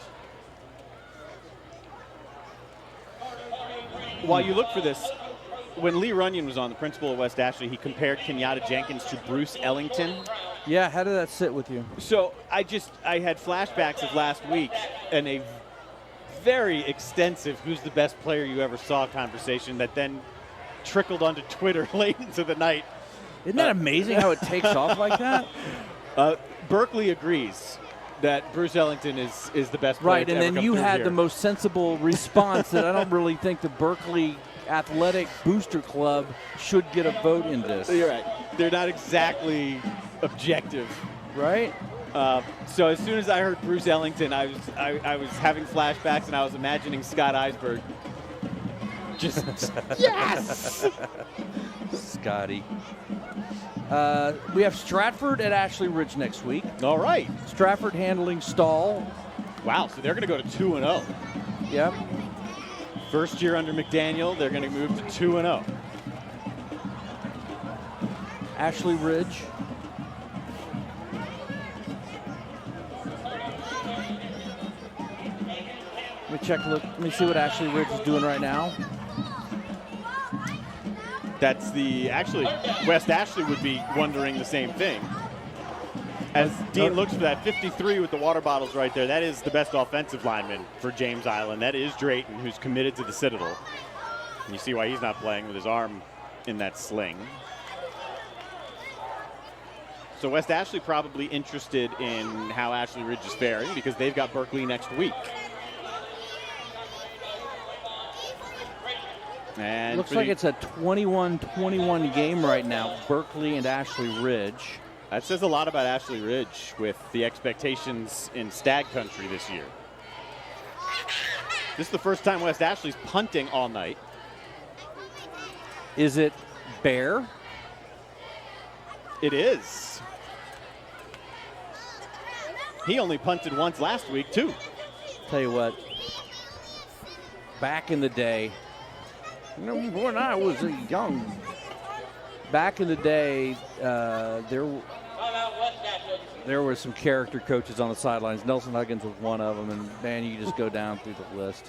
While you look for this, when Lee Runyon was on, the principal of West Ashley, he compared Kenyatta Jenkins to Bruce Ellington. Yeah, how did that sit with you? So I had flashbacks of last week and a very extensive who's the best player you ever saw conversation that then trickled onto Twitter late into the night. Isn't that amazing how it takes off like that? Berkeley agrees that Bruce Ellington is the best player. Right, and then you had the most sensible response that I don't really think the Berkeley Athletic Booster Club should get a vote in this. You're right. They're not exactly objective. Right? So as soon as I heard Bruce Ellington, I was having flashbacks and I was imagining Scott Eisberg. Just yes, Scotty. We have Stratford at Ashley Ridge next week. All right. Stratford handling Stahl. Wow, so they're going to go to 2-0. Yep. First year under McDaniel, they're going to move to 2-0. Ashley Ridge. Let me see what Ashley Ridge is doing right now. That's West Ashley would be wondering the same thing. As Dean looks for that 53 with the water bottles right there, that is the best offensive lineman for James Island. That is Drayton, who's committed to the Citadel. And you see why he's not playing with his arm in that sling. So West Ashley probably interested in how Ashley Ridge is faring because they've got Berkeley next week. And looks like it's a 21-21 game right now, Berkeley and Ashley Ridge. That says a lot about Ashley Ridge with the expectations in Stag Country this year. This is the first time West Ashley's punting all night. Is it Bear? It is. He only punted once last week, too. Tell you what, back in the day, when I was young, back in the day, there were some character coaches on the sidelines. Nelson Huggins was one of them, and man, you just go down through the list.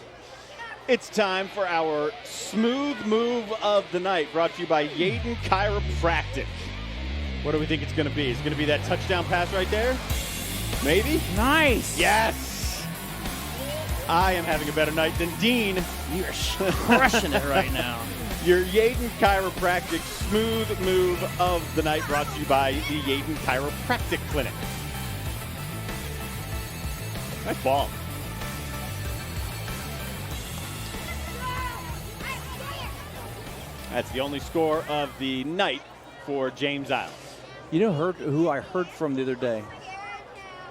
It's time for our smooth move of the night, brought to you by Yaden Chiropractic. What do we think it's going to be? Is it going to be that touchdown pass right there? Maybe? Nice. Yes. I am having a better night than Dean. You're crushing it right now. Your Yaden Chiropractic smooth move of the night, brought to you by the Yaden Chiropractic Clinic. Nice ball. That's the only score of the night for James Island. You know who I heard from the other day?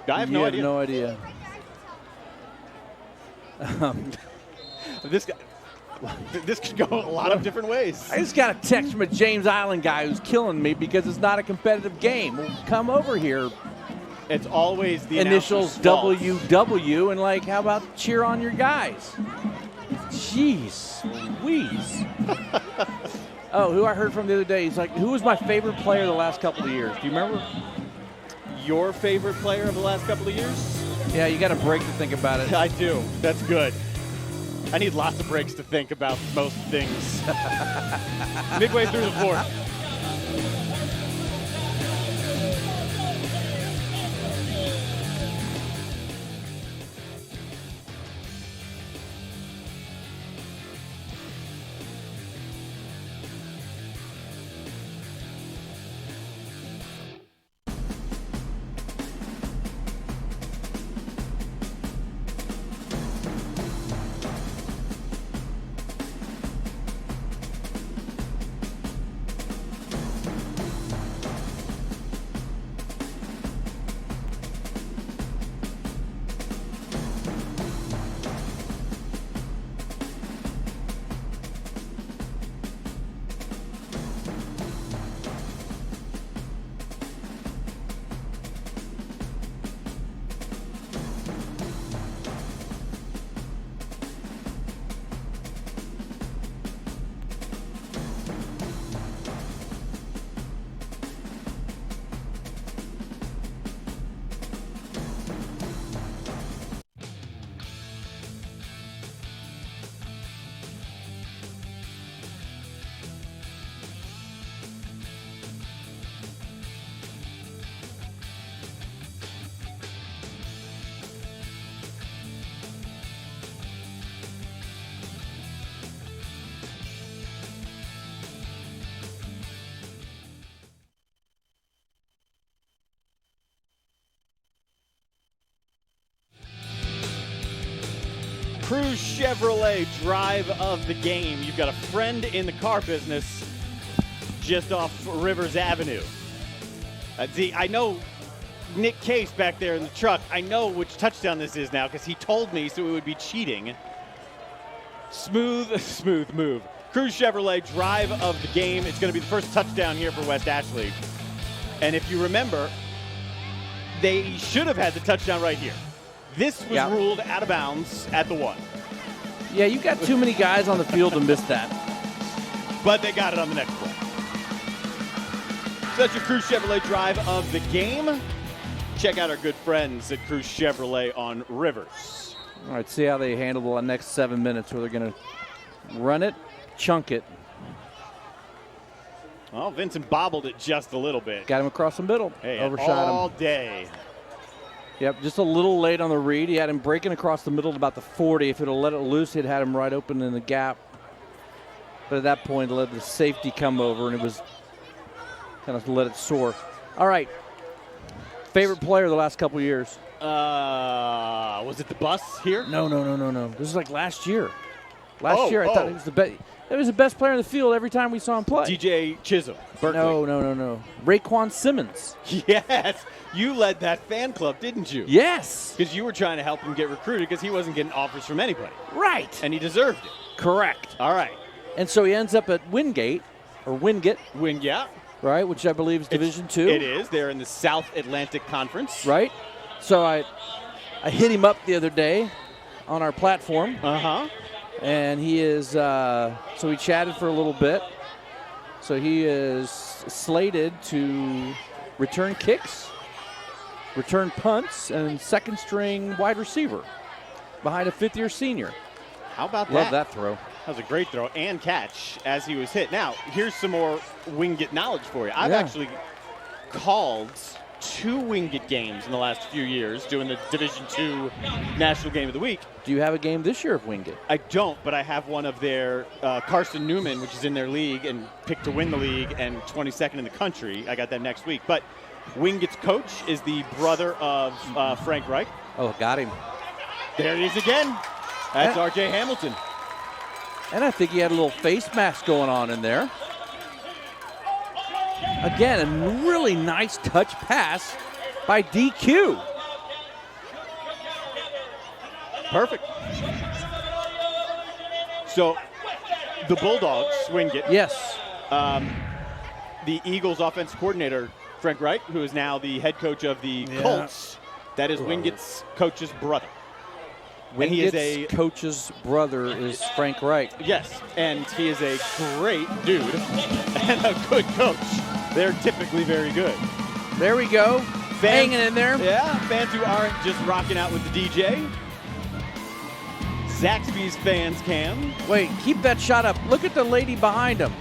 I have no idea. No idea. This could go a lot of different ways. I just got a text from a James Island guy who's killing me because it's not a competitive game. Well, come over here. It's always the initials WW, and like, how about cheer on your guys? Jeez Louise. Oh, who I heard from the other day, he's like, who was my favorite player the last couple of years? Do you remember? Your favorite player of the last couple of years? Yeah, you got a break to think about it. I do. That's good. I need lots of breaks to think about most things. Midway through the fourth. Cruz Chevrolet drive of the game. You've got a friend in the car business just off Rivers Avenue. I know Nick Case back there in the truck. I know which touchdown this is now because he told me, so it would be cheating. Smooth move. Cruz Chevrolet drive of the game. It's going to be the first touchdown here for West Ashley. And if you remember, they should have had the touchdown right here. This was ruled out of bounds at the 1. Yeah, you got too many guys on the field to miss that. But they got it on the next play. So that's your Cruz Chevrolet drive of the game. Check out our good friends at Cruz Chevrolet on Rivers. All right, see how they handle the next 7 minutes where they're going to run it, chunk it. Well, Vincent bobbled it just a little bit. Got him across the middle. Hey, overshot him. all day. Yep, just a little late on the read. He had him breaking across the middle at about the 40. If he'd have let it loose, he'd had him right open in the gap. But at that point, let the safety come over, and it was kind of let it soar. All right. Favorite player the last couple years? Was it the bus here? No. This is like last year. Last year, I thought he was the best. It was the best player in the field every time we saw him play. DJ Chisholm, Berkeley. No. Raekwon Simmons. Yes. You led that fan club, didn't you? Yes. Because you were trying to help him get recruited because he wasn't getting offers from anybody. Right. And he deserved it. Correct. All right. And so he ends up at Wingate. Right, which I believe is Division II. It is. They're in the South Atlantic Conference. Right. So I hit him up the other day on our platform. Uh-huh. And he is, so we chatted for a little bit. So he is slated to return kicks, return punts, and second string wide receiver behind a fifth-year senior. How about that? Love that throw. That was a great throw and catch as he was hit. Now, here's some more Wingate knowledge for you. I've actually called 2 Wingate games in the last few years doing the Division II National Game of the Week. Do you have a game this year of Wingate? I don't, but I have one of their Carson Newman, which is in their league and picked to win the league and 22nd in the country. I got that next week. But Wingate's coach is the brother of Frank Reich. Oh, got him. There he is again. That's R.J. Hamilton. And I think he had a little face mask going on in there. Again, a really nice touch pass by DQ. Perfect. So, the Bulldogs, Wingate. Yes. The Eagles offensive coordinator, Frank Reich, who is now the head coach of the Colts, that is Wingate's coach's brother. Wingate's coach's brother is Frank Reich. Yes, and he is a great dude and a good coach. They're typically very good. There we go. Fans, hanging in there. Yeah, fans who aren't just rocking out with the DJ. Zaxby's fans can. Wait, keep that shot up. Look at the lady behind him.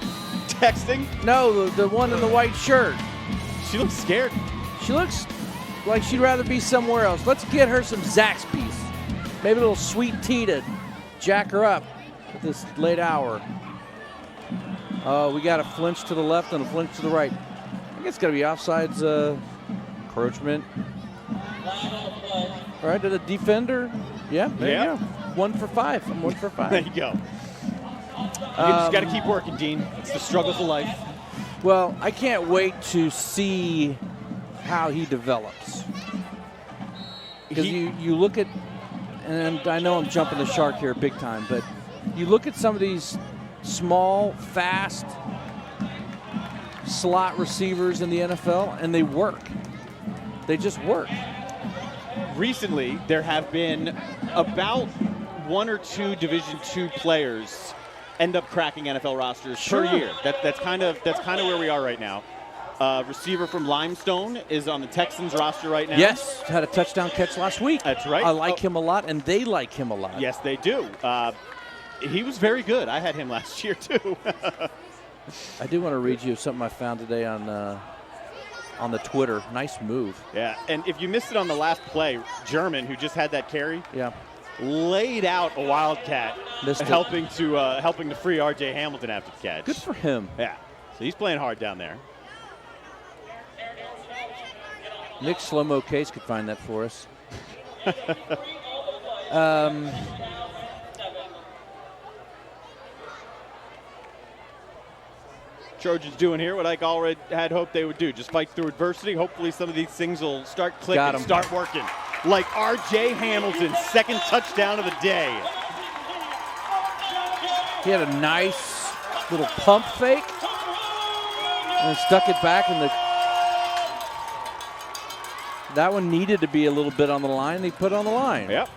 Texting? No, the one in the white shirt. She looks scared. She looks like she'd rather be somewhere else. Let's get her some Zaxby's. Maybe a little sweet tea to jack her up at this late hour. Oh, we got a flinch to the left and a flinch to the right. I think it's going to be offsides encroachment. All right, to the defender. Yeah, there you go. 1 for 5. I'm 1 for 5. There you go. You just got to keep working, Dean. It's the struggle for life. Well, I can't wait to see how he develops. Because you look at, and I know I'm jumping the shark here big time, but you look at some of these small, fast slot receivers in the NFL, and they work. They just work. Recently, there have been about 1 or 2 Division II players end up cracking NFL rosters per year. That's kind of where we are right now. Receiver from Limestone is on the Texans roster right now. Yes, had a touchdown catch last week. That's right. I like him a lot, and they like him a lot. Yes, they do. He was very good. I had him last year, too. I do want to read you something I found today on the Twitter. Nice move. Yeah, and if you missed it on the last play, German, who just had that carry, laid out a Wildcat, helping to free R.J. Hamilton after the catch. Good for him. Yeah, so he's playing hard down there. Nick Slow-Mo Case could find that for us. Trojans doing here what I already had hoped they would do. Just fight through adversity. Hopefully some of these things will start clicking, start working. Like R.J. Hamilton's second touchdown of the day. He had a nice little pump fake and stuck it back in the. That one needed to be a little bit on the line. They put it on the line. Yep.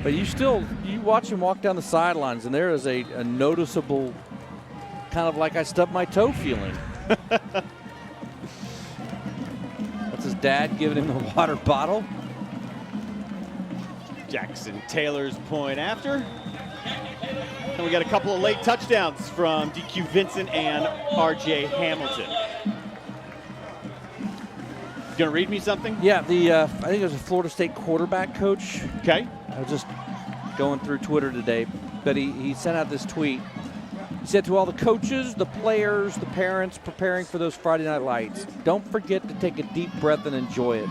But you watch him walk down the sidelines, and there is a noticeable kind of like I stubbed my toe feeling. That's his dad giving him the water bottle. Jackson Taylor's point after. And we got a couple of late touchdowns from DQ Vincent and R.J. Hamilton. You gonna read me something? Yeah, I think it was a Florida State quarterback coach. Okay. I was just going through Twitter today, but he sent out this tweet. He said to all the coaches, the players, the parents preparing for those Friday Night Lights, don't forget to take a deep breath and enjoy it.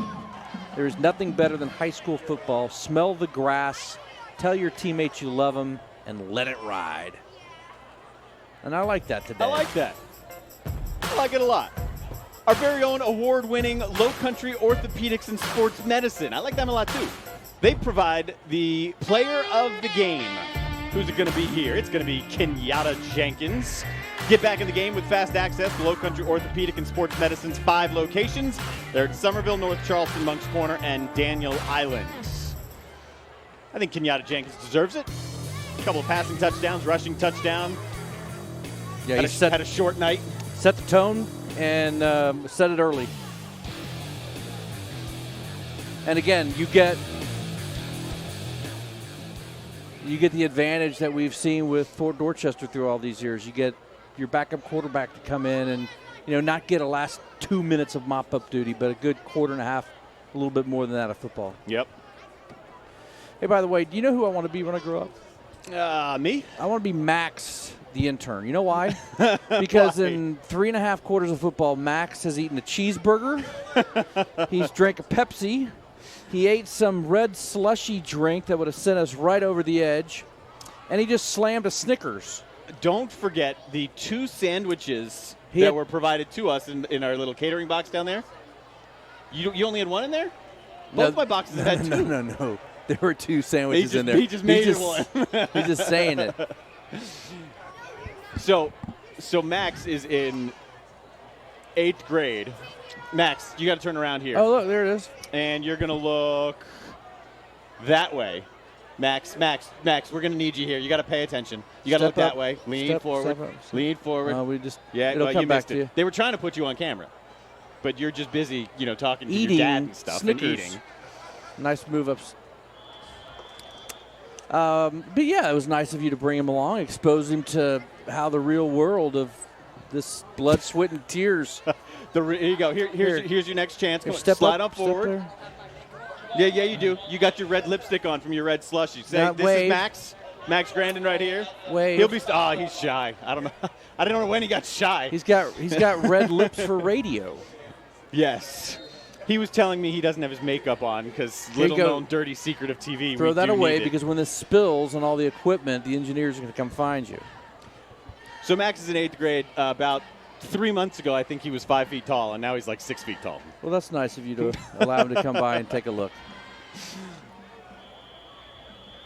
There is nothing better than high school football. Smell the grass, tell your teammates you love them, and let it ride. And I like that today. I like that. I like it a lot. Our very own award-winning Low Country Orthopedics and Sports Medicine. I like them a lot too. They provide the player of the game. Who's it going to be here? It's going to be Kenyatta Jenkins. Get back in the game with fast access to Low Country Orthopedic and Sports Medicine's 5 locations. They're at Somerville, North Charleston, Moncks Corner, and Daniel Island. I think Kenyatta Jenkins deserves it. A couple of passing touchdowns, rushing touchdown. Yeah, had a short night. Set the tone and set it early. And again, you get the advantage that we've seen with Fort Dorchester through all these years. You get your backup quarterback to come in and not get a last 2 minutes of mop-up duty, but a good quarter and a half, a little bit more than that of football. Yep. Hey, by the way, do you know who I want to be when I grow up? Me? I want to be Max, the intern. You know why? Because in 3.5 quarters of football, Max has eaten a cheeseburger. He's drank a Pepsi. He ate some red slushy drink that would have sent us right over the edge. And he just slammed a Snickers. Don't forget the 2 sandwiches that were provided to us in our little catering box down there. You only had 1 in there? Both my boxes had 2. No. There were 2 sandwiches in there. He just made it 1. He's just saying it. So Max is in 8th grade. Max, you got to turn around here. Oh, look, there it is. And you're going to look that way. Max, we're going to need you here. You got to pay attention. You got to look that way. Lean forward. Lean forward. It'll come back to you. They were trying to put you on camera, but you're just busy, talking to eating your dad and stuff Snickers. And eating. Nice move-ups. But yeah, it was nice of you to bring him along, expose him to how the real world of this blood, sweat, and tears. Here you go. Here's your next chance. Come on, Step slide up, on forward. Yeah, you do. You got your red lipstick on from your red slushie. Say, this is Max. Max Grandin right here. Wave. He'll be. He's shy. I don't know. I don't know when he got shy. He's got red lips for radio. Yes. He was telling me he doesn't have his makeup on because little-known dirty secret of TV. Throw that away because when this spills on all the equipment, the engineers are going to come find you. So Max is in 8th grade. About 3 months ago, I think he was 5 feet tall, and now he's like 6 feet tall. Well, that's nice of you to allow him to come by and take a look.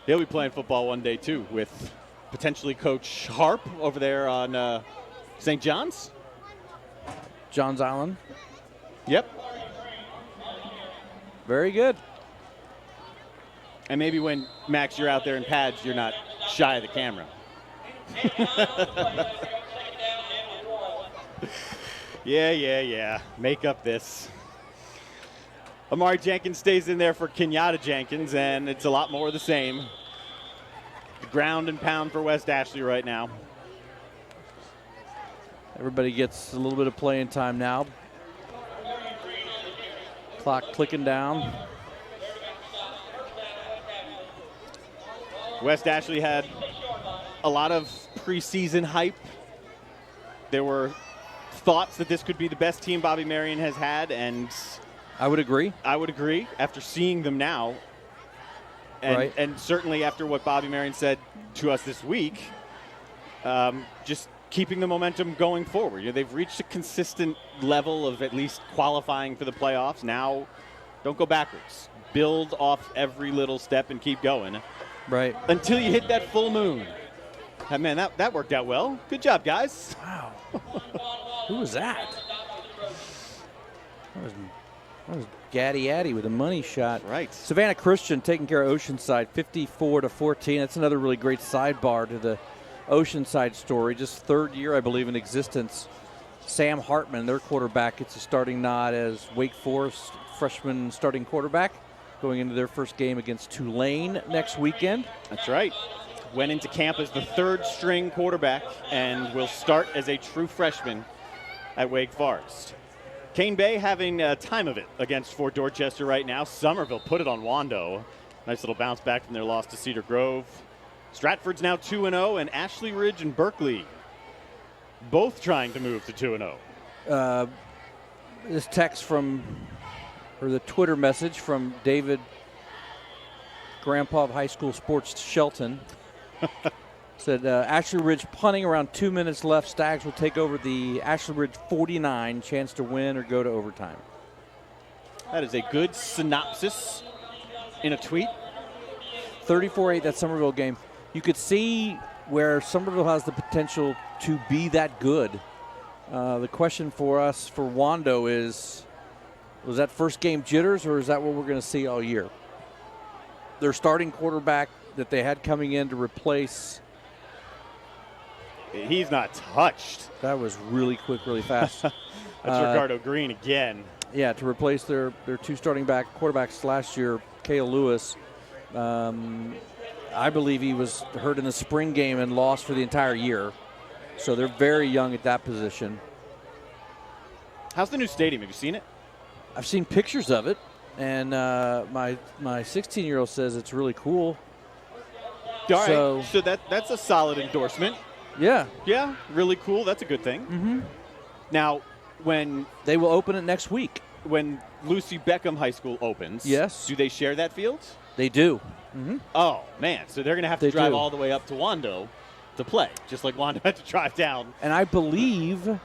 He'll be playing football one day, too, with potentially Coach Harp over there on St. John's. Johns Island. Yep. Very good. And maybe when, Max, you're out there in pads, you're not shy of the camera. Yeah. Make up this. Amari Jenkins stays in there for Kenyatta Jenkins, and it's a lot more of the same. Ground and pound for West Ashley right now. Everybody gets a little bit of playing time now. Clock clicking down. West Ashley had a lot of preseason hype. There were thoughts that this could be the best team Bobby Marion has had, and I would agree. After seeing them now, and certainly after what Bobby Marion said to us this week, just keeping the momentum going forward. You know, they've reached a consistent level of at least qualifying for the playoffs. Now, don't go backwards. Build off every little step and keep going. Right. Until you hit that full moon. Man, that worked out well. Good job, guys. Wow. Who was that? That was Gaddy Addy with a money shot. Right. Savannah Christian taking care of Oceanside, 54-14. That's another really great sidebar to the Oceanside story. Just third year, I believe, in existence. Sam Hartman, their quarterback, gets a starting nod as Wake Forest freshman starting quarterback going into their first game against Tulane next weekend. That's right. Went into camp as the third-string quarterback and will start as a true freshman at Wake Forest. Cane Bay having a time of it against Fort Dorchester right now. Somerville put it on Wando. Nice little bounce back from their loss to Cedar Grove. Stratford's now 2-0, and Ashley Ridge and Berkeley both trying to move to 2-0. This text from, or the Twitter message from David, Grandpa of High School Sports Shelton, said Ashley Ridge punting around 2 minutes left. Stags will take over the Ashley Ridge 49, chance to win or go to overtime. That is a good synopsis in a tweet. 34-8, that Somerville game. You could see where Somerville has the potential to be that good. The question for us for Wando is, was that first game jitters, or is that what we're going to see all year? Their starting quarterback that they had coming in to replace. He's not touched. That was really quick, really fast. That's Ricardo Green again. Yeah, to replace their two starting quarterbacks last year, Cale Lewis. I believe he was hurt in the spring game and lost for the entire year. So they're very young at that position. How's the new stadium? Have you seen it? I've seen pictures of it, and my 16-year-old says it's really cool. All right, so that's a solid endorsement. Yeah. Yeah, really cool. That's a good thing. Mm-hmm. Now, when they will open it next week. When Lucy Beckham High School opens, yes, do they share that field? They do. Mm-hmm. Oh, man. So they're going to have to drive all the way up to Wando to play, just like Wando had to drive down. And I believe...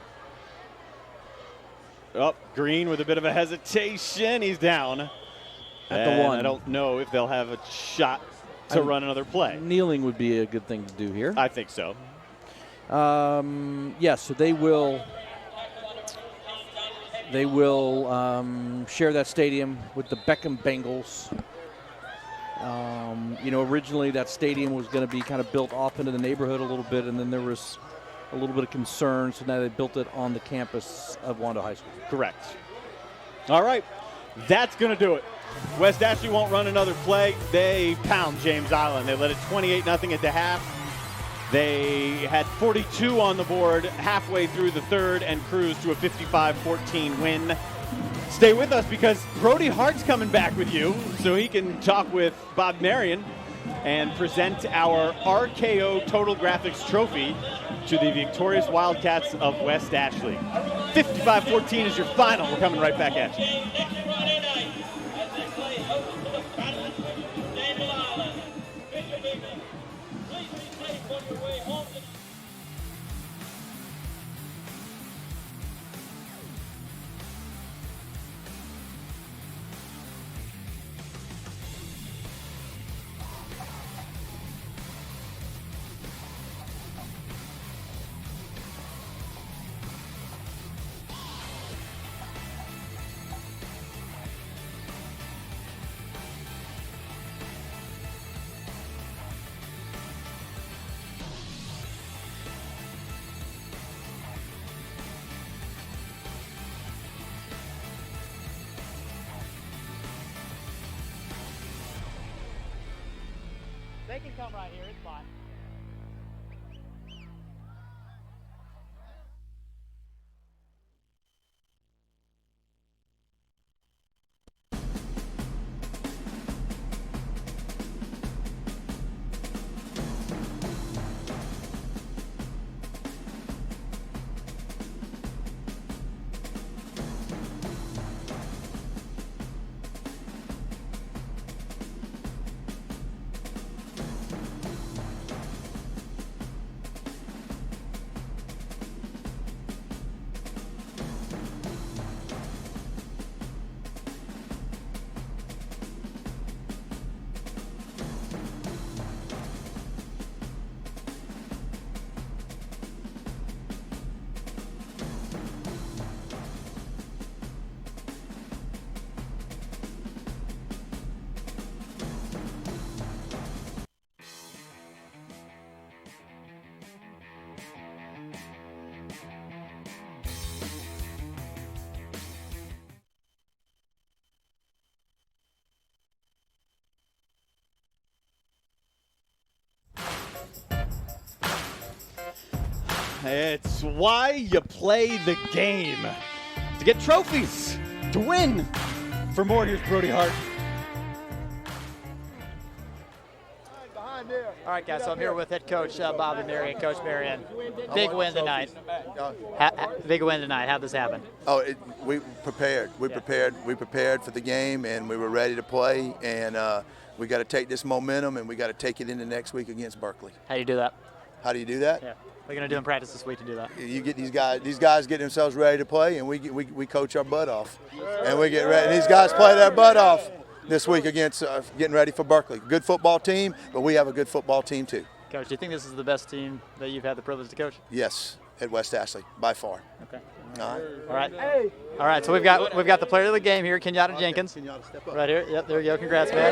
Oh, Green with a bit of a hesitation. He's down. At the one. I don't know if they'll have a shot to run another play. Kneeling would be a good thing to do here. I think so. Yes, so they will share that stadium with the Beckham Bengals. Originally that stadium was going to be kind of built off into the neighborhood a little bit, and then there was a little bit of concern, so now they built it on the campus of Wando High School. Correct. All right, that's going to do it. West Ashley won't run another play. They pound James Island. They led it 28-0 at the half. They had 42 on the board halfway through the third and cruised to a 55-14 win. Stay with us because Brody Hart's coming back with you so he can talk with Bob Marion and present our RKO Total Graphics Trophy to the victorious Wildcats of West Ashley. 55-14 is your final. We're coming right back at you. They can come right here. It's fine. It's why you play the game. To get trophies, to win. For more, here's Brody Hart. All right, guys, so I'm here with head coach Bobby Marion, Coach Marion. Big win tonight. Big win tonight. How'd this happen? We prepared. We prepared for the game, and we were ready to play. And we got to take this momentum, and we got to take it into next week against Berkeley. How do you do that? How do you do that? Yeah. What are you going to do in practice this week to do that? You get these guys get themselves ready to play, and we coach our butt off. And we get ready. And these guys play their butt off this week against getting ready for Berkeley. Good football team, but we have a good football team too. Coach, do you think this is the best team that you've had the privilege to coach? Yes, at West Ashley, by far. Okay. All right. All right. So we've got the player of the game here, Kenyatta Jenkins. Right here. Yep. There you go. Congrats, man.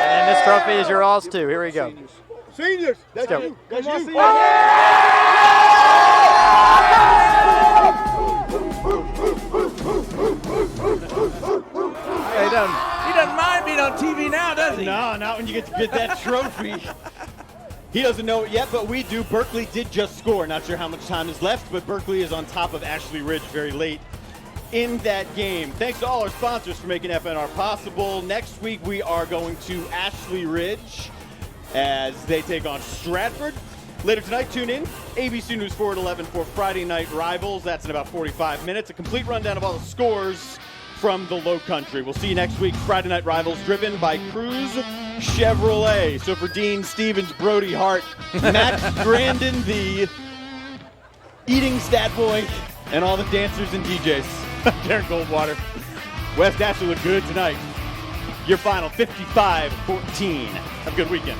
And this trophy is your alls too. Here we go. Seniors. Let's go. That's you. He doesn't mind being on TV now, does he? No, not when you get to get that trophy. He doesn't know it yet, but we do. Berkeley did just score. Not sure how much time is left, but Berkeley is on top of Ashley Ridge very late in that game. Thanks to all our sponsors for making FNR possible. Next week, we are going to Ashley Ridge as they take on Stratford. Later tonight, tune in. ABC News 4 at 11 for Friday Night Rivals. That's in about 45 minutes. A complete rundown of all the scores from the Low Country. We'll see you next week. Friday Night Rivals driven by Cruz Chevrolet. So for Dean Stevens, Brody Hart, Max Grandin, the eating stat boy, and all the dancers and DJs. Darren Goldwater. West Ashley looked good tonight. Your final 55-14. Have a good weekend.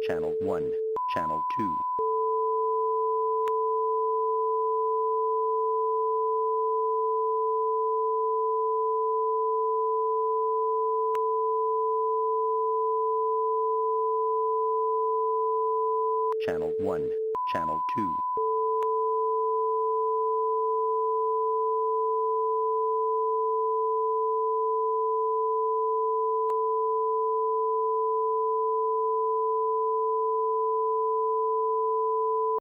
Channel 1, Channel 2. Channel 1, Channel 2.